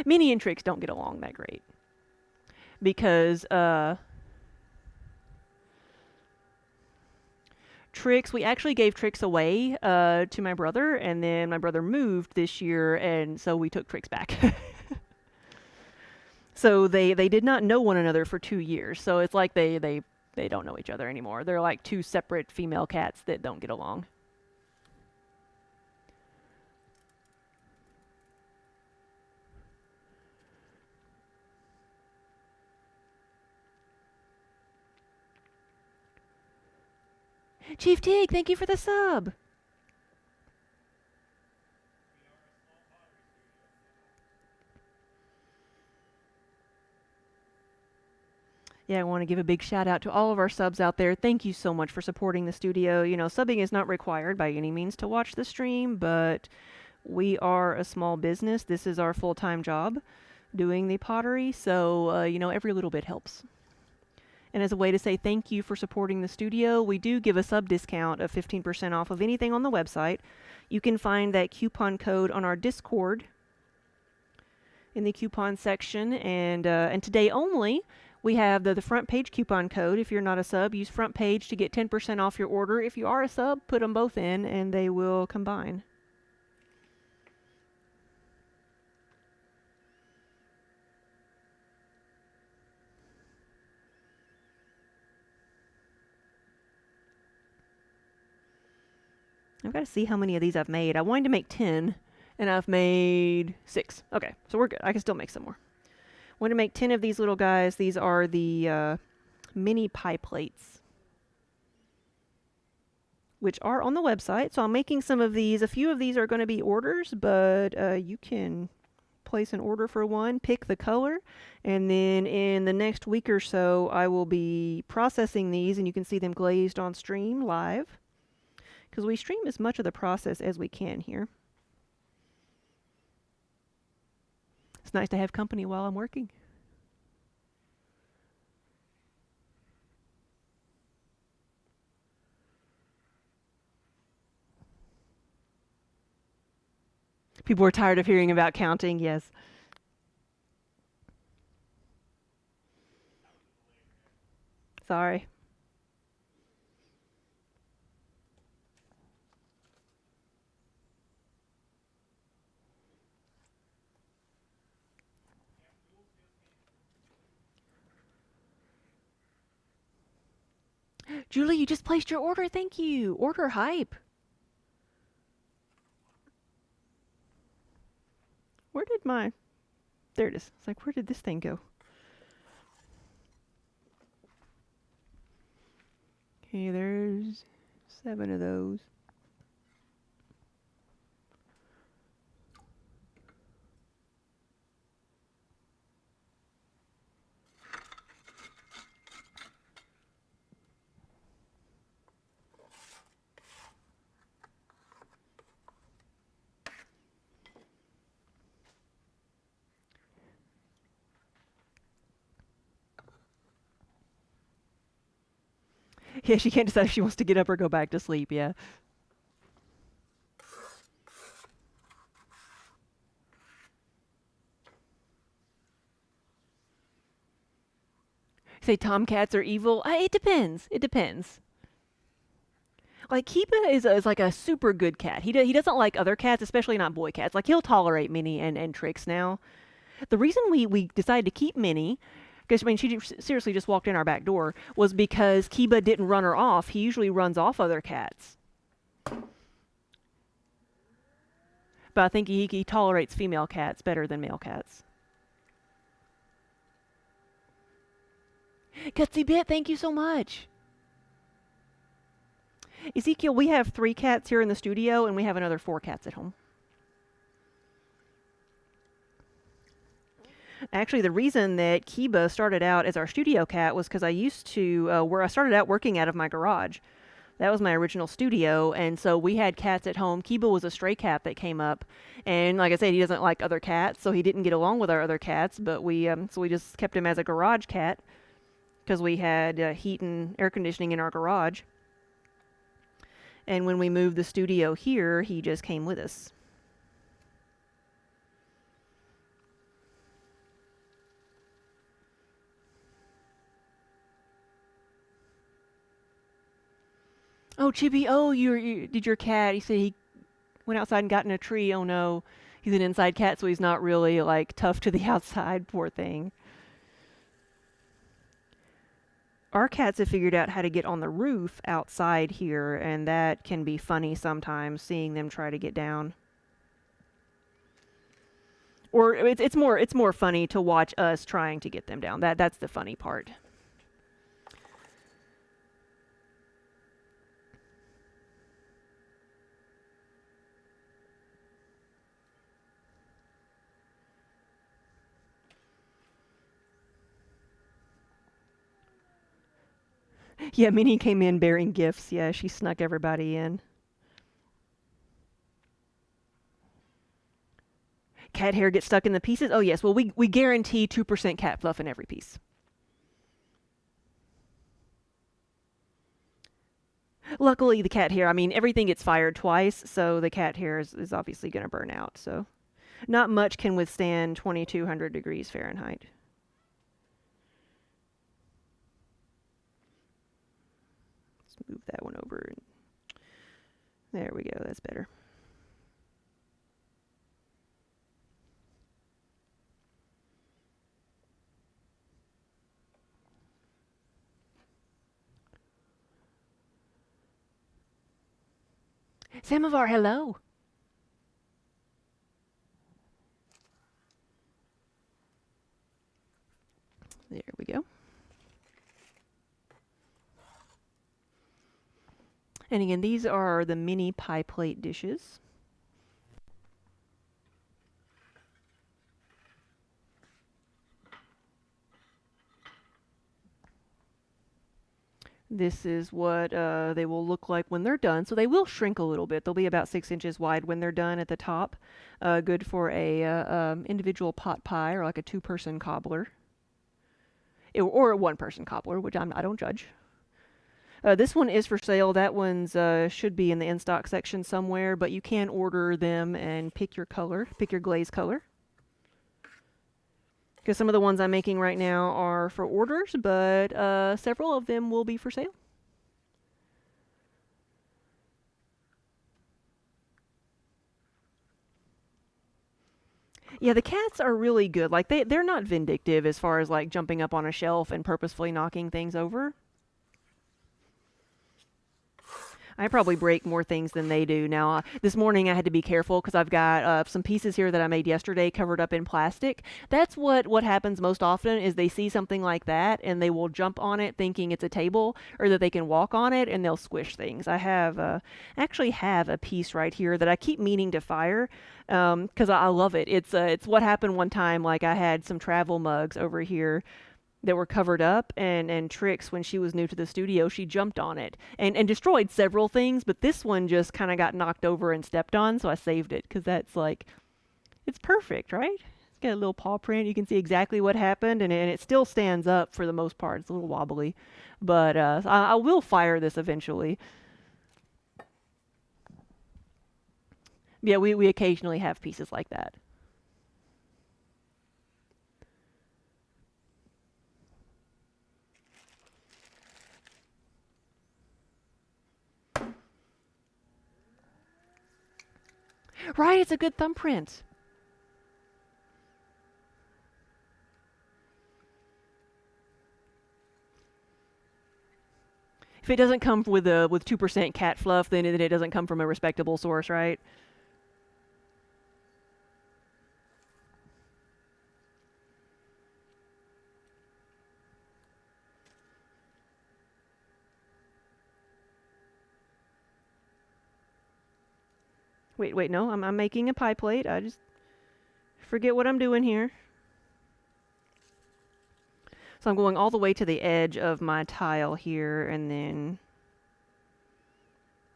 Minnie and Trix don't get along that great. Because, Trix, we actually gave Trix away to my brother, and then my brother moved this year, and so we took Trix back. So they did not know one another for 2 years. So it's like they don't know each other anymore. They're like two separate female cats that don't get along. Chief Tig, thank you for the sub. Yeah, I want to give a big shout out to all of our subs out there. Thank you so much for supporting the studio. You know, subbing is not required by any means to watch the stream, but we are a small business. This is our full-time job doing the pottery, so you know, every little bit helps. And as a way to say thank you for supporting the studio, we do give a sub discount of 15% off of anything on the website. You can find that coupon code on our Discord in the coupon section, and today only we have the front page coupon code. If you're not a sub, use front page to get 10% off your order. If you are a sub, put them both in and they will combine. I've got to see how many of these I've made. I wanted to make 10, and I've made 6. Okay, so we're good. I can still make some more. I want to make 10 of these little guys. These are the mini pie plates, which are on the website. So I'm making some of these. A few of these are going to be orders, but you can place an order for one, pick the color, and then in the next week or so, I will be processing these, and you can see them glazed on stream live, because we stream as much of the process as we can here. It's nice to have company while I'm working. People are tired of hearing about counting, yes. Sorry. Julie, you just placed your order. Thank you. Order hype. Where did my... There it is. It's like, where did this thing go? Okay, there's 7 of those. Yeah, she can't decide if she wants to get up or go back to sleep, yeah. Say tomcats are evil? It depends. It depends. Like Kiba is like a super good cat. He doesn't like other cats, especially not boy cats. Like he'll tolerate Minnie and Trix now. The reason we decided to keep Minnie, because I mean she seriously just walked in our back door, was because Kiba didn't run her off. He usually runs off other cats. But I think he tolerates female cats better than male cats. Gutsy Bit, thank you so much. Ezekiel, we have 3 cats here in the studio, and we have another 4 cats at home. Actually, the reason that Kiba started out as our studio cat was because I used to, where I started out working out of my garage. That was my original studio, and so we had cats at home. Kiba was a stray cat that came up, and like I said, he doesn't like other cats, so he didn't get along with our other cats. But we just kept him as a garage cat because we had heat and air conditioning in our garage. And when we moved the studio here, he just came with us. Oh, Chibi, oh, did your cat, he said he went outside and got in a tree. Oh no, he's an inside cat, so he's not really like tough to the outside, poor thing. Our cats have figured out how to get on the roof outside here, and that can be funny sometimes, seeing them try to get down. Or it's more funny to watch us trying to get them down. That's the funny part. Yeah, Minnie came in bearing gifts. Yeah, she snuck everybody in. Cat hair gets stuck in the pieces? Oh, yes. Well, we guarantee 2% cat fluff in every piece. Luckily, the cat hair, I mean, everything gets fired twice, so the cat hair is obviously going to burn out. So, not much can withstand 2200 degrees Fahrenheit. Let's move that one over. There we go. That's better. Samovar, hello. There we go. And again, these are the mini pie plate dishes. This is what they will look like when they're done. So they will shrink a little bit. They'll be about 6 inches wide when they're done at the top. Good for a individual pot pie or like a 2-person cobbler. Or a 1-person cobbler, which I don't judge. This one is for sale. That one's should be in the in-stock section somewhere, but you can order them and pick your color, pick your glaze color. Because some of the ones I'm making right now are for orders, but several of them will be for sale. Yeah, the cats are really good. Like they're not vindictive as far as like jumping up on a shelf and purposefully knocking things over. I probably break more things than they do. Now, this morning I had to be careful because I've got some pieces here that I made yesterday covered up in plastic. That's what happens most often is they see something like that and they will jump on it thinking it's a table or that they can walk on it and they'll squish things. I have actually have a piece right here that I keep meaning to fire because I love it. It's what happened one time. Like I had some travel mugs over here that were covered up and Trix when she was new to the studio she jumped on it and destroyed several things, but this one just kind of got knocked over and stepped on, so I saved it because that's like it's perfect, right? It's got a little paw print, you can see exactly what happened, and it still stands up for the most part. It's a little wobbly, but I will fire this eventually. Yeah, we occasionally have pieces like that. Right, it's a good thumbprint. If it doesn't come with 2% cat fluff, then it doesn't come from a respectable source, right? Wait, no, I'm making a pie plate. I just forget what I'm doing here. So I'm going all the way to the edge of my tile here and then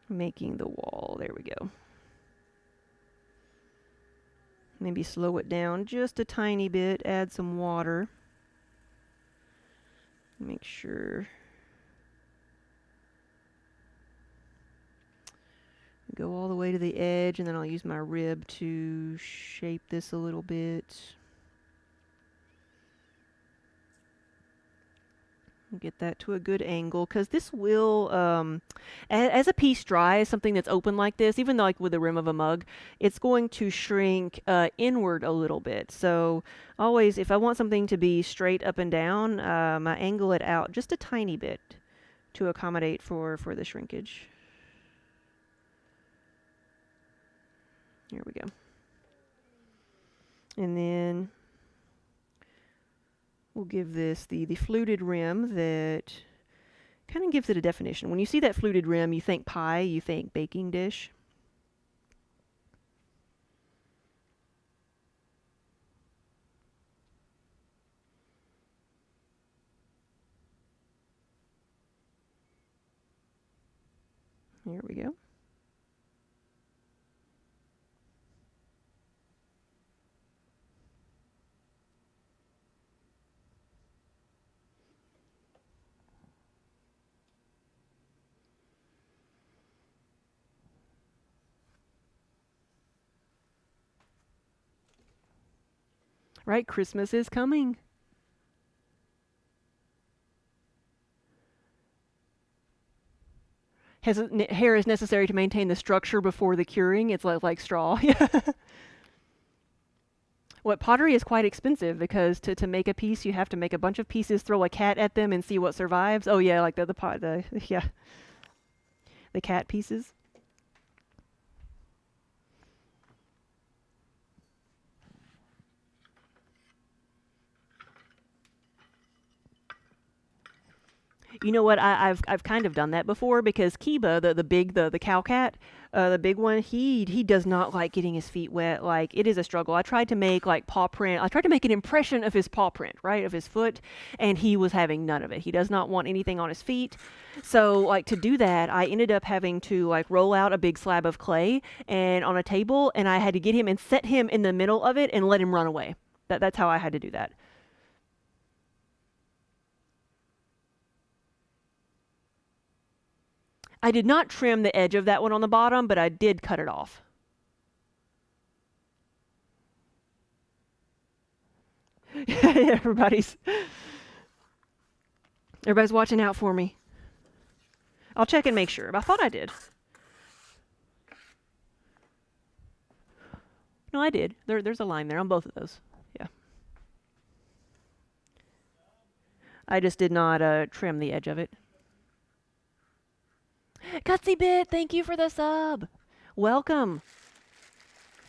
making the wall. There we go. Maybe slow it down just a tiny bit, add some water. Make sure. Go all the way to the edge and then I'll use my rib to shape this a little bit. Get that to a good angle because this will, as a piece dries, something that's open like this, even though like with the rim of a mug, it's going to shrink inward a little bit. So always, if I want something to be straight up and down, I angle it out just a tiny bit to accommodate for the shrinkage. Here we go. And then we'll give this the fluted rim that kind of gives it a definition. When you see that fluted rim, you think pie, you think baking dish. Here we go. Right, Christmas is coming. Hair is necessary to maintain the structure before the curing. It's like straw. What pottery is quite expensive because to make a piece you have to make a bunch of pieces, throw a cat at them, and see what survives. Oh yeah, like the pot the yeah the cat pieces. You know what? I've kind of done that before because Kiba, the cow cat, the big one, he does not like getting his feet wet. Like it is a struggle. I tried to make like paw print. I tried to make an impression of his paw print, right, of his foot, and he was having none of it. He does not want anything on his feet. So like to do that, I ended up having to like roll out a big slab of clay and on a table, and I had to get him and set him in the middle of it and let him run away. That's how I had to do that. I did not trim the edge of that one on the bottom, but I did cut it off. everybody's everybody's watching out for me. I'll check and make sure, but I thought I did. No, I did. There's a line there on both of those. Yeah. I just did not trim the edge of it. Gutsy Bit, thank you for the sub. Welcome.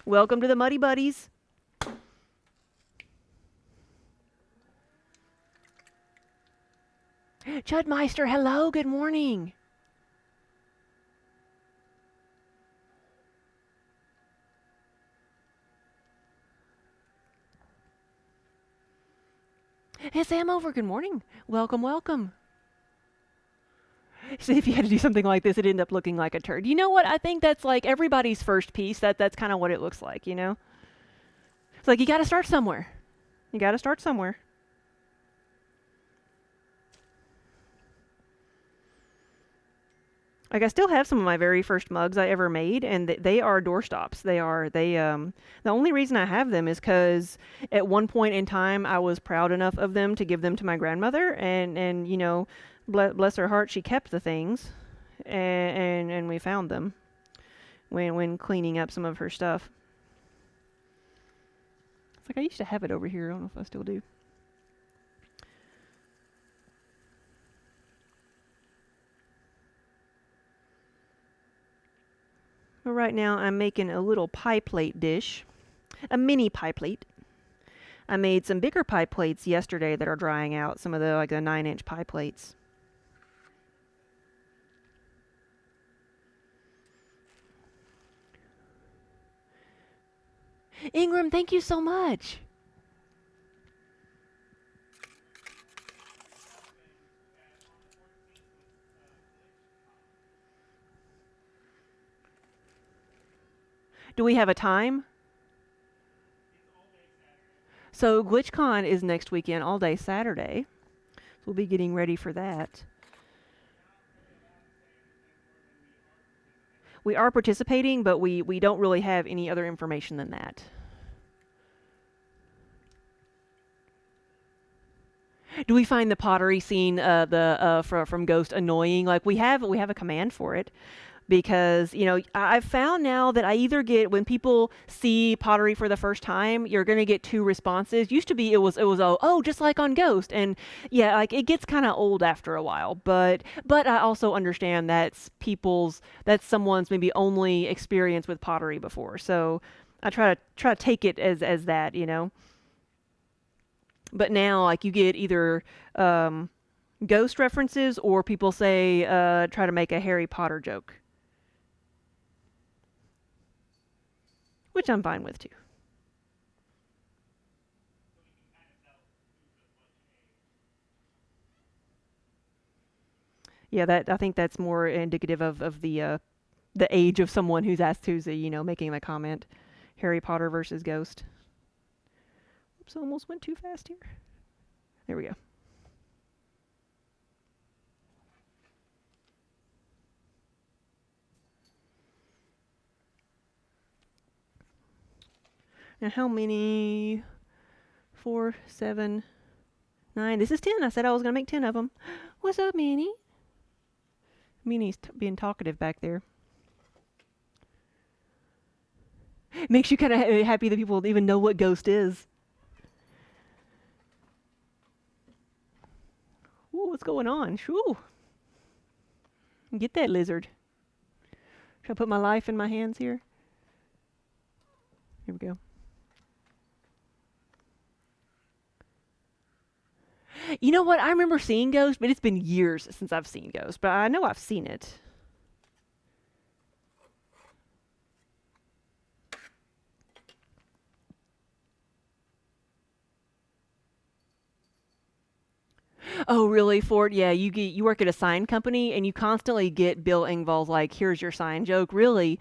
Welcome to the Muddy Buddies. Chudmeister, hello, good morning. Hey, Sam over, good morning. Welcome, welcome. See, if you had to do something like this, it'd end up looking like a turd. You know what? I think that's like everybody's first piece. That's kind of what it looks like, you know? It's like you got to start somewhere. You got to start somewhere. Like I still have some of my very first mugs I ever made, and they are doorstops. The only reason I have them is because at one point in time I was proud enough of them to give them to my grandmother, and you know, bless her heart, she kept the things, and we found them when cleaning up some of her stuff. It's like I used to have it over here. I don't know if I still do. But right now I'm making a little pie plate dish, a mini pie plate. I made some bigger pie plates yesterday that are drying out, some of the like the 9-inch pie plates. Ingram, thank you so much. Do we have a time? So GlitchCon is next weekend, all day Saturday. So we'll be getting ready for that. We are participating, but we don't really have any other information than that. Do we find the pottery scene, from Ghost annoying? Like we have a command for it, because you know I've found now that I either get when people see pottery for the first time, you're gonna get two responses. Used to be it was oh just like on Ghost, and yeah, like it gets kind of old after a while. But I also understand that's someone's maybe only experience with pottery before, so I try to take it as that, you know. But now, like, you get either ghost references or people say, try to make a Harry Potter joke, which I'm fine with too. Yeah, that I think that's more indicative of the age of someone who's you know making the comment. Harry Potter versus Ghost. Oops, almost went too fast here. There we go. Now how many? 4, 7, 9. This is 10. I said I was gonna make 10 of them. What's up, Minnie? Minnie's being talkative back there. Makes you kind of happy that people even know what Ghost is. Ooh, what's going on? Shoo. Get that lizard. Should I put my life in my hands here? Here we go. You know what? I remember seeing Ghost, but it's been years since I've seen Ghost. But I know I've seen it. Oh, really, Ford? Yeah, you work at a sign company and you constantly get Bill Engvall's like, "Here's your sign joke." Really?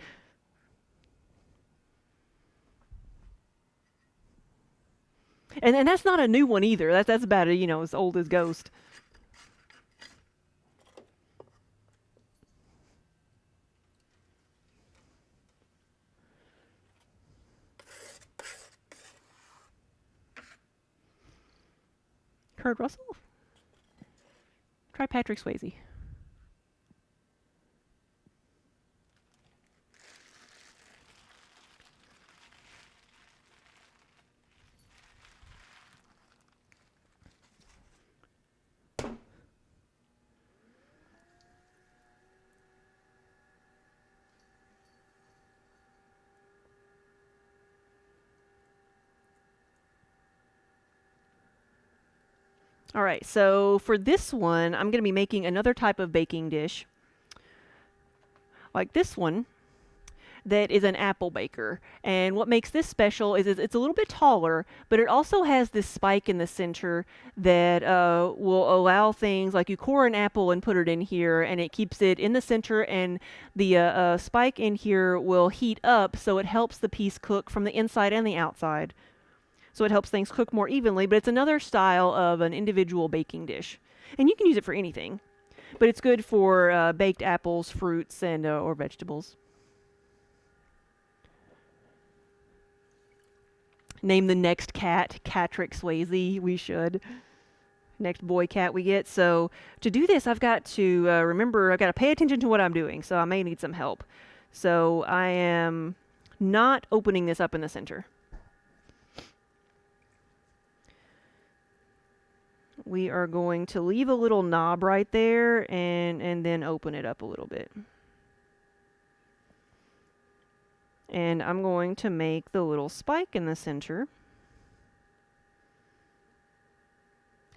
And that's not a new one either. That's about as old as Ghost. Kurt Russell? Try Patrick Swayze. All right, so for this one, I'm going to be making another type of baking dish, like this one, that is an apple baker. And what makes this special is it's a little bit taller, but it also has this spike in the center that will allow things like you core an apple and put it in here, and it keeps it in the center, and the spike in here will heat up, so it helps the piece cook from the inside and the outside. So it helps things cook more evenly, but it's another style of an individual baking dish. And you can use it for anything, but it's good for baked apples, fruits, and or vegetables. Name the next cat Catrick Swayze. We should. Next boy cat we get. So to do this, I've got to remember, I've got to pay attention to what I'm doing. So I may need some help. So I am not opening this up in the center. We are going to leave a little knob right there and then open it up a little bit. And I'm going to make the little spike in the center.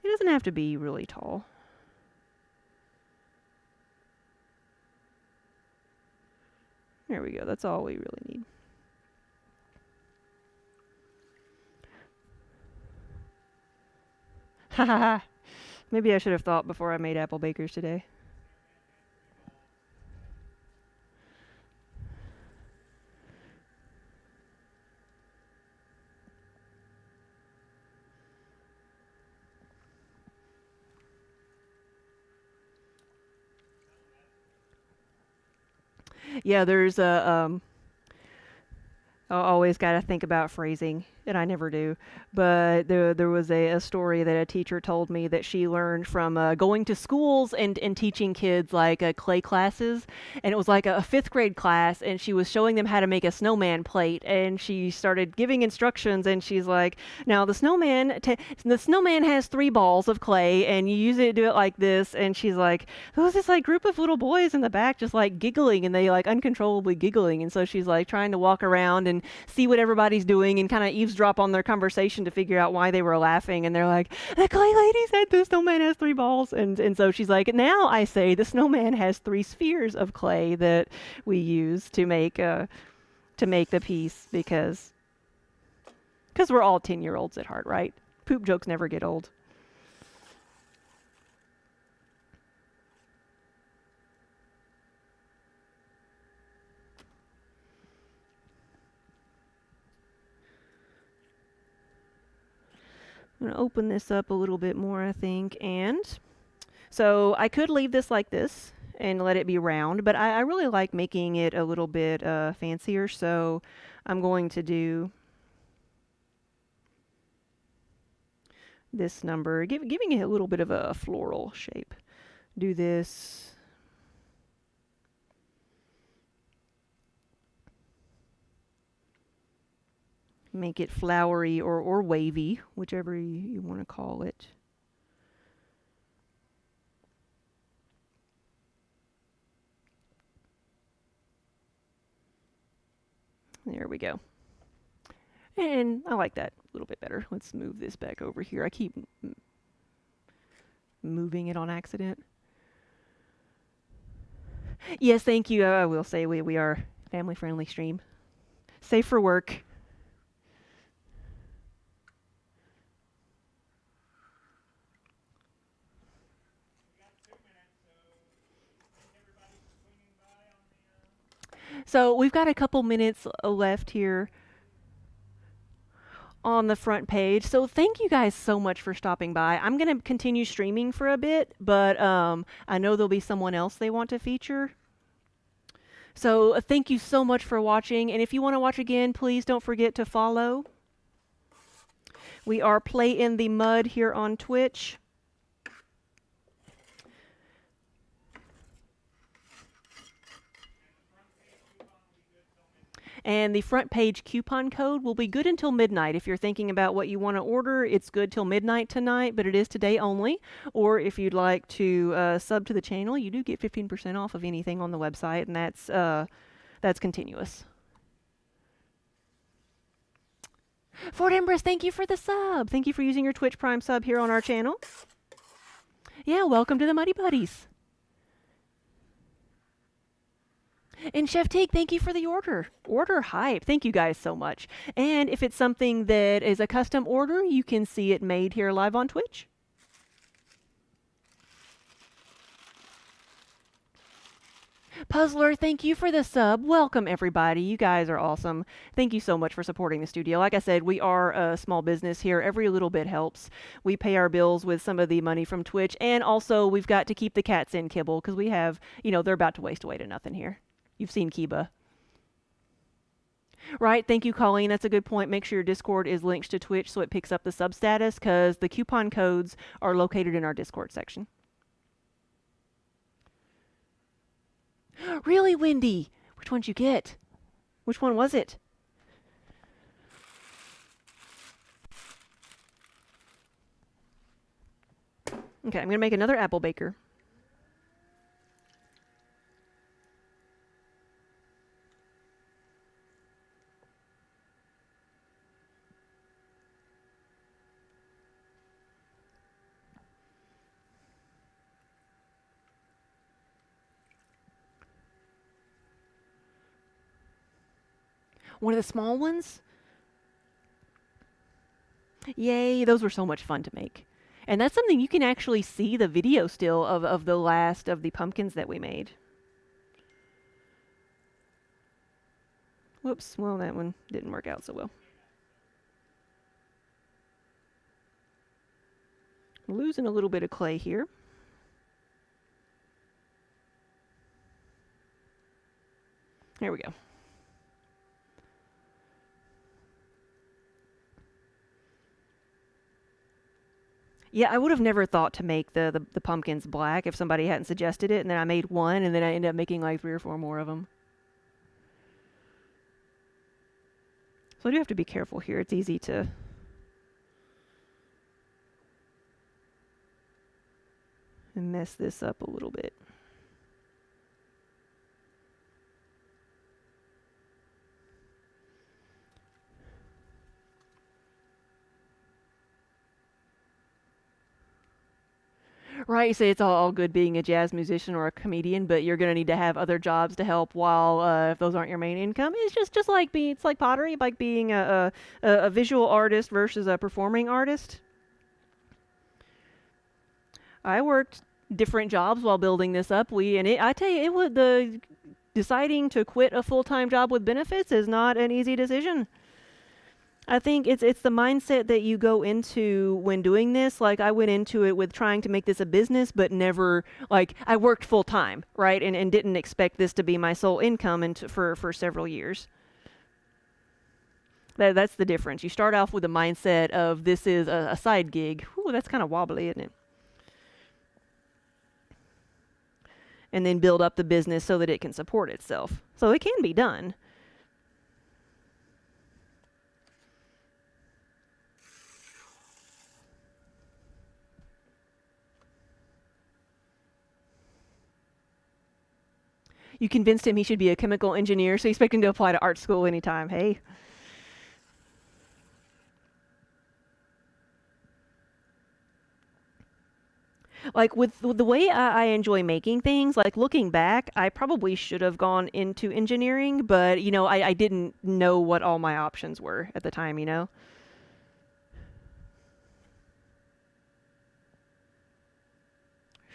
It doesn't have to be really tall. There we go. That's all we really need. Haha. Maybe I should have thought before I made apple bakers today. Yeah, there's a I always got to think about phrasing, and I never do. But there was a story that a teacher told me that she learned from going to schools and teaching kids like clay classes. And it was like a fifth grade class, and she was showing them how to make a snowman plate. And she started giving instructions, and she's like, now the snowman has 3 balls of clay, and you use it to do it like this. And she's like, there was this like group of little boys in the back just like giggling, and they like uncontrollably giggling. And so she's like trying to walk around and see what everybody's doing and kind of eavesdrop on their conversation to figure out why they were laughing. And they're like, the clay lady said the snowman has 3 balls. And so she's like, now I say the snowman has 3 spheres of clay that we use to make the piece because we're all 10-year-olds at heart, right? Poop jokes never get old. I'm going to open this up a little bit more, I think. And so I could leave this like this and let it be round, but I really like making it a little bit fancier. So I'm going to do this number, giving it a little bit of a floral shape. Do this. Make it flowery or wavy, whichever you want to call it. There we go. And I like that a little bit better. Let's move this back over here. I keep moving it on accident. Yes, thank you. I will say we are family-friendly stream. Safe for work. So we've got a couple minutes left here on the front page. So thank you guys so much for stopping by. I'm going to continue streaming for a bit, but I know there'll be someone else they want to feature. So thank you so much for watching. And if you want to watch again, please don't forget to follow. We are Play in the Mud here on Twitch. And the front page coupon code will be good until midnight. If you're thinking about what you want to order, it's good till midnight tonight, but it is today only. Or if you'd like to sub to the channel, you do get 15% off of anything on the website, and that's continuous. Fort Empress, thank you for the sub. Thank you for using your Twitch Prime sub here on our channel. Yeah, welcome to the Muddy Buddies. And Chef Teague, thank you for the order. Order hype. Thank you guys so much. And if it's something that is a custom order, you can see it made here live on Twitch. Puzzler, thank you for the sub. Welcome, everybody. You guys are awesome. Thank you so much for supporting the studio. Like I said, we are a small business here. Every little bit helps. We pay our bills with some of the money from Twitch, and also we've got to keep the cats in kibble because we have, they're about to waste away to nothing here. You've seen Kiba. Right, thank you, Colleen. That's a good point. Make sure your Discord is linked to Twitch so it picks up the sub status because the coupon codes are located in our Discord section. Really, Wendy? Which one'd you get? Which one was it? Okay, I'm going to make another apple baker. One of the small ones? Yay, those were so much fun to make. And that's something you can actually see the video still of the last of the pumpkins that we made. Whoops, well, that one didn't work out so well. Losing a little bit of clay here. There we go. Yeah, I would have never thought to make the pumpkins black if somebody hadn't suggested it, and then I made one, and then I ended up making like 3 or 4 more of them. So I do have to be careful here. It's easy to mess this up a little bit. Right, you say it's all good being a jazz musician or a comedian, but you're gonna need to have other jobs to help while if those aren't your main income. It's just like it's like pottery, like being a visual artist versus a performing artist. I worked different jobs while building this up. I tell you, it was the deciding to quit a full-time job with benefits is not an easy decision. I think it's the mindset that you go into when doing this. Like I went into it with trying to make this a business, but never like I worked full time, right? And didn't expect this to be my sole income for several years. That's the difference. You start off with a mindset of this is a side gig. Ooh, that's kind of wobbly, isn't it? And then build up the business so that it can support itself. So it can be done. You convinced him he should be a chemical engineer, so you expect him to apply to art school anytime. Hey. Like with the way I enjoy making things, like looking back, I probably should have gone into engineering, but I didn't know what all my options were at the time.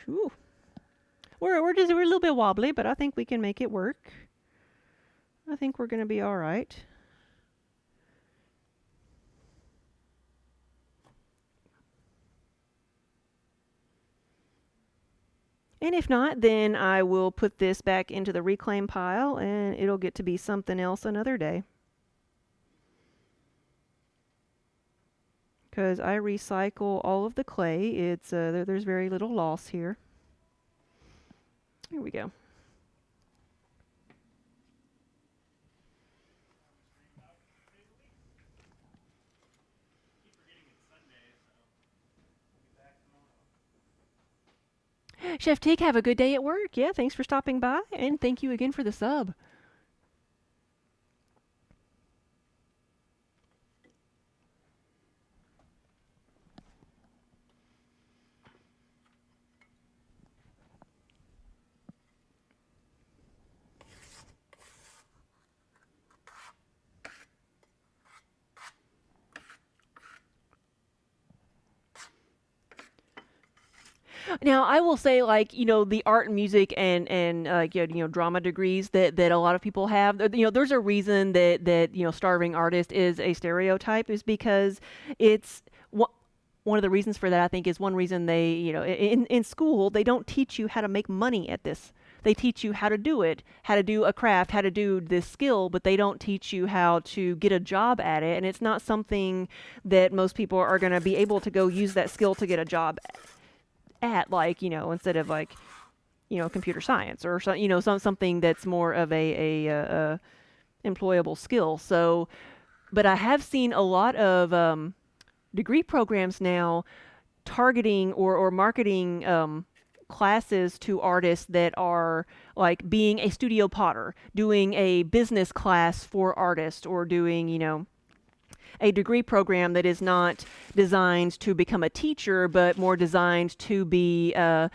Whew. We're a little bit wobbly, but I think we can make it work. I think we're gonna be all right. And if not, then I will put this back into the reclaim pile and it'll get to be something else another day. Because I recycle all of the clay. There's very little loss here. Here we go. Chef Teak, have a good day at work. Yeah, thanks for stopping by, and thank you again for the sub. Now, I will say, like, the art and music and drama degrees that a lot of people have. There's a reason that starving artist is a stereotype, is because it's one of the reasons for that. I think is one reason they, in school they don't teach you how to make money at this. They teach you how to do it, how to do a craft, how to do this skill, but they don't teach you how to get a job at it. And it's not something that most people are going to be able to go use that skill to get a job at, like, instead of like, computer science or something that's more of a employable skill. So, but I have seen a lot of degree programs now targeting or marketing classes to artists that are like being a studio potter, doing a business class for artists, or doing, a degree program that is not designed to become a teacher, but more designed to be a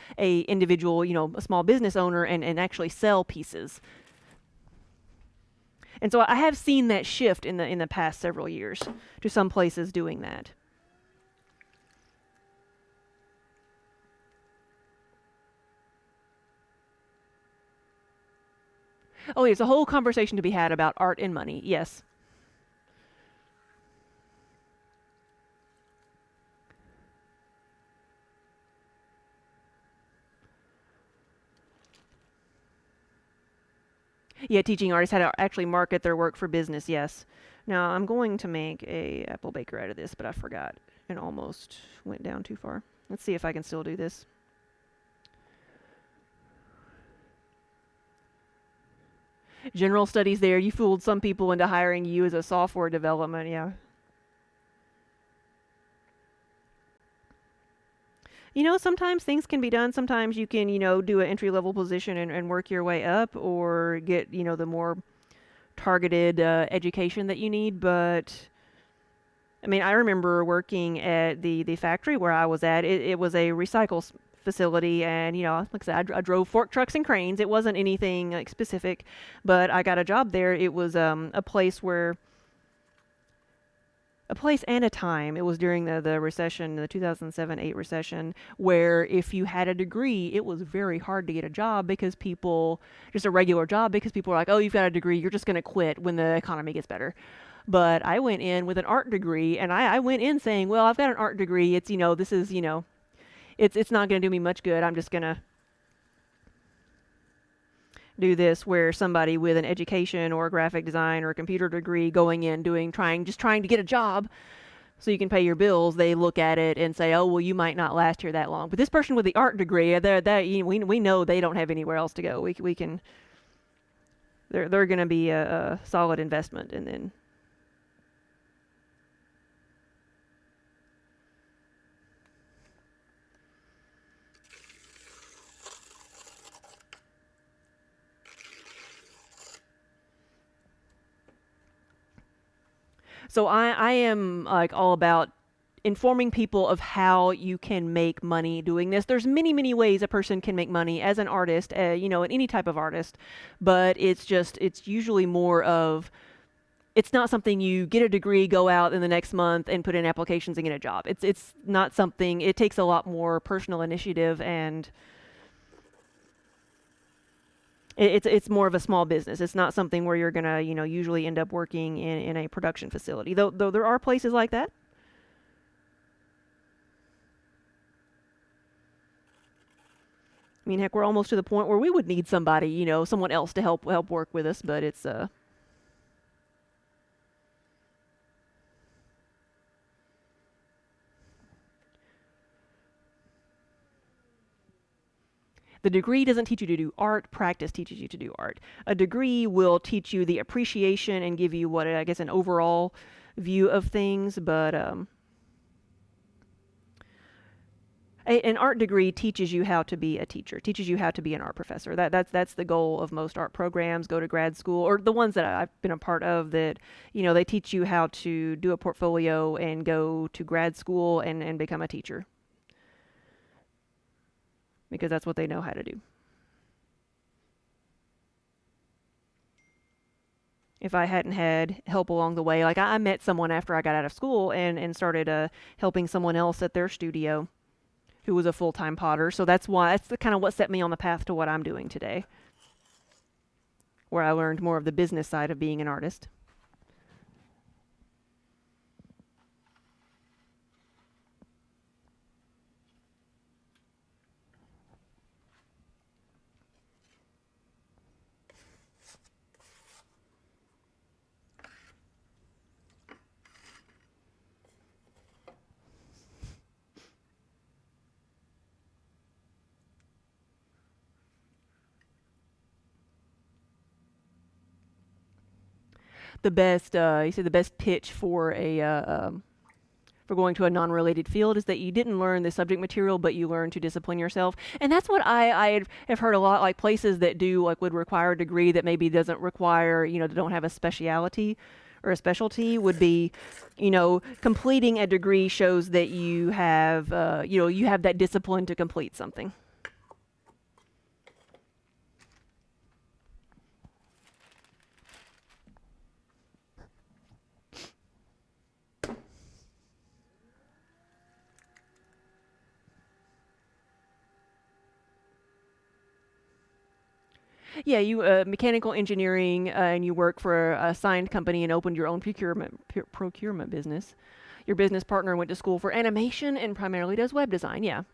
individual, a small business owner, and actually sell pieces. And so I have seen that shift in the past several years to some places doing that. Oh, there's a whole conversation to be had about art and money. Yes. Yeah, teaching artists how to actually market their work for business. Yes. Now I'm going to make a apple baker out of this, but I forgot and almost went down too far. Let's see if I can still do this. General studies there. You fooled some people into hiring you as a software development. Yeah. Sometimes things can be done. Sometimes you can, do an entry level position and work your way up, or get, the more targeted education that you need. But I mean, I remember working at the factory where I was at. It was a recycle facility, and like I said, I drove fork trucks and cranes. It wasn't anything like specific, but I got a job there. It was a place and a time. It was during the recession, the 2007-8 recession, where if you had a degree, it was very hard to get a job, because people, just a regular job, because people were like, oh, you've got a degree, you're just going to quit when the economy gets better. But I went in with an art degree, and I went in saying, well, I've got an art degree. It's, this is, it's not going to do me much good. I'm just going to do this, where somebody with an education or a graphic design or a computer degree going in just trying to get a job so you can pay your bills, they look at it and say, oh, well, you might not last here that long. But this person with the art degree, we know they don't have anywhere else to go. We can, they're going to be a solid investment. And then so I am like all about informing people of how you can make money doing this. There's many ways a person can make money as an artist, in any type of artist, but it's usually more of, it's not something you get a degree, go out in the next month and put in applications and get a job. It's not something. It takes a lot more personal initiative, and it's more of a small business. It's not something where you're gonna usually end up working in a production facility. Though there are places like that. I mean, heck, we're almost to the point where we would need somebody, someone else to help work with us. But it's the degree doesn't teach you to do art. Practice teaches you to do art. A degree will teach you the appreciation and give you what, I guess, an overall view of things. But an art degree teaches you how to be a teacher, teaches you how to be an art professor. That's the goal of most art programs. Go to grad school, or the ones that I've been a part of, that they teach you how to do a portfolio and go to grad school and become a teacher, because that's what they know how to do. If I hadn't had help along the way, like I met someone after I got out of school and started helping someone else at their studio. who was a full-time potter. So that's the kind of what set me on the path to what I'm doing today, where I learned more of the business side of being an artist. You said the best pitch for for going to a non-related field is that you didn't learn the subject material, but you learn to discipline yourself. And that's what have heard a lot, like places that do like would require a degree that maybe doesn't require, that don't have a speciality or a specialty would be, completing a degree shows that you have that discipline to complete something. Yeah, you mechanical engineering, and you work for a signed company and opened your own procurement business. Your business partner went to school for animation and primarily does web design. Yeah.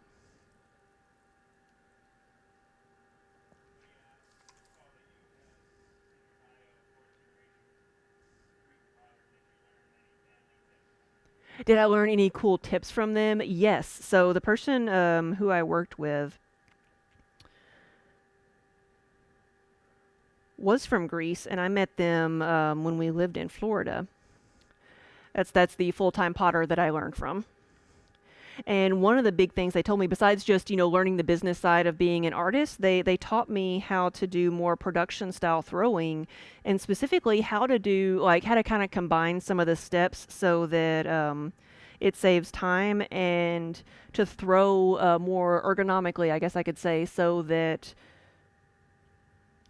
Did I learn any cool tips from them? Yes. So the person who I worked with was from Greece, and I met them when we lived in Florida. That's the full-time potter that I learned from. And one of the big things they told me, besides just learning the business side of being an artist, they taught me how to do more production style throwing, and specifically how to kind of combine some of the steps so that it saves time, and to throw more ergonomically, I guess I could say, so that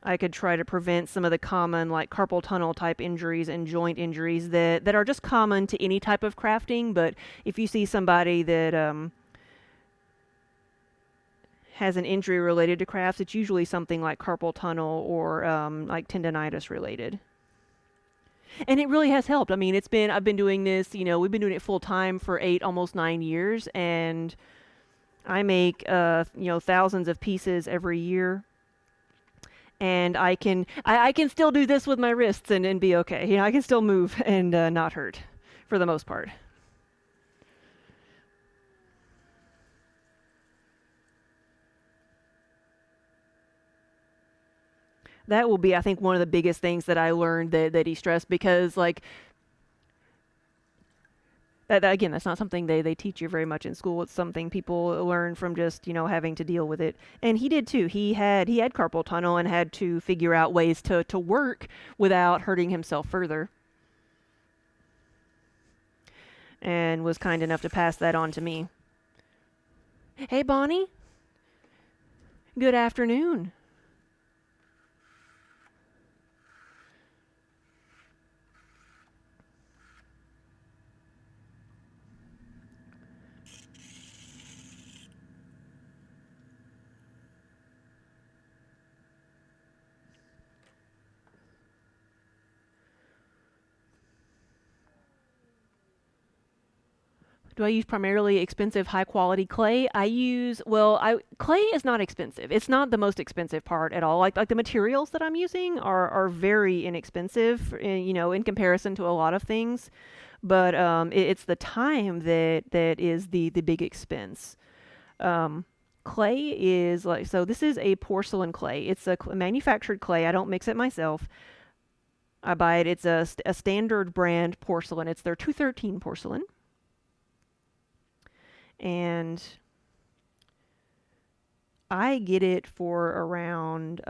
I could try to prevent some of the common like carpal tunnel type injuries and joint injuries that are just common to any type of crafting. But if you see somebody that has an injury related to crafts, it's usually something like carpal tunnel or like tendonitis related. And it really has helped. I mean, I've been doing this, we've been doing it full time for 8, almost 9 years, and I make thousands of pieces every year, and I can still do this with my wrists and be okay. I can still move and not hurt for the most part. That will be, I think, one of the biggest things that I learned that he stressed, because like that again, that's not something they teach you very much in school. It's something people learn from just having to deal with it. And he did too. He had carpal tunnel and had to figure out ways to work without hurting himself further, and was kind enough to pass that on to me. Hey, Bonnie. Good afternoon. Do I use primarily expensive, high quality clay? Clay is not expensive. It's not the most expensive part at all. Like the materials that I'm using are very inexpensive, in comparison to a lot of things. But it's the time that is the big expense. Clay is like, so this is a porcelain clay. It's a manufactured clay. I don't mix it myself. I buy it. It's a standard brand porcelain. It's their 213 porcelain. And I get it for around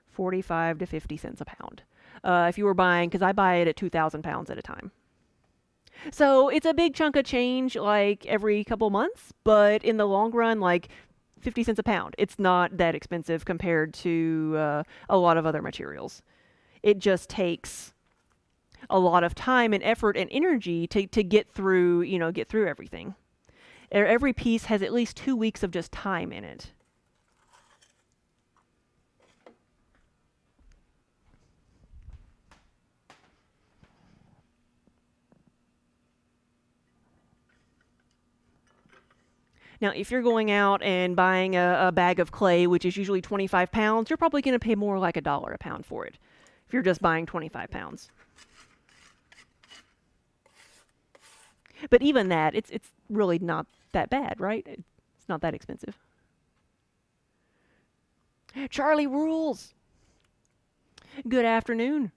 45 to 50 cents a pound. If you were buying, because I buy it at 2,000 pounds at a time. So it's a big chunk of change like every couple months, but in the long run, like 50 cents a pound, it's not that expensive compared to a lot of other materials. It just takes a lot of time and effort and energy to get through everything. Every piece has at least 2 weeks of just time in it. Now, if you're going out and buying a bag of clay, which is usually 25 pounds, you're probably going to pay more like $1 a pound for it if you're just buying 25 pounds. But even that, it's really not that bad, right? It's not that expensive. Charlie rules. Good afternoon.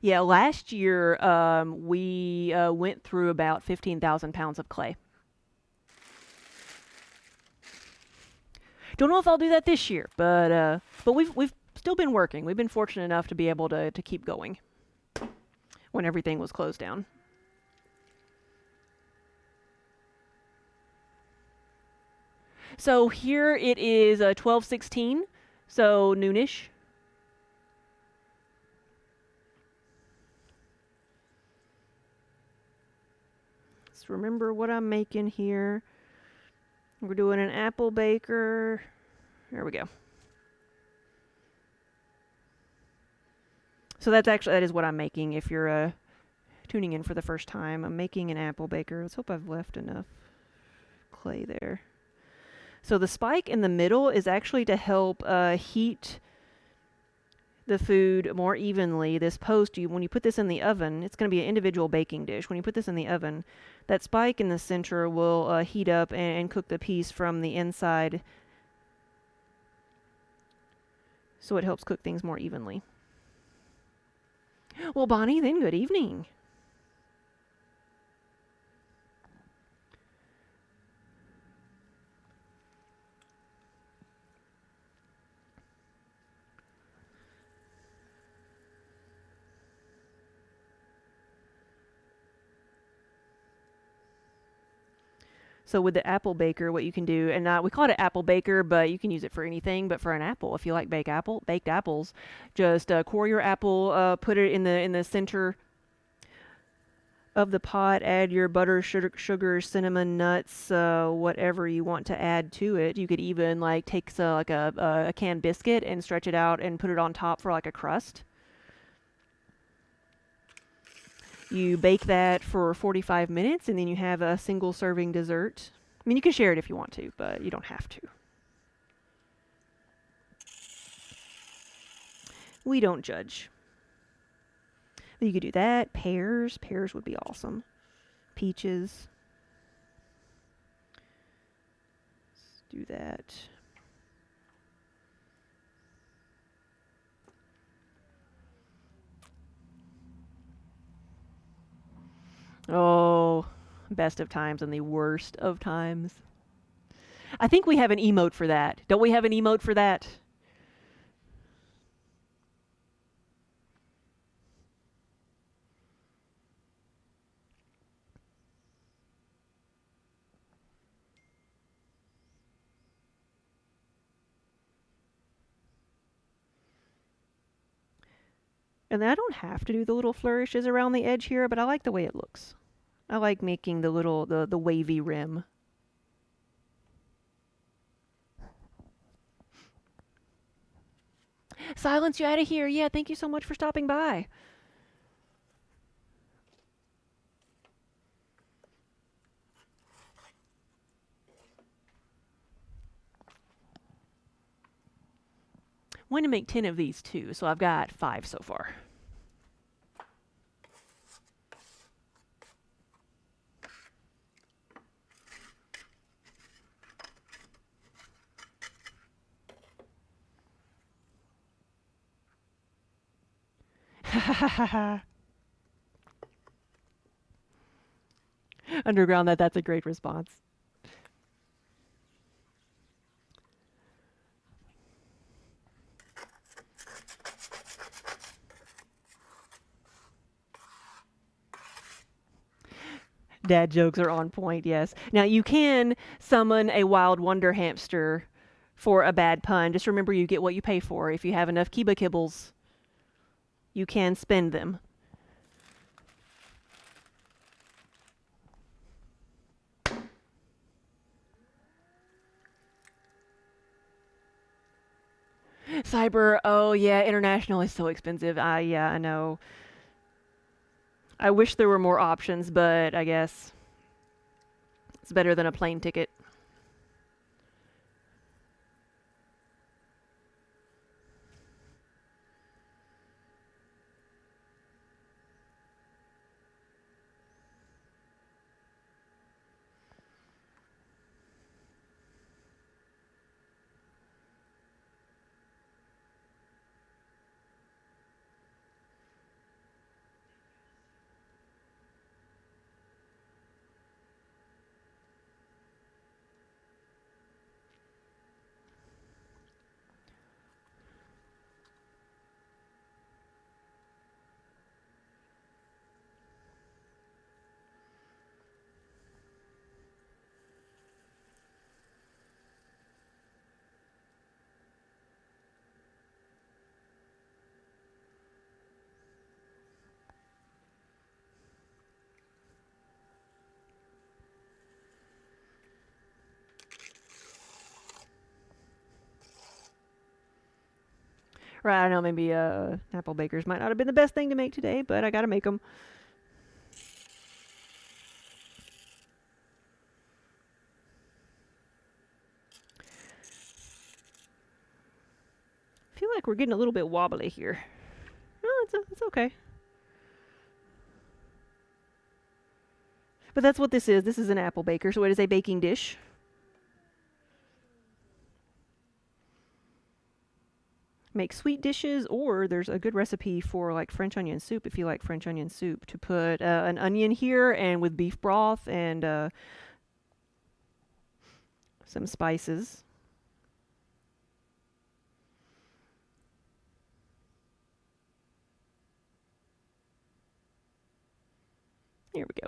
Yeah, last year we went through about 15,000 pounds of clay. Don't know if I'll do that this year, but we've still been working. We've been fortunate enough to be able to keep going when everything was closed down. So here it is 12:16, so noonish. Let's remember what I'm making here. We're doing an apple baker. There we go. So that is what I'm making. If you're tuning in for the first time, I'm making an apple baker. Let's hope I've left enough clay there. So the spike in the middle is actually to help heat the food more evenly. This post, when you put this in the oven, it's going to be an individual baking dish. When you put this in the oven, that spike in the center will heat up and cook the piece from the inside. So it helps cook things more evenly. Well, Bonnie, then good evening. So with the apple baker, what you can do, and we call it an apple baker, but you can use it for anything. But for an apple, if you like baked apples, just core your apple, put it in the center of the pot. Add your butter, sugar, cinnamon, nuts, whatever you want to add to it. You could even like take like a canned biscuit and stretch it out and put it on top for like a crust. You bake that for 45 minutes, and then you have a single serving dessert. I mean, you can share it if you want to, but you don't have to. We don't judge. You could do that. Pears would be awesome. Peaches. Let's do that. Oh, best of times and the worst of times. I think we have an emote for that. Don't we have an emote for that? And then I don't have to do the little flourishes around the edge here, but I like the way it looks. I like making the wavy rim. Silence, you out of here. Yeah, thank you so much for stopping by. I want to make 10 of these too, so I've got 5 so far. Underground, that's a great response. Dad jokes are on point, yes. Now, you can summon a wild wonder hamster for a bad pun. Just remember you get what you pay for. If you have enough Kiba kibbles, you can spend them. Cyber, oh yeah, international is so expensive. Yeah, I know. I wish there were more options, but I guess it's better than a plane ticket. Right, I don't know, maybe apple bakers might not have been the best thing to make today, but I gotta make them. I feel like we're getting a little bit wobbly here. No, it's okay. But that's what this is. This is an apple baker, so it is a baking dish. Make sweet dishes, or there's a good recipe for like French onion soup if you like French onion soup, to put an onion here and with beef broth and some spices. Here we go.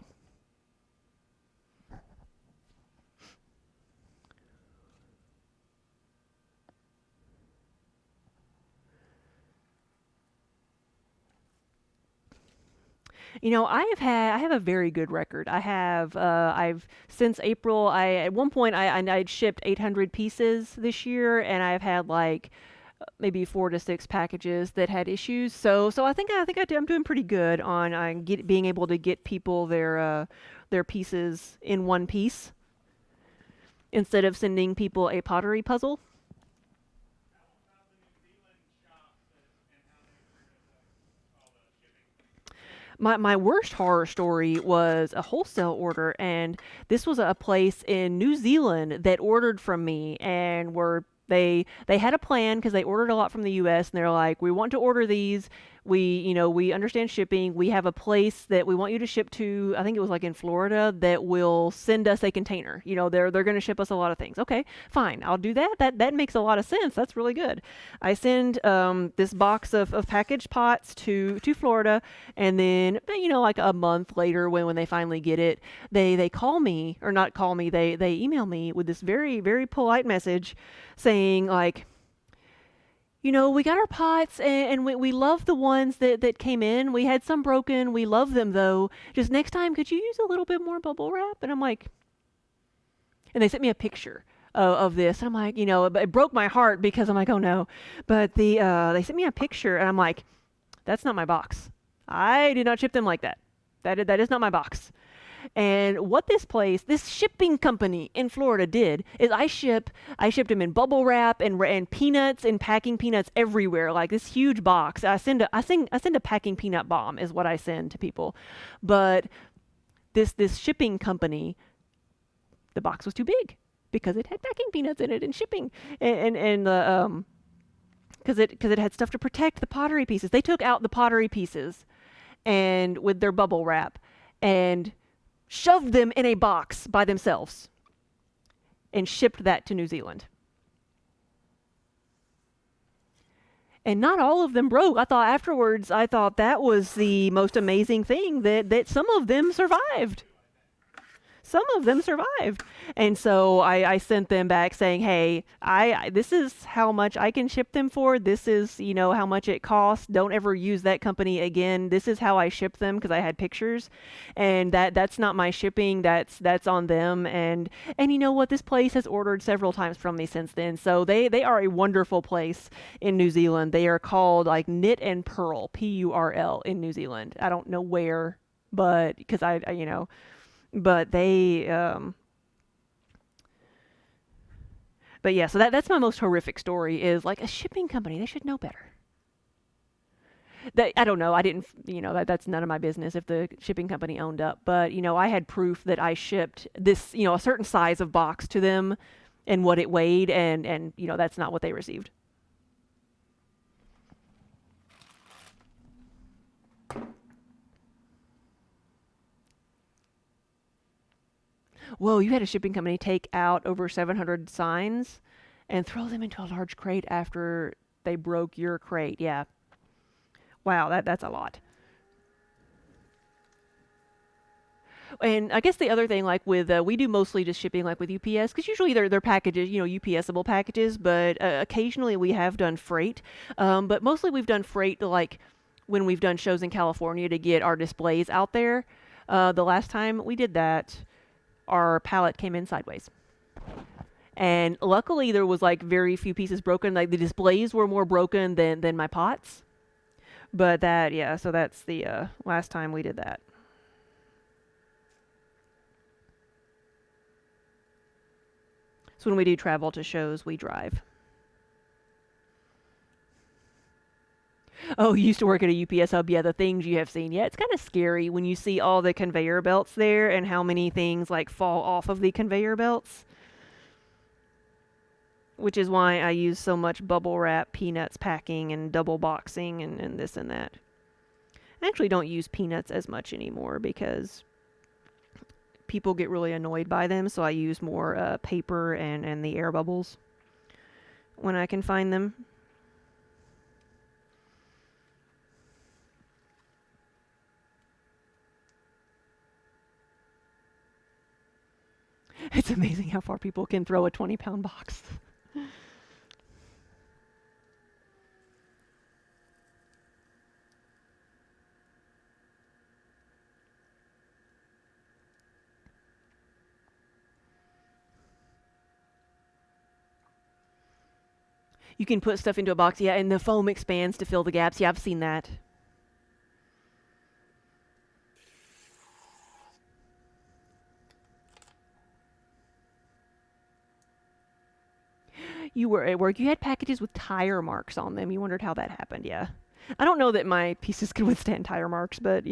You know, I have a very good record. I've since April. I At one point I'd shipped 800 pieces this year, and I've had like maybe 4 to 6 packages that had issues. So I'm doing pretty good on being able to get people their pieces in one piece instead of sending people a pottery puzzle. My worst horror story was a wholesale order, and this was a place in New Zealand that ordered from me, and they had a plan because they ordered a lot from the US, and they're like, we want to order these. We understand shipping. We have a place that we want you to ship to. I think it was like in Florida, that will send us a container. They're going to ship us a lot of things. Okay, fine, I'll do that. That makes a lot of sense. That's really good. I send this box of packaged pots to Florida, and then like a month later, when they finally get it, they call me, or not call me. They email me with this very, very polite message saying like, we got our pots, and we love the ones that came in. We had some broken. We love them, though. Just next time, could you use a little bit more bubble wrap? And I'm like, and they sent me a picture of this. And I'm like, it broke my heart because I'm like, oh no. But they sent me a picture, and I'm like, that's not my box. I did not ship them like that. That is not my box. And what this shipping company in Florida did is I shipped them in bubble wrap and peanuts and packing peanuts everywhere, like this huge box. I send a packing peanut bomb is what I send to people. But this shipping company, the box was too big because it had packing peanuts in it and shipping and the because it had stuff to protect the pottery pieces. They took out the pottery pieces and with their bubble wrap and shoved them in a box by themselves and shipped that to New Zealand. And not all of them broke. I thought that was the most amazing thing, that some of them survived. some of them survived. And so I sent them back saying, hey, this is how much I can ship them for. This is, how much it costs. Don't ever use that company again. This is how I ship them because I had pictures. And that's not my shipping. That's on them. And you know what? This place has ordered several times from me since then. So they are a wonderful place in New Zealand. They are called like Knit and Pearl, Purl in New Zealand. I don't know where, but because but they but yeah, so that's my most horrific story is like a shipping company. They should know better. That I don't know. I didn't, that's none of my business if the shipping company owned up. But I had proof that I shipped this, a certain size of box to them, and what it weighed, and that's not what they received. Whoa, you had a shipping company take out over 700 signs and throw them into a large crate after they broke your crate. Yeah. Wow, that's a lot. And I guess the other thing, like with we do mostly just shipping, like with UPS, because usually they're packages, UPSable packages. But occasionally we have done freight. But mostly we've done freight like when we've done shows in California to get our displays out there. The last time we did that, our pallet came in sideways. And luckily there was like very few pieces broken. Like the displays were more broken than my pots. But yeah, so that's the last time we did that. So when we do travel to shows, we drive. Oh, you used to work at a UPS hub. Yeah, the things you have seen. Yeah, it's kind of scary when you see all the conveyor belts there and how many things like fall off of the conveyor belts. Which is why I use so much bubble wrap, peanuts packing, and double boxing, and this and that. I actually don't use peanuts as much anymore because people get really annoyed by them, so I use more paper and the air bubbles when I can find them. It's amazing how far people can throw a 20-pound box. You can put stuff into a box, yeah, and the foam expands to fill the gaps. Yeah, I've seen that. You were at work. You had packages with tire marks on them. You wondered how that happened, yeah. I don't know that my pieces could withstand tire marks, but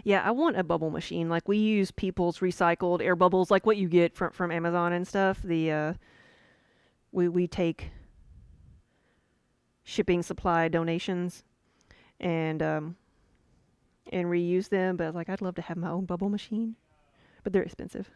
yeah, I want a bubble machine. Like we use people's recycled air bubbles, like what you get from Amazon and stuff. We take shipping supply donations and and reuse them. But like I'd love to have my own bubble machine, but they're expensive.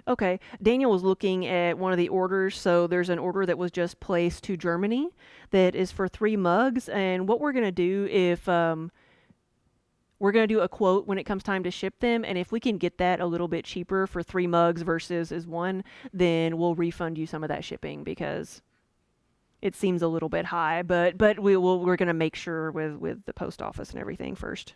Okay, Daniel was looking at one of the orders. So there's an order that was just placed to Germany that is for 3 mugs. And what we're gonna do if we're gonna do a quote when it comes time to ship them, and if we can get that a little bit cheaper for 3 mugs versus is one, then we'll refund you some of that shipping because it seems a little bit high. But we're gonna make sure with the post office and everything first.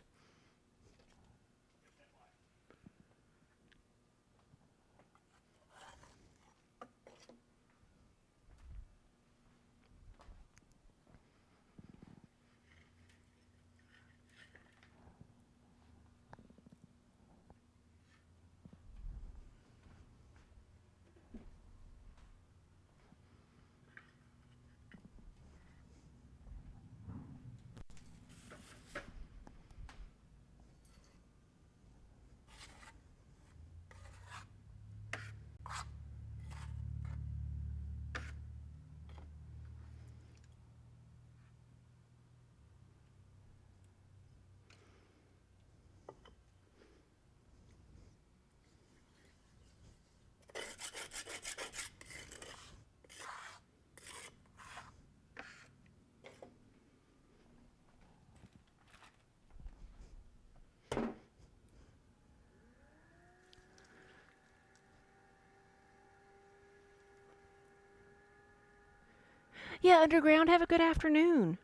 Yeah, Underground, have a good afternoon.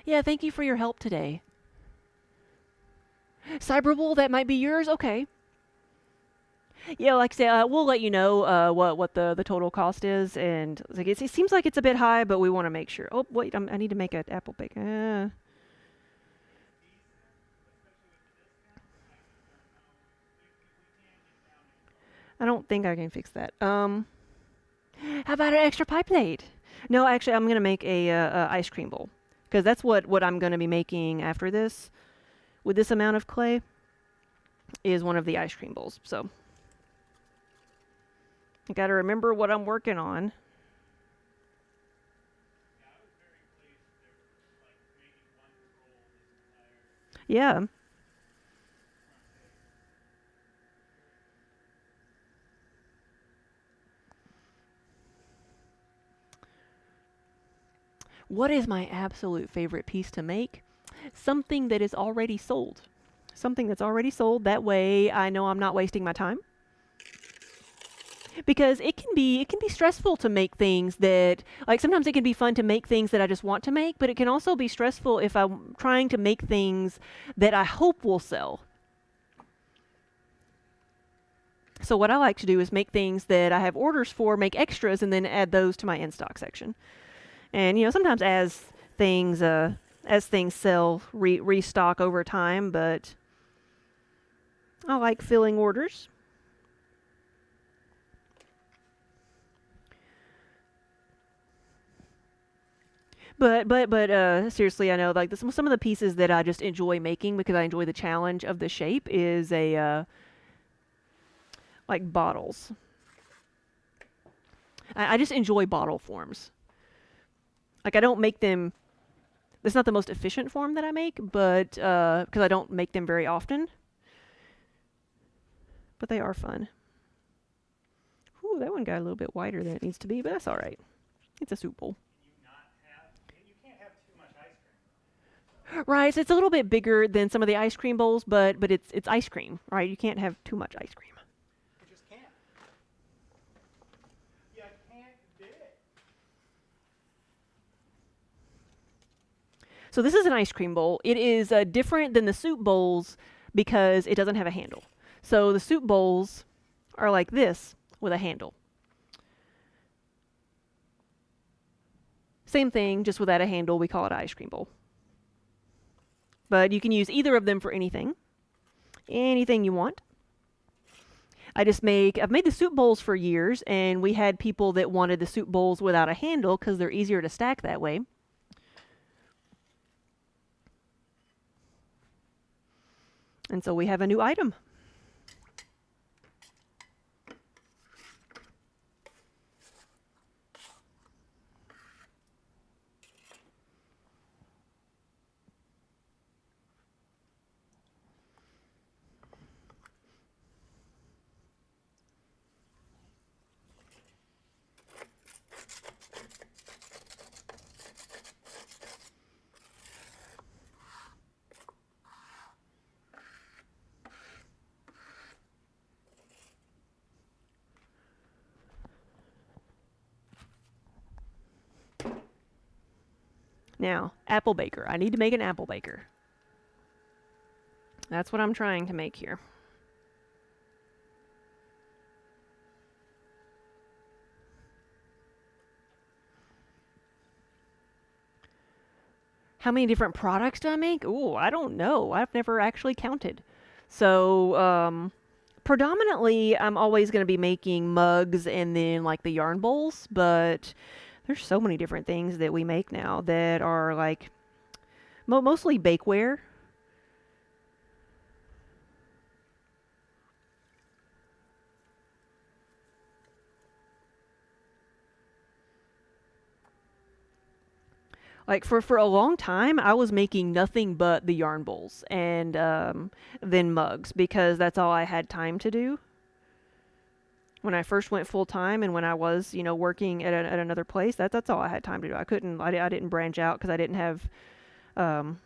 Yeah, thank you for your help today. Cyberbull, that might be yours? Okay. Yeah, like I say, we'll let you know what the total cost is, and like it seems like it's a bit high, but we want to make sure. Oh wait, I need to make an apple bake. I don't think I can fix that. How about an extra pie plate? No, actually, I'm gonna make a ice cream bowl because that's what I'm gonna be making after this with this amount of clay is one of the ice cream bowls. So I got to remember what I'm working on. Yeah. What is my absolute favorite piece to make? Something that is already sold. Something that's already sold. That way I know I'm not wasting my time. Because it can be stressful to make things that like sometimes it can be fun to make things that I just want to make, but it can also be stressful if I'm trying to make things that I hope will sell. So what I like to do is make things that I have orders for, make extras, and then add those to my in stock section. And sometimes as things sell, restock over time, but I like filling orders. But seriously, I know like some of the pieces that I just enjoy making because I enjoy the challenge of the shape is a like bottles. I just enjoy bottle forms. Like I don't make them. It's not the most efficient form that I make, but because I don't make them very often, but they are fun. Ooh, that one got a little bit wider than it needs to be, but that's all right. It's a soup bowl. You can't have too much ice cream. Right, so it's a little bit bigger than some of the ice cream bowls, but it's ice cream, right? You can't have too much ice cream. You just can't. You can't do it. So this is an ice cream bowl. It is different than the soup bowls because it doesn't have a handle. So the soup bowls are like this with a handle. Same thing, just without a handle. We call it an ice cream bowl. But you can use either of them for anything you want. I've made the soup bowls for years, and we had people that wanted the soup bowls without a handle because they're easier to stack that way. And so we have a new item. Now, apple baker. I need to make an apple baker. That's what I'm trying to make here. How many different products do I make? Ooh, I don't know. I've never actually counted. So, predominantly, I'm always going to be making mugs and then like the yarn bowls, but there's so many different things that we make now that are like mostly bakeware. Like for a long time, I was making nothing but the yarn bowls and then mugs because that's all I had time to do. When I first went full time and when I was, working at another place, that's all I had time to do. I didn't branch out because I didn't have um,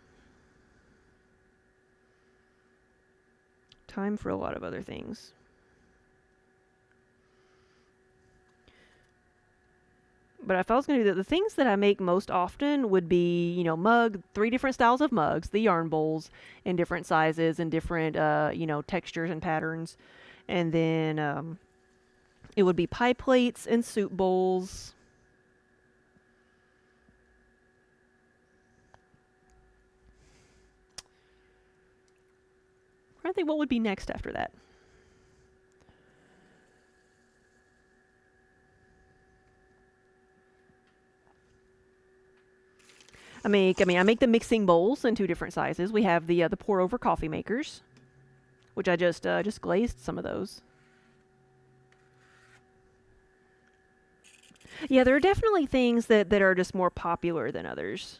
time for a lot of other things. But if I was going to do the things that I make most often would be, mug, 3 different styles of mugs, the yarn bowls in different sizes and different, textures and patterns. And then it would be pie plates and soup bowls. I think what would be next after that. I make the mixing bowls in 2 different sizes. We have the pour over coffee makers, which I just glazed some of those. Yeah, there are definitely things that are just more popular than others.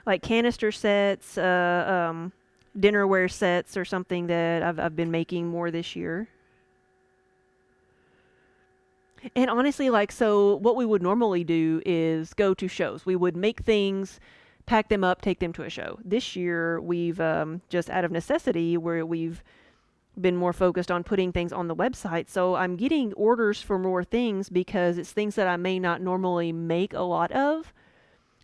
Like canister sets, dinnerware sets, or something that I've been making more this year. And honestly, so what we would normally do is go to shows. We would make things, pack them up, take them to a show. This year, we've just out of necessity, where we've been more focused on putting things on the website. So I'm getting orders for more things because it's things that I may not normally make a lot of,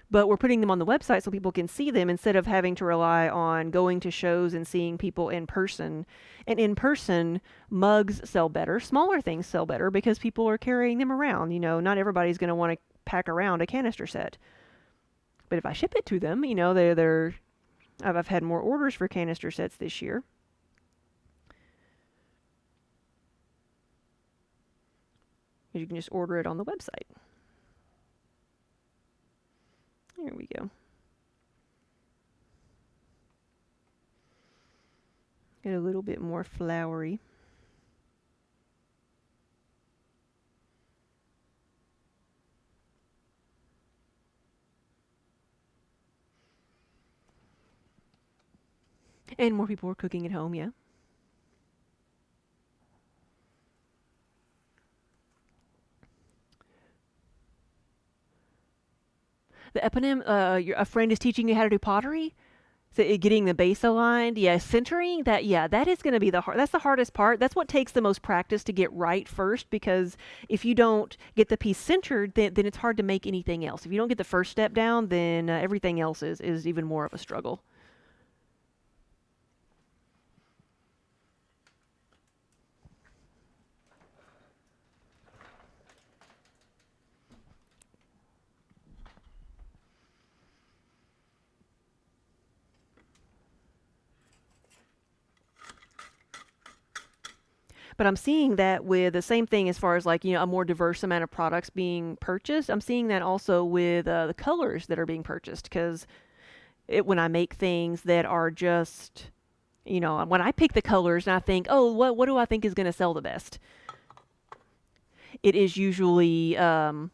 but we're putting them on the website so people can see them instead of having to rely on going to shows and seeing people in person. And in person, mugs sell better, smaller things sell better because people are carrying them around. Not everybody's going to want to pack around a canister set. But if I ship it to them, I've had more orders for canister sets this year. You can just order it on the website. There we go. Get a little bit more flowery. And more people are cooking at home, yeah. The eponym, a friend is teaching you how to do pottery? So getting the base aligned, yeah, centering that, yeah, that is going to be that's the hardest part. That's what takes the most practice to get right first, because if you don't get the piece centered, then it's hard to make anything else. If you don't get the first step down, then everything else is even more of a struggle. But I'm seeing that with the same thing as far as a more diverse amount of products being purchased. I'm seeing that also with the colors that are being purchased, because when I make things that are just, when I pick the colors and I think, oh, what do I think is going to sell the best? It is usually there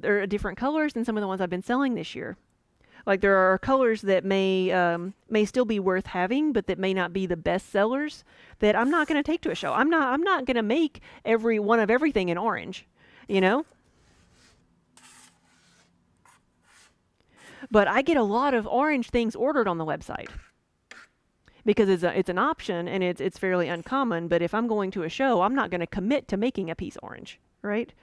are different colors than some of the ones I've been selling this year. Like there are colors that may still be worth having, but that may not be the best sellers, that I'm not going to take to a show. I'm not going to make every one of everything in orange, you know. But I get a lot of orange things ordered on the website because it's an option and it's fairly uncommon. But if I'm going to a show, I'm not going to commit to making a piece orange, right?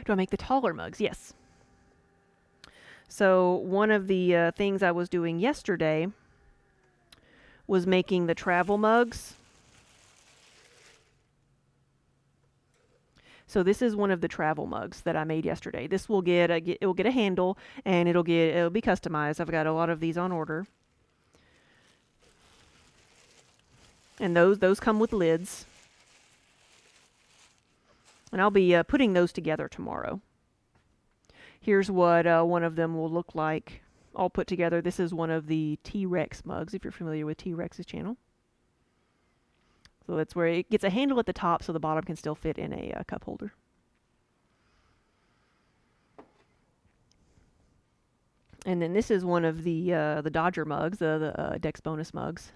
Do I make the taller mugs? Yes. So one of the things I was doing yesterday was making the travel mugs. So this is one of the travel mugs that I made yesterday. This will it will get a handle, and it'll be customized. I've got a lot of these on order. And those come with lids. And I'll be putting those together tomorrow. Here's what one of them will look like all put together. This is one of the T-Rex mugs, if you're familiar with T-Rex's channel. So that's where it gets a handle at the top so the bottom can still fit in a cup holder. And then this is one of the Dodger mugs, the Dex Bonus mugs.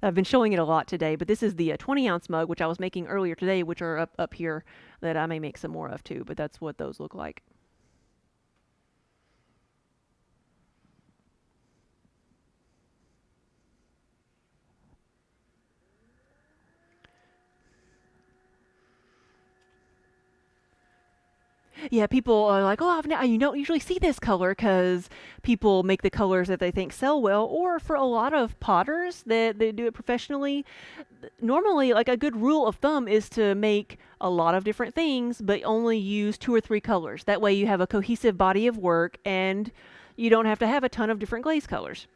I've been showing it a lot today, but this is the 20-ounce mug, which I was making earlier today, which are up here, that I may make some more of too, but that's what those look like. Yeah, people are like, oh, you don't usually see this color because people make the colors that they think sell well. Or for a lot of potters that they do it professionally, normally, like a good rule of thumb is to make a lot of different things, but only use 2 or 3 colors. That way you have a cohesive body of work and you don't have to have a ton of different glaze colors.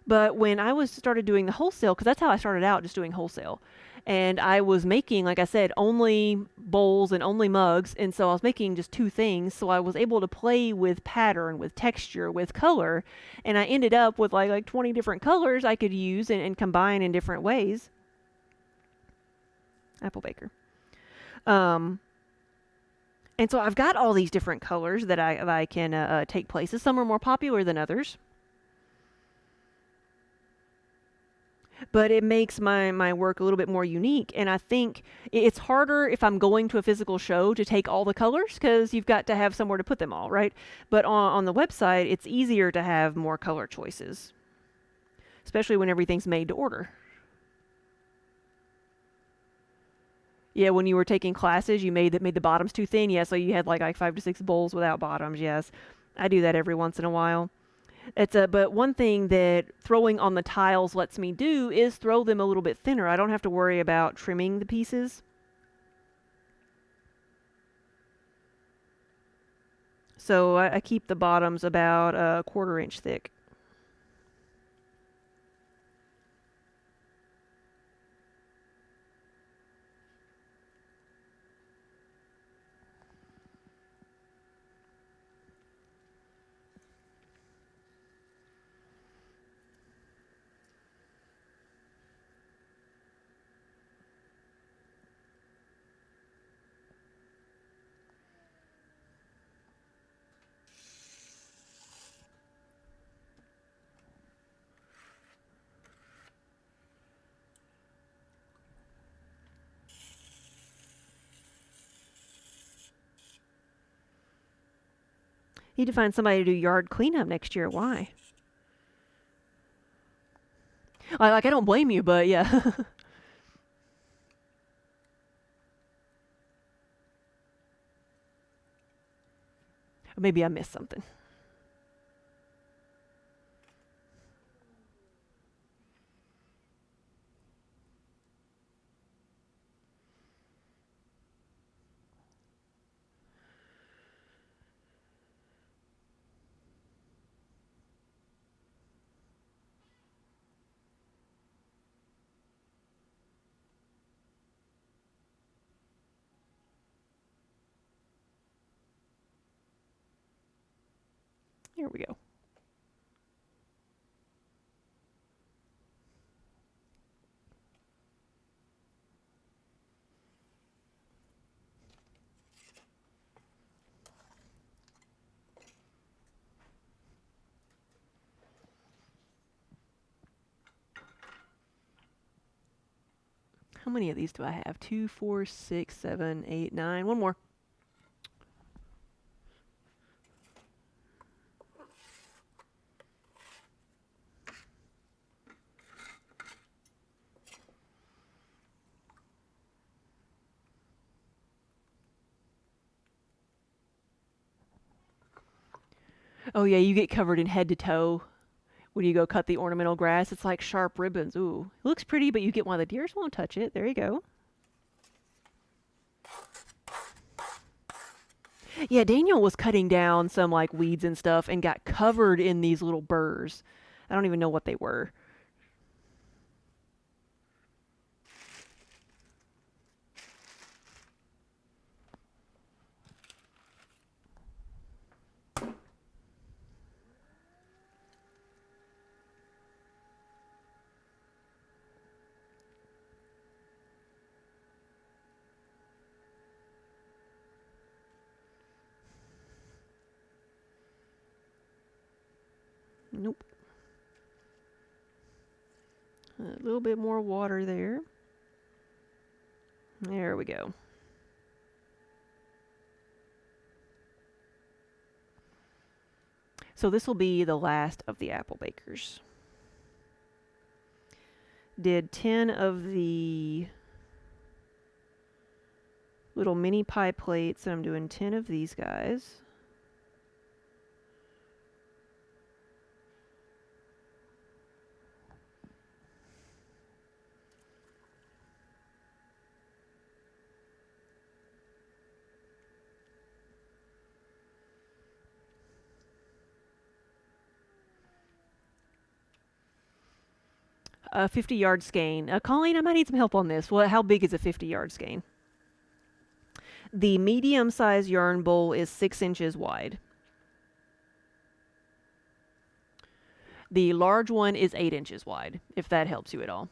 But when I was started doing the wholesale, because that's how I started out, just doing wholesale, and I was making, like I said, only bowls and only mugs, and so I was making just 2 things. So I was able to play with pattern, with texture, with color, and I ended up with like 20 different colors I could use and combine in different ways. Apple Baker. Um, and so I've got all these different colors that I can take places. Some are more popular than others. But it makes my work a little bit more unique. And I think it's harder if I'm going to a physical show to take all the colors because you've got to have somewhere to put them all, right? But on the website, it's easier to have more color choices, especially when everything's made to order. Yeah, when you were taking classes, you made the bottoms too thin. Yeah, so you had like 5 to 6 bowls without bottoms. Yes, I do that every once in a while. But one thing that throwing on the tiles lets me do is throw them a little bit thinner. I don't have to worry about trimming the pieces. So I keep the bottoms about a 1/4 inch thick. Need to find somebody to do yard cleanup next year. Why? I don't blame you, but yeah. Maybe I missed something. Here we go. How many of these do I have? 2, 4, 6, 7, 8, 9. One more. Oh yeah, you get covered in head to toe when you go cut the ornamental grass. It's like sharp ribbons. Ooh, it looks pretty, but you get one of the deers won't touch it. There you go. Yeah, Daniel was cutting down some like weeds and stuff and got covered in these little burrs. I don't even know what they were. Nope. A little bit more water there. There we go. So this will be the last of the apple bakers. Did 10 of the little mini pie plates, and I'm doing 10 of these guys. A 50-yard skein. Colleen, I might need some help on this. How big is a 50-yard skein? The medium-sized yarn bowl is 6 inches wide. The large one is 8 inches wide, if that helps you at all.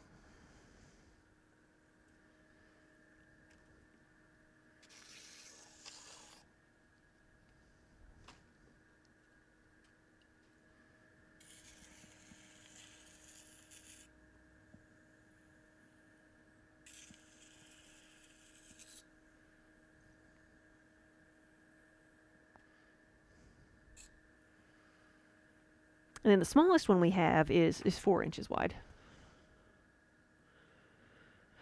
And then the smallest one we have is 4 inches wide.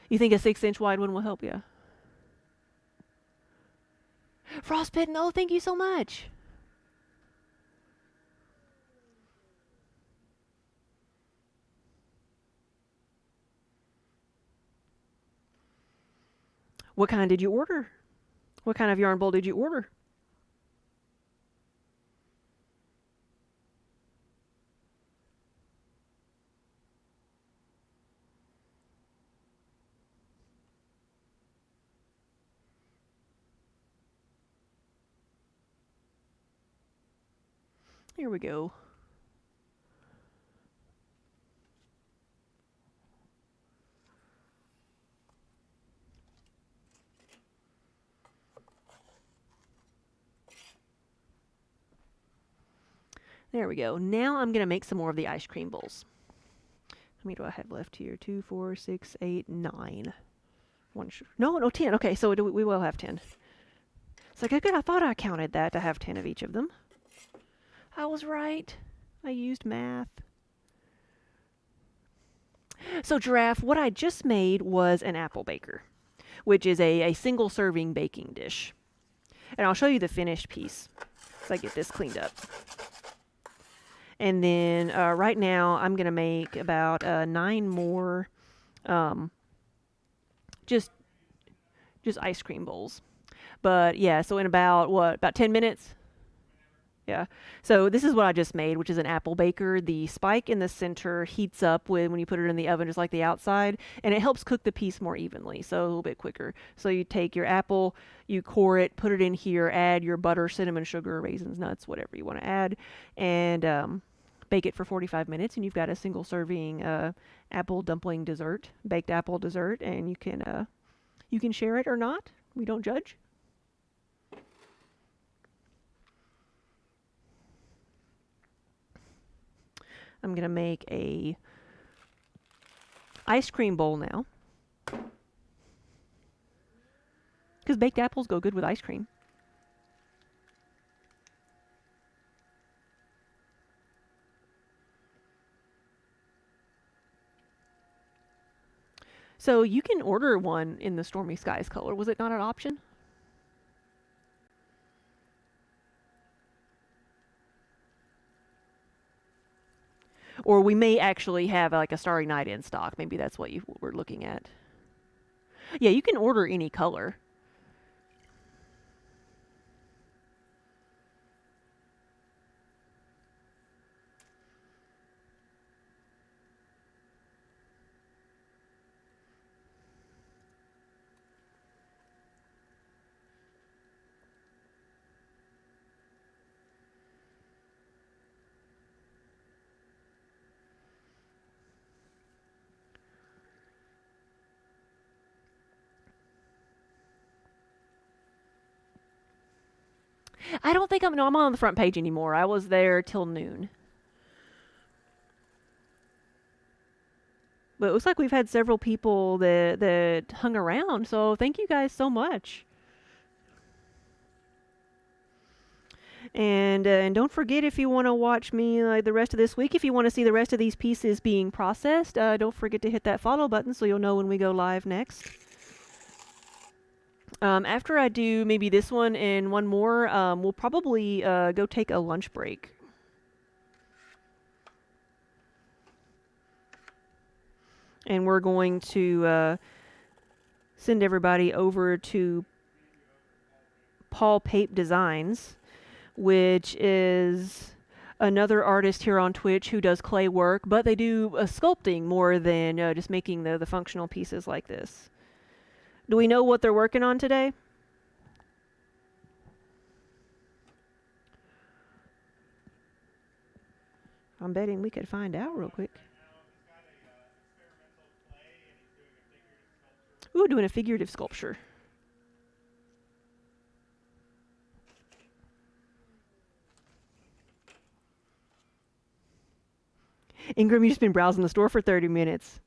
You think a 6-inch wide one will help you? Frostbitten, oh, thank you so much. What kind did you order? What kind of yarn bowl did you order? Here we go. There we go. Now I'm going to make some more of the ice cream bowls. How many do I have left here? 2, 4, 6, 8, 9. No, 10. Okay, so we will have 10. It's like, I thought I counted that to have 10 of each of them. I was right. I used math. So Giraffe, what I just made was an apple baker, which is a single serving baking dish. And I'll show you the finished piece as I get this cleaned up. And then right now I'm going to make about 9 more just ice cream bowls. But yeah, so in about 10 minutes? Yeah. So this is what I just made, which is an apple baker. The spike in the center heats up when you put it in the oven, just like the outside, and it helps cook the piece more evenly, so a little bit quicker. So you take your apple, you core it, put it in here, add your butter, cinnamon, sugar, raisins, nuts, whatever you want to add, and bake it for 45 minutes, and you've got a single serving apple dumpling dessert, baked apple dessert, and you can share it or not. We don't judge. I'm going to make a ice cream bowl now, because baked apples go good with ice cream. So you can order one in the Stormy Skies color. Was it not an option? Or we may actually have like a Starry Night in stock. Maybe that's what you were looking at. Yeah, you can order any color. I don't think I'm on the front page anymore. I was there till noon. But it looks like we've had several people that hung around, so thank you guys so much. And don't forget, if you want to watch me the rest of this week, if you want to see the rest of these pieces being processed, don't forget to hit that follow button so you'll know when we go live next. After I do maybe this one and one more, we'll probably go take a lunch break. And we're going to send everybody over to Paul Pape Designs, which is another artist here on Twitch who does clay work, but they do sculpting more than just making the functional pieces like this. Do we know what they're working on today? I'm betting we could find out real quick. Ooh, doing a figurative sculpture. Ingram, you've just been browsing the store for 30 minutes.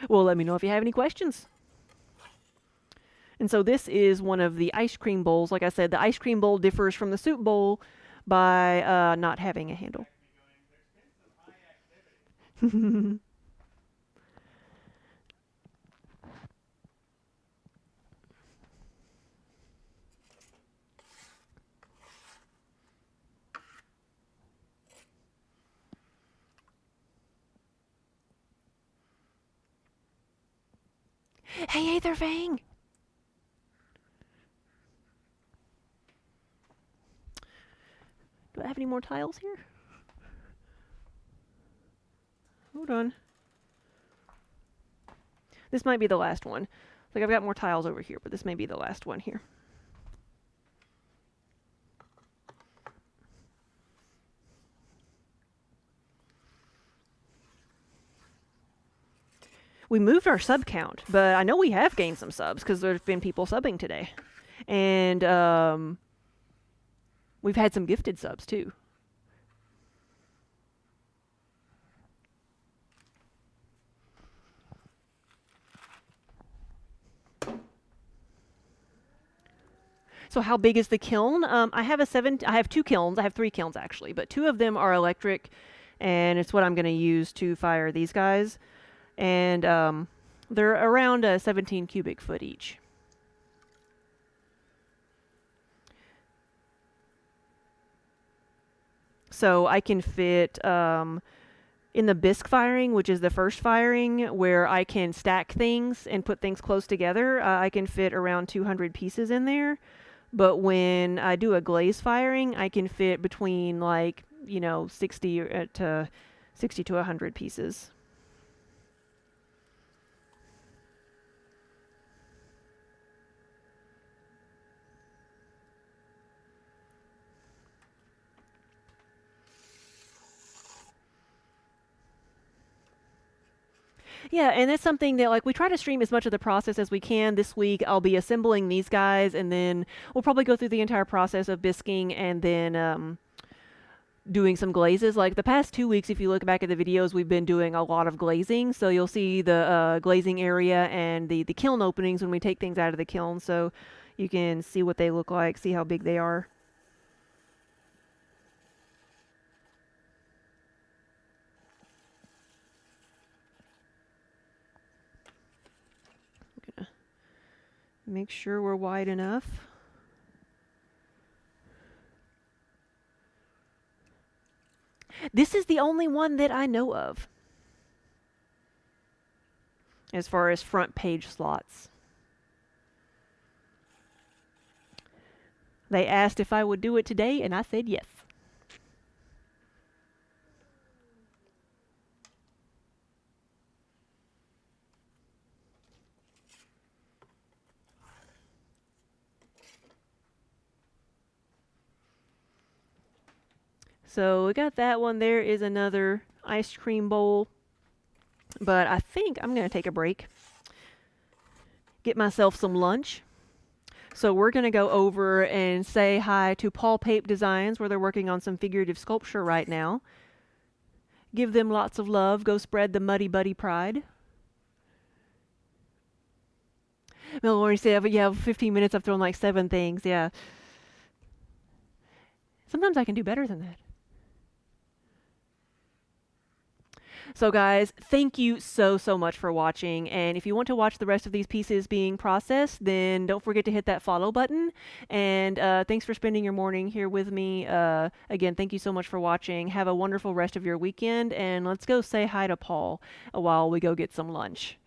Well, let me know if you have any questions. And so this is one of the ice cream bowls. Like I said, the ice cream bowl differs from the soup bowl by not having a handle. Hey, Aether Fang! Do I have any more tiles here? Hold on. This might be the last one. Like, I've got more tiles over here, but this may be the last one here. We moved our sub count, but I know we have gained some subs because there's been people subbing today. And we've had some gifted subs too. So how big is the kiln? I have 2 kilns. I have 3 kilns actually, but 2 of them are electric, and it's what I'm going to use to fire these guys. And they're around 17 cubic foot each. So I can fit in the bisque firing, which is the first firing, where I can stack things and put things close together. I can fit around 200 pieces in there. But when I do a glaze firing, I can fit between 60 to 100 pieces. Yeah, and it's something that we try to stream as much of the process as we can. This week I'll be assembling these guys, and then we'll probably go through the entire process of bisquing and then doing some glazes. Like the past 2 weeks, if you look back at the videos, we've been doing a lot of glazing. So you'll see the glazing area and the kiln openings when we take things out of the kiln, so you can see what they look like, see how big they are. Make sure we're wide enough. This is the only one that I know of as far as front page slots. They asked if I would do it today, and I said yes. So we got that one. There is another ice cream bowl. But I think I'm going to take a break, get myself some lunch. So we're going to go over and say hi to Paul Pape Designs, where they're working on some figurative sculpture right now. Give them lots of love. Go spread the Muddy Buddy pride. Mel Lauren said, yeah, 15 minutes I've thrown like 7 things. Yeah. Sometimes I can do better than that. So, guys, thank you so much for watching. And if you want to watch the rest of these pieces being processed, then don't forget to hit that follow button. And thanks for spending your morning here with me. Again, thank you so much for watching. Have a wonderful rest of your weekend. And let's go say hi to Paul while we go get some lunch.